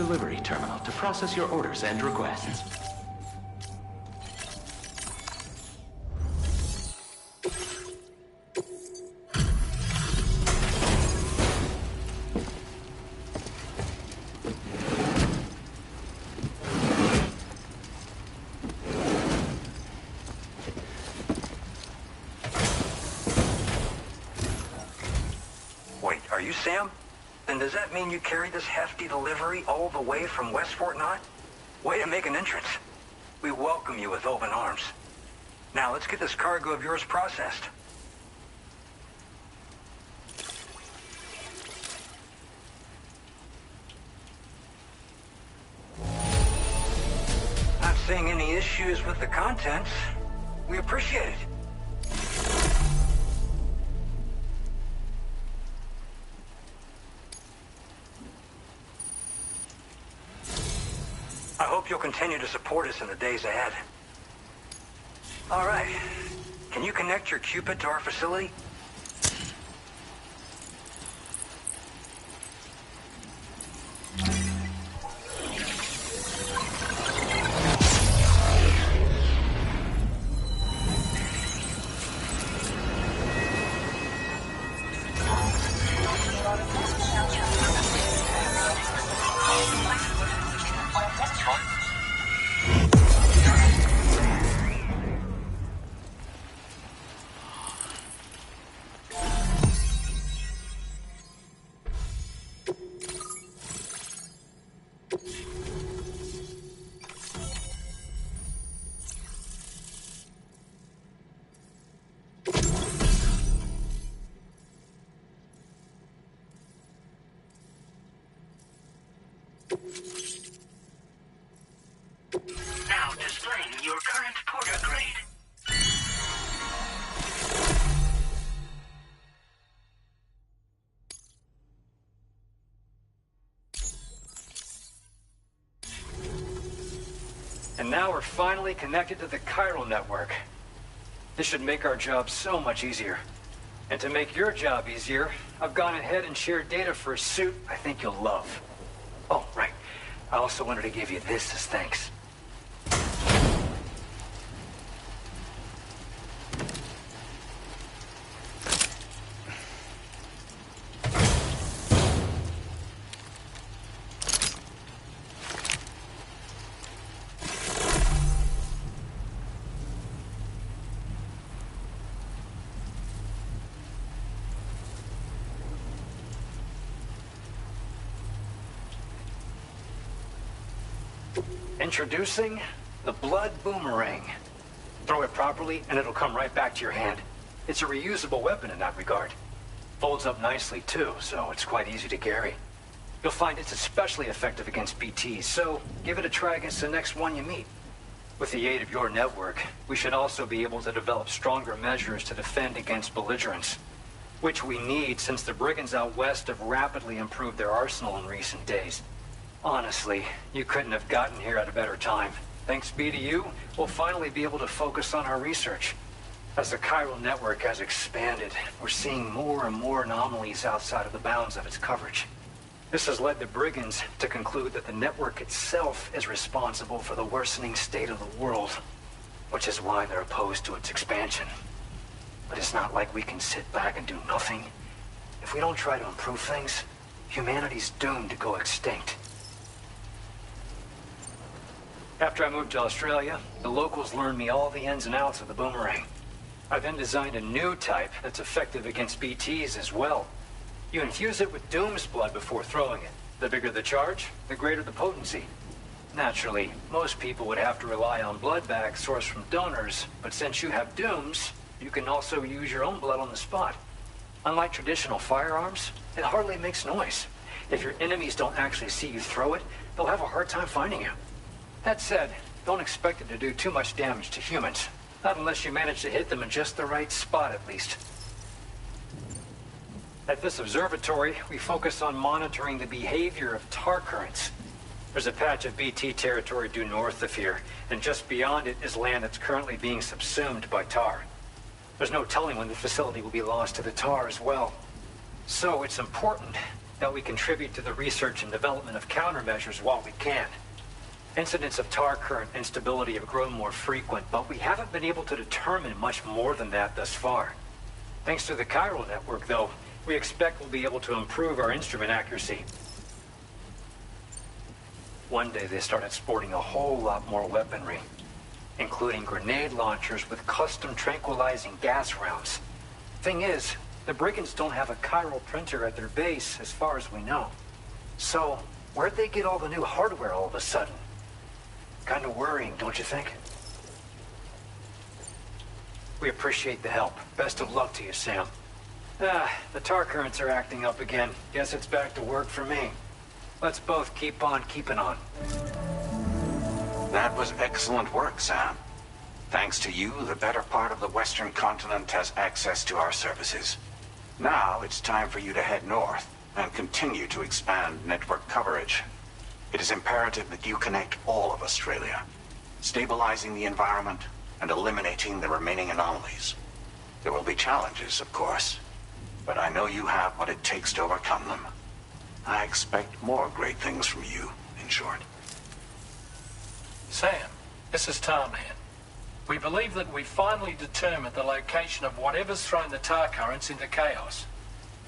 delivery terminal to process your orders and requests. Wait, are you Sam? Then does that mean you carried this hefty delivery all the way from West Fort Knott? Way to make an entrance. We welcome you with open arms. Now let's get this cargo of yours processed. Not seeing any issues with the contents. We appreciate it. I hope you'll continue to support us in the days ahead. All right. Can you connect your Cupid to our facility? Now displaying your current porter grade. And now we're finally connected to the chiral network. This should make our job so much easier. And to make your job easier, I've gone ahead and shared data for a suit I think you'll love. Oh, right. I also wanted to give you this as thanks. Introducing the Blood Boomerang. Throw it properly and it'll come right back to your hand. It's a reusable weapon in that regard. Folds up nicely too, so it's quite easy to carry. You'll find it's especially effective against BTs, so give it a try against the next one you meet. With the aid of your network, we should also be able to develop stronger measures to defend against belligerents, which we need since the brigands out west have rapidly improved their arsenal in recent days. Honestly, you couldn't have gotten here at a better time. Thanks be to you, we'll finally be able to focus on our research. As the chiral network has expanded, we're seeing more and more anomalies outside of the bounds of its coverage. This has led the brigands to conclude that the network itself is responsible for the worsening state of the world, which is why they're opposed to its expansion. But it's not like we can sit back and do nothing. If we don't try to improve things, humanity's doomed to go extinct. After I moved to Australia, the locals learned me all the ins and outs of the boomerang. I then designed a new type that's effective against BTs as well. You infuse it with Doom's blood before throwing it. The bigger the charge, the greater the potency. Naturally, most people would have to rely on blood bags sourced from donors, but since you have Doom's, you can also use your own blood on the spot. Unlike traditional firearms, it hardly makes noise. If your enemies don't actually see you throw it, they'll have a hard time finding you. That said, don't expect it to do too much damage to humans. Not unless you manage to hit them in just the right spot, at least. At this observatory, we focus on monitoring the behavior of tar currents. There's a patch of BT territory due north of here, and just beyond it is land that's currently being subsumed by tar. There's no telling when the facility will be lost to the tar as well. So it's important that we contribute to the research and development of countermeasures while we can. Incidents of tar current instability have grown more frequent, but we haven't been able to determine much more than that thus far. Thanks to the chiral network, though, we expect we'll be able to improve our instrument accuracy. One day they started sporting a whole lot more weaponry, including grenade launchers with custom tranquilizing gas rounds. Thing is, the brigands don't have a chiral printer at their base, as far as we know. So, where'd they get all the new hardware all of a sudden? Kind of worrying, don't you think? We appreciate the help. Best of luck to you, Sam. The tar currents are acting up again. Guess it's back to work for me. Let's both keep on keeping on. That was excellent work, Sam. Thanks to you, the better part of the Western continent has access to our services. Now it's time for you to head north and continue to expand network coverage. It is imperative that you connect all of Australia, stabilizing the environment and eliminating the remaining anomalies. There will be challenges, of course, but I know you have what it takes to overcome them. I expect more great things from you, in short. Sam, this is Tarman. We believe that we finally determined the location of whatever's thrown the tar currents into chaos.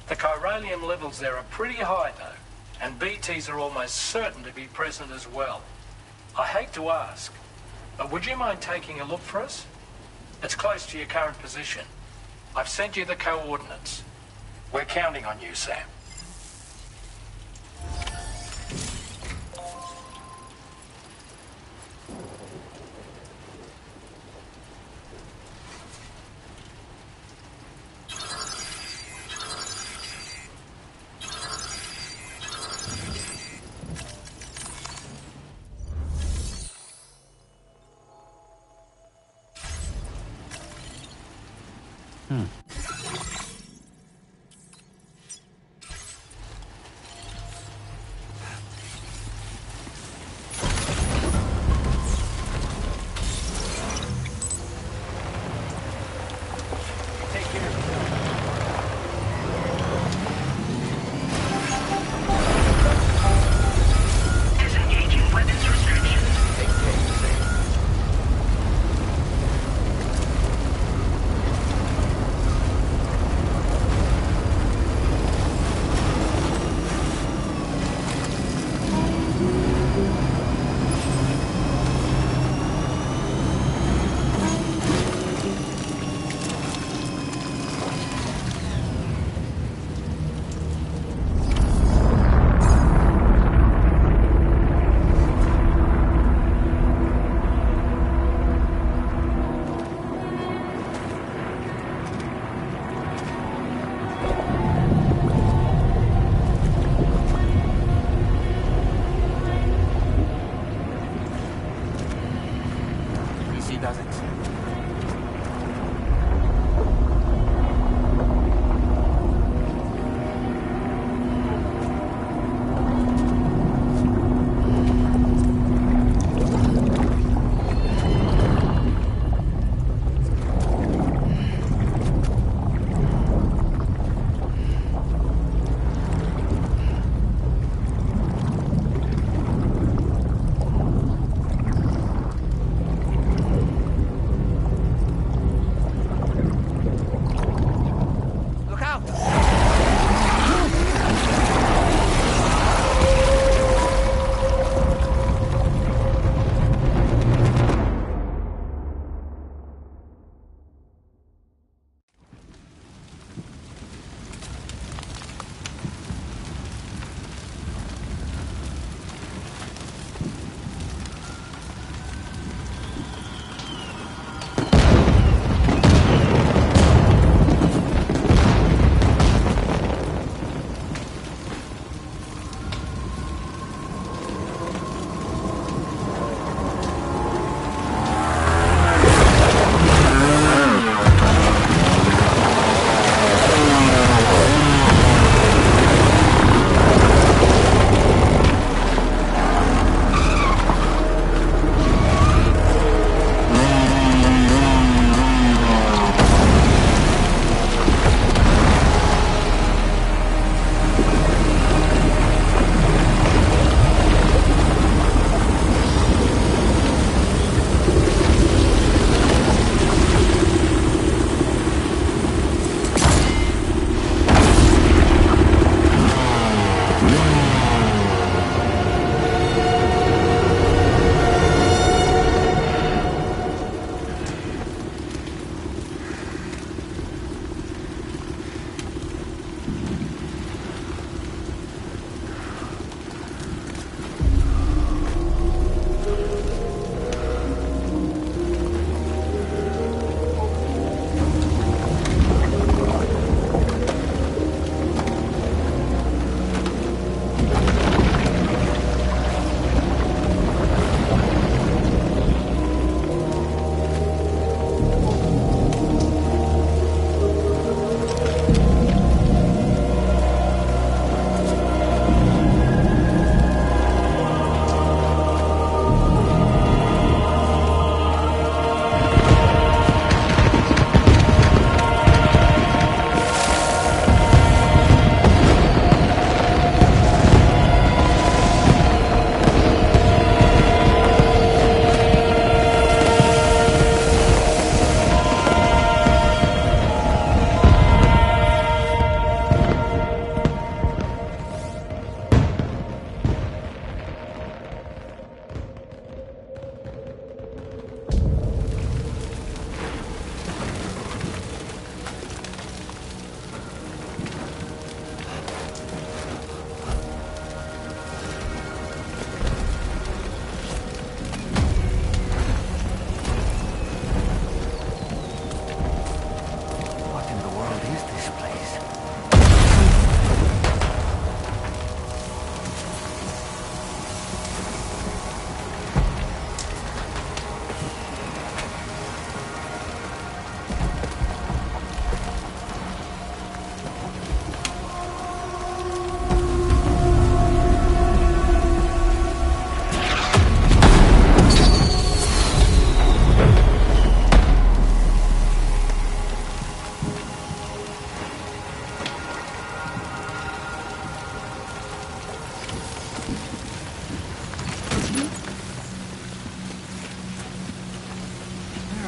The chiralium levels there are pretty high, though, and BTs are almost certain to be present as well. I hate to ask, but would you mind taking a look for us? It's close to your current position. I've sent you the coordinates. We're counting on you, Sam.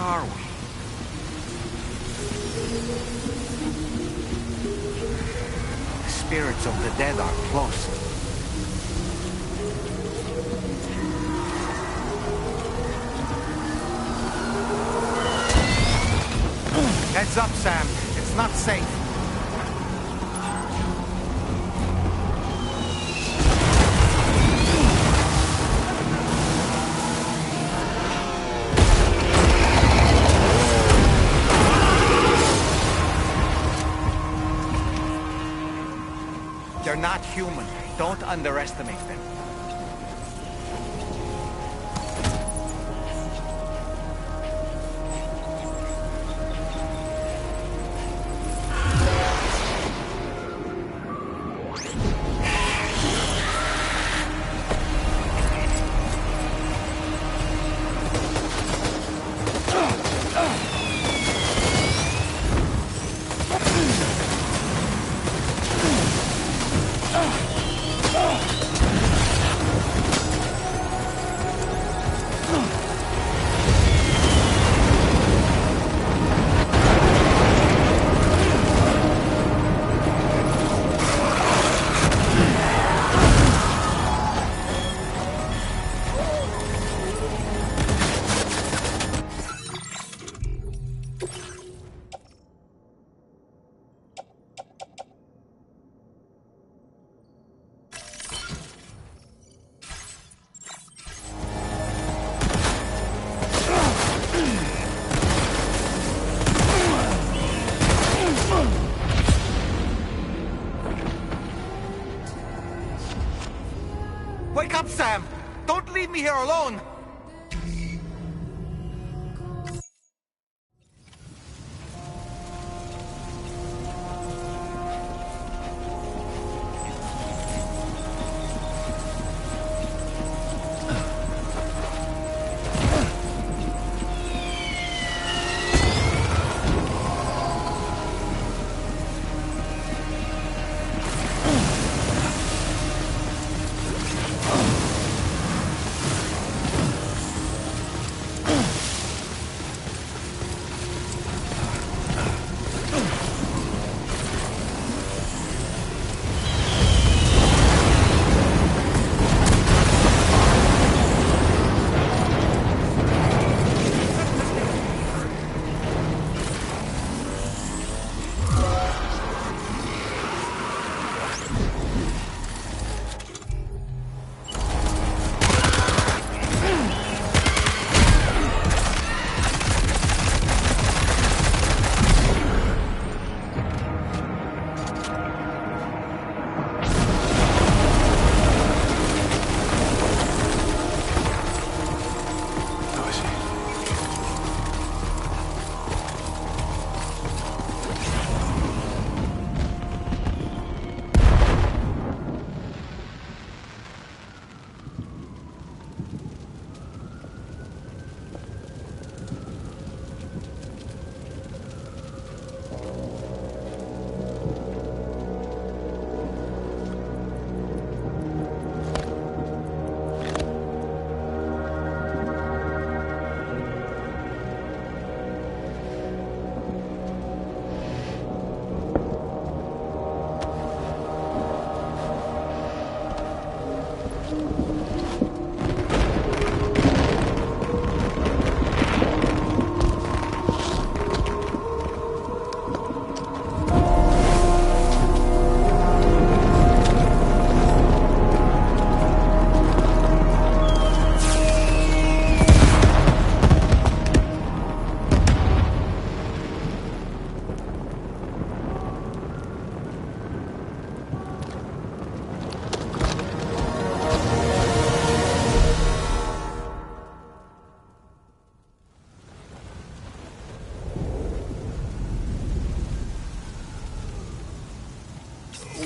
are we? The spirits of the dead are close. Heads up, Sam. It's not safe. They're not human. Don't underestimate them. Wake up, Sam! Don't leave me here alone!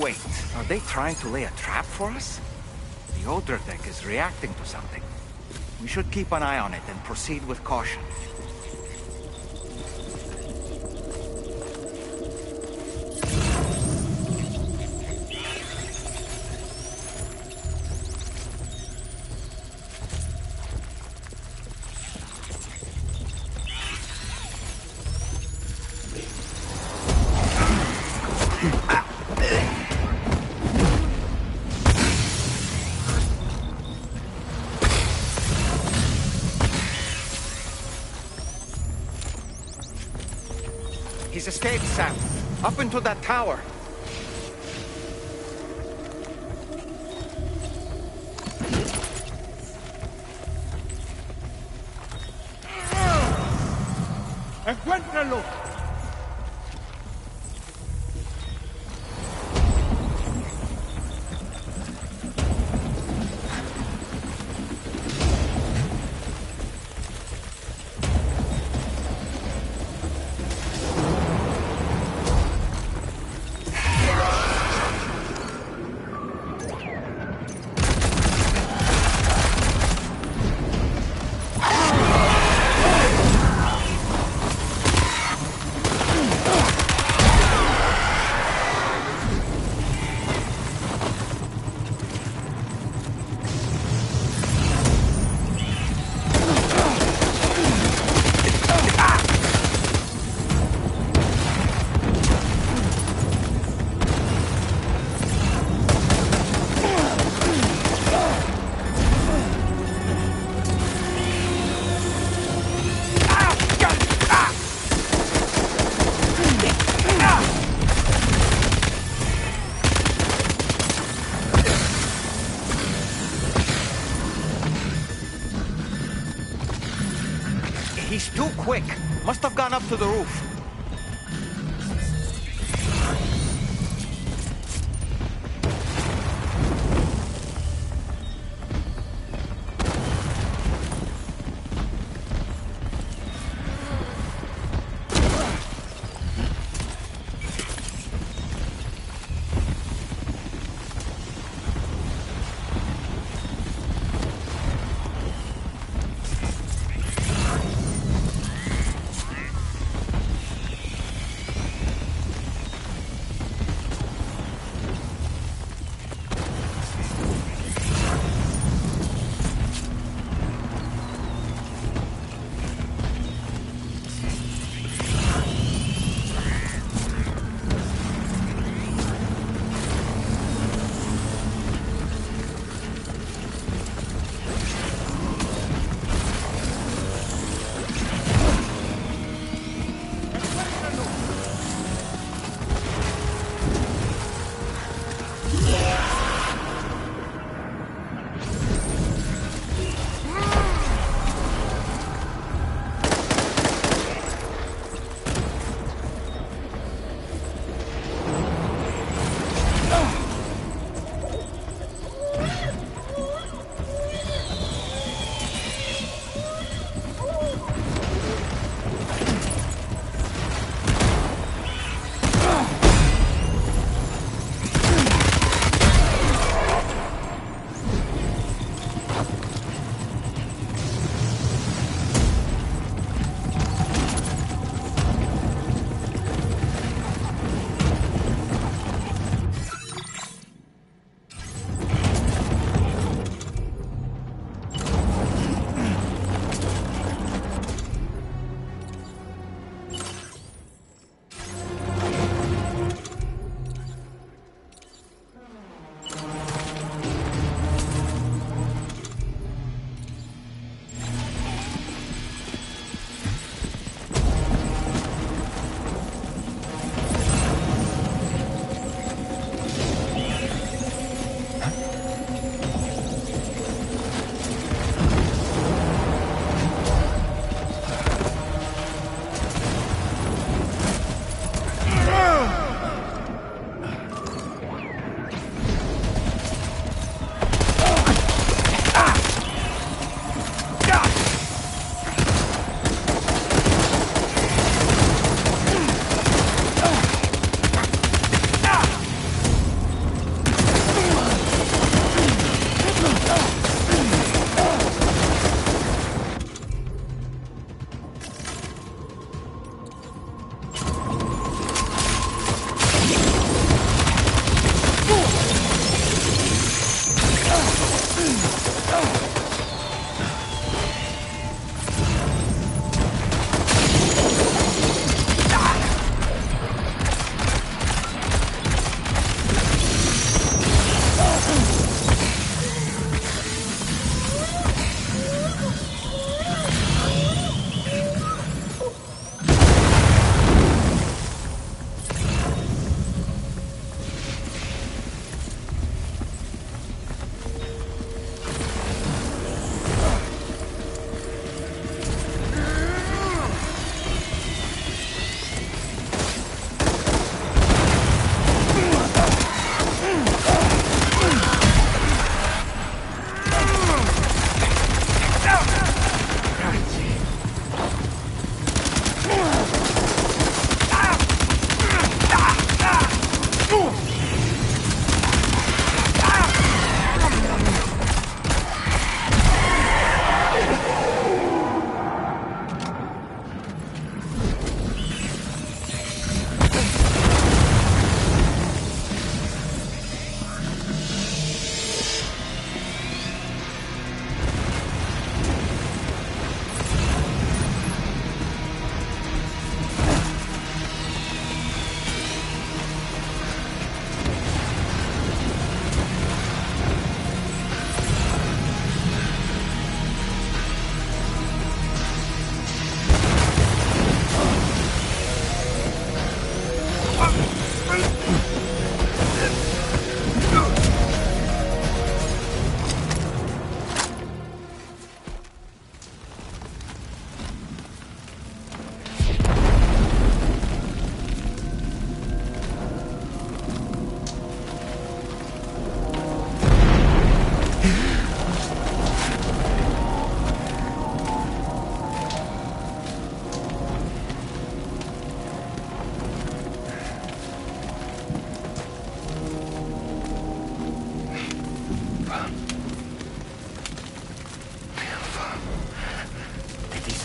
Wait, are they trying to lay a trap for us? The Odra deck is reacting to something. We should keep an eye on it and proceed with caution. He's escaped, Sam. Up into that tower. ¡Encuéntralo! He's too quick. Must have gone up to the roof.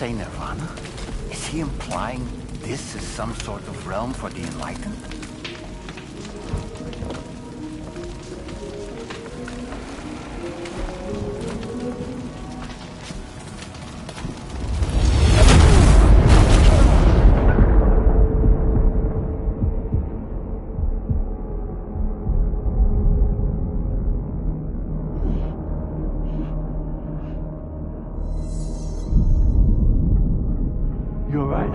say Nirvana? Is he implying this is some sort of realm for the enlightened? You're right.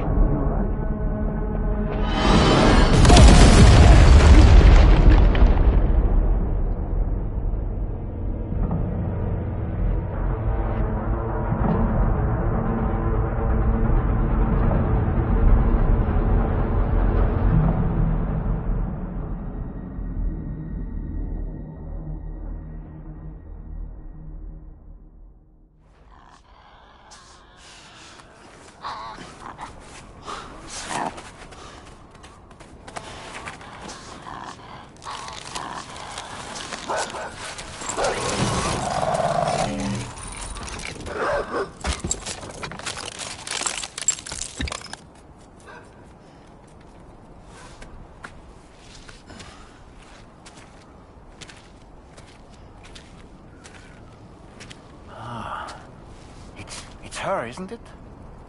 It's her, isn't it?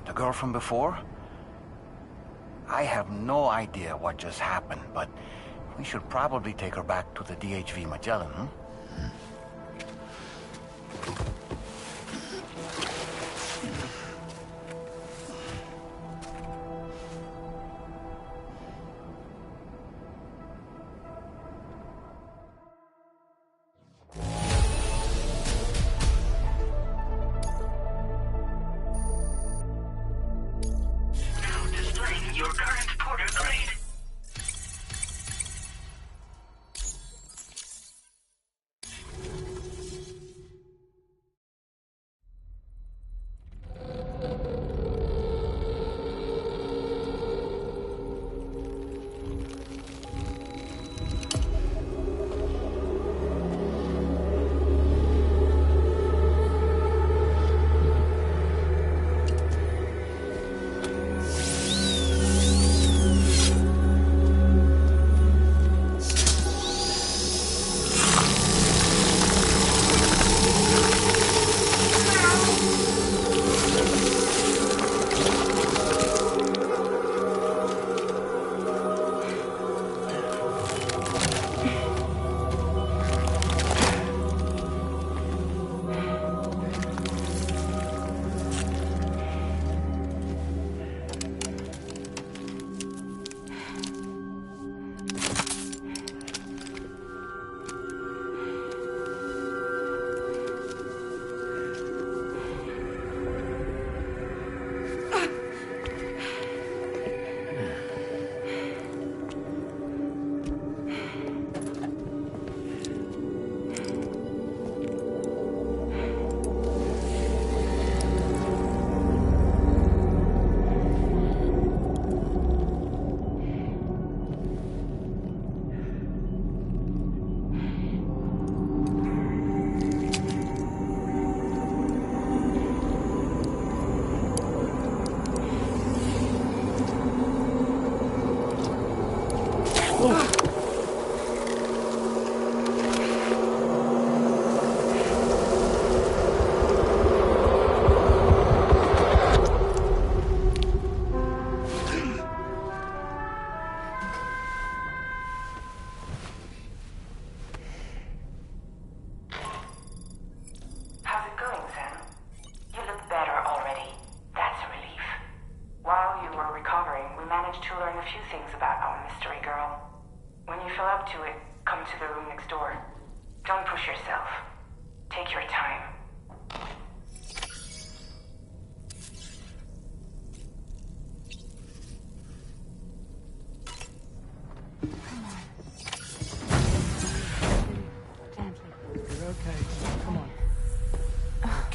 The girl from before? I have no idea what just happened, but we should probably take her back to the DHV Magellan, hmm? Your current porter grade.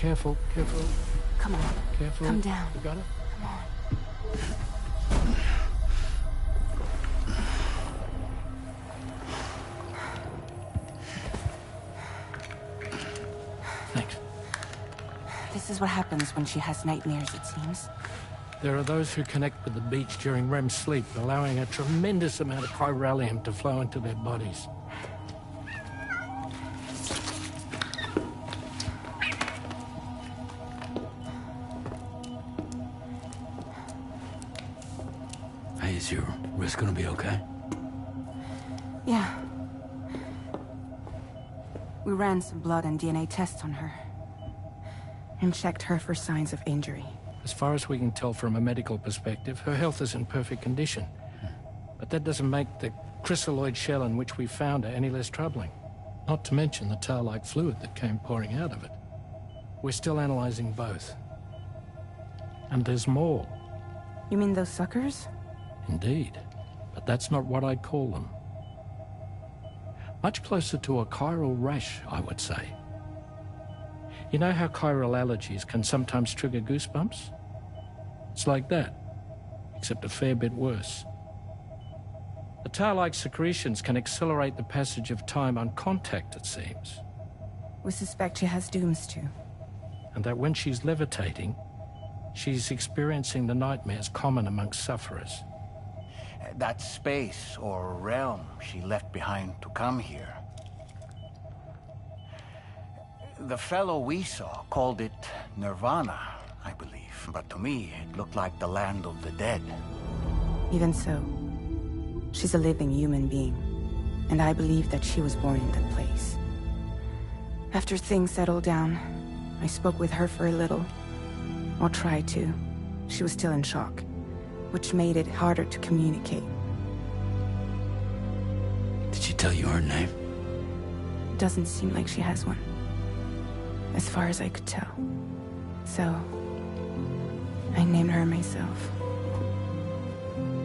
Careful, careful. Come on. Careful. Come down. You got it? Come on. Thanks. This is what happens when she has nightmares, it seems. There are those who connect with the beach during REM sleep, allowing a tremendous amount of chiralium to flow into their bodies. Hey, is your wrist gonna be okay? Yeah. We ran some blood and DNA tests on her. And checked her for signs of injury. As far as we can tell from a medical perspective, her health is in perfect condition. But that doesn't make the chrysaloid shell in which we found her any less troubling. Not to mention the tar-like fluid that came pouring out of it. We're still analyzing both. And there's more. You mean those suckers? Indeed. But that's not what I'd call them. Much closer to a chiral rash, I would say. You know how chiral allergies can sometimes trigger goosebumps? It's like that, except a fair bit worse. The tar-like secretions can accelerate the passage of time on contact, it seems. We suspect she has dooms too. And that when she's levitating, she's experiencing the nightmares common amongst sufferers. That space or realm she left behind to come here. The fellow we saw called it Nirvana, I believe. But to me, it looked like the land of the dead. Even so, she's a living human being. And I believe that she was born in that place. After things settled down, I spoke with her for a little. Or tried to. She was still in shock, which made it harder to communicate. Did she tell you her name? It doesn't seem like she has one. As far as I could tell. So, I named her myself.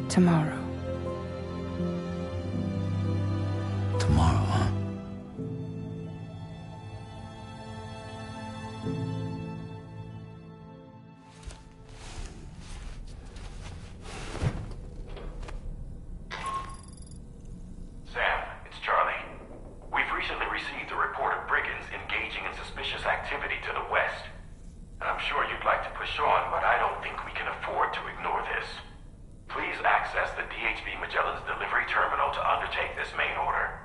Tomorrow. Tomorrow, huh? Sam, it's Charlie. We've recently received a report of brigands engaging in suspicious activity to the west. I'm sure you'd like to push on, but I don't think we can afford to ignore this. Please access the DHB Magellan's delivery terminal to undertake this main order.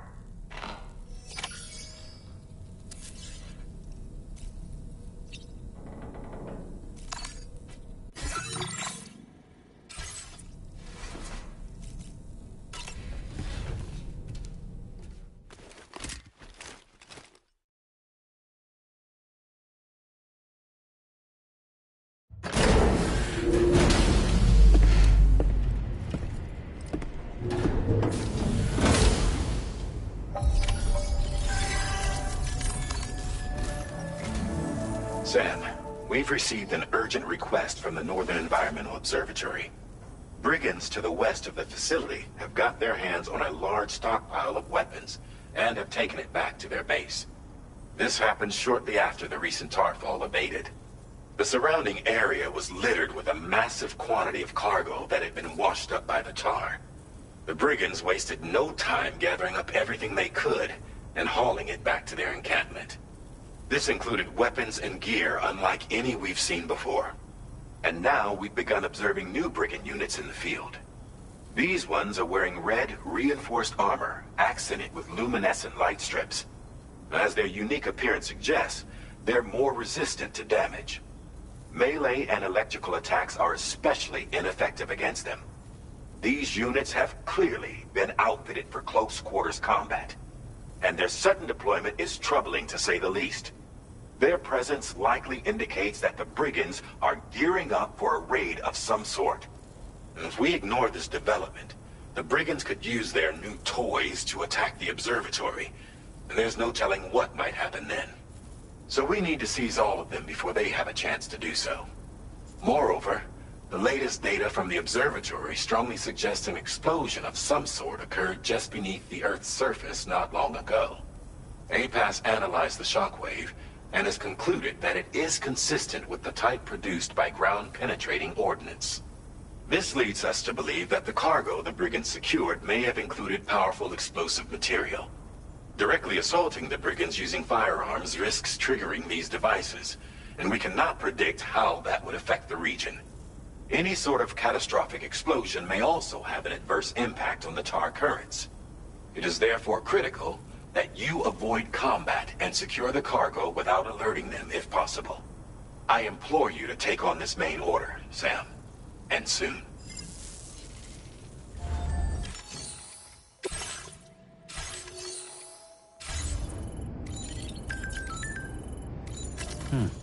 Sam, we've received an urgent request from the Northern Environmental Observatory. Brigands to the west of the facility have got their hands on a large stockpile of weapons and have taken it back to their base. This happened shortly after the recent Tarfall abated. The surrounding area was littered with a massive quantity of cargo that had been washed up by the tar. The brigands wasted no time gathering up everything they could and hauling it back to their encampment. This included weapons and gear unlike any we've seen before. And now we've begun observing new brigand units in the field. These ones are wearing red, reinforced armor, accented with luminescent light strips. As their unique appearance suggests, they're more resistant to damage. Melee and electrical attacks are especially ineffective against them. These units have clearly been outfitted for close quarters combat. And their sudden deployment is troubling to say the least. Their presence likely indicates that the brigands are gearing up for a raid of some sort. If we ignore this development, the brigands could use their new toys to attack the observatory, and there's no telling what might happen then. So we need to seize all of them before they have a chance to do so. Moreover, the latest data from the observatory strongly suggests an explosion of some sort occurred just beneath the Earth's surface not long ago. APAS analyzed the shockwave and has concluded that it is consistent with the type produced by ground-penetrating ordnance. This leads us to believe that the cargo the brigands secured may have included powerful explosive material. Directly assaulting the brigands using firearms risks triggering these devices, and we cannot predict how that would affect the region. Any sort of catastrophic explosion may also have an adverse impact on the tar currents. It is therefore critical that you avoid combat and secure the cargo without alerting them if possible. I implore you to take on this main order, Sam. And soon. Hmm.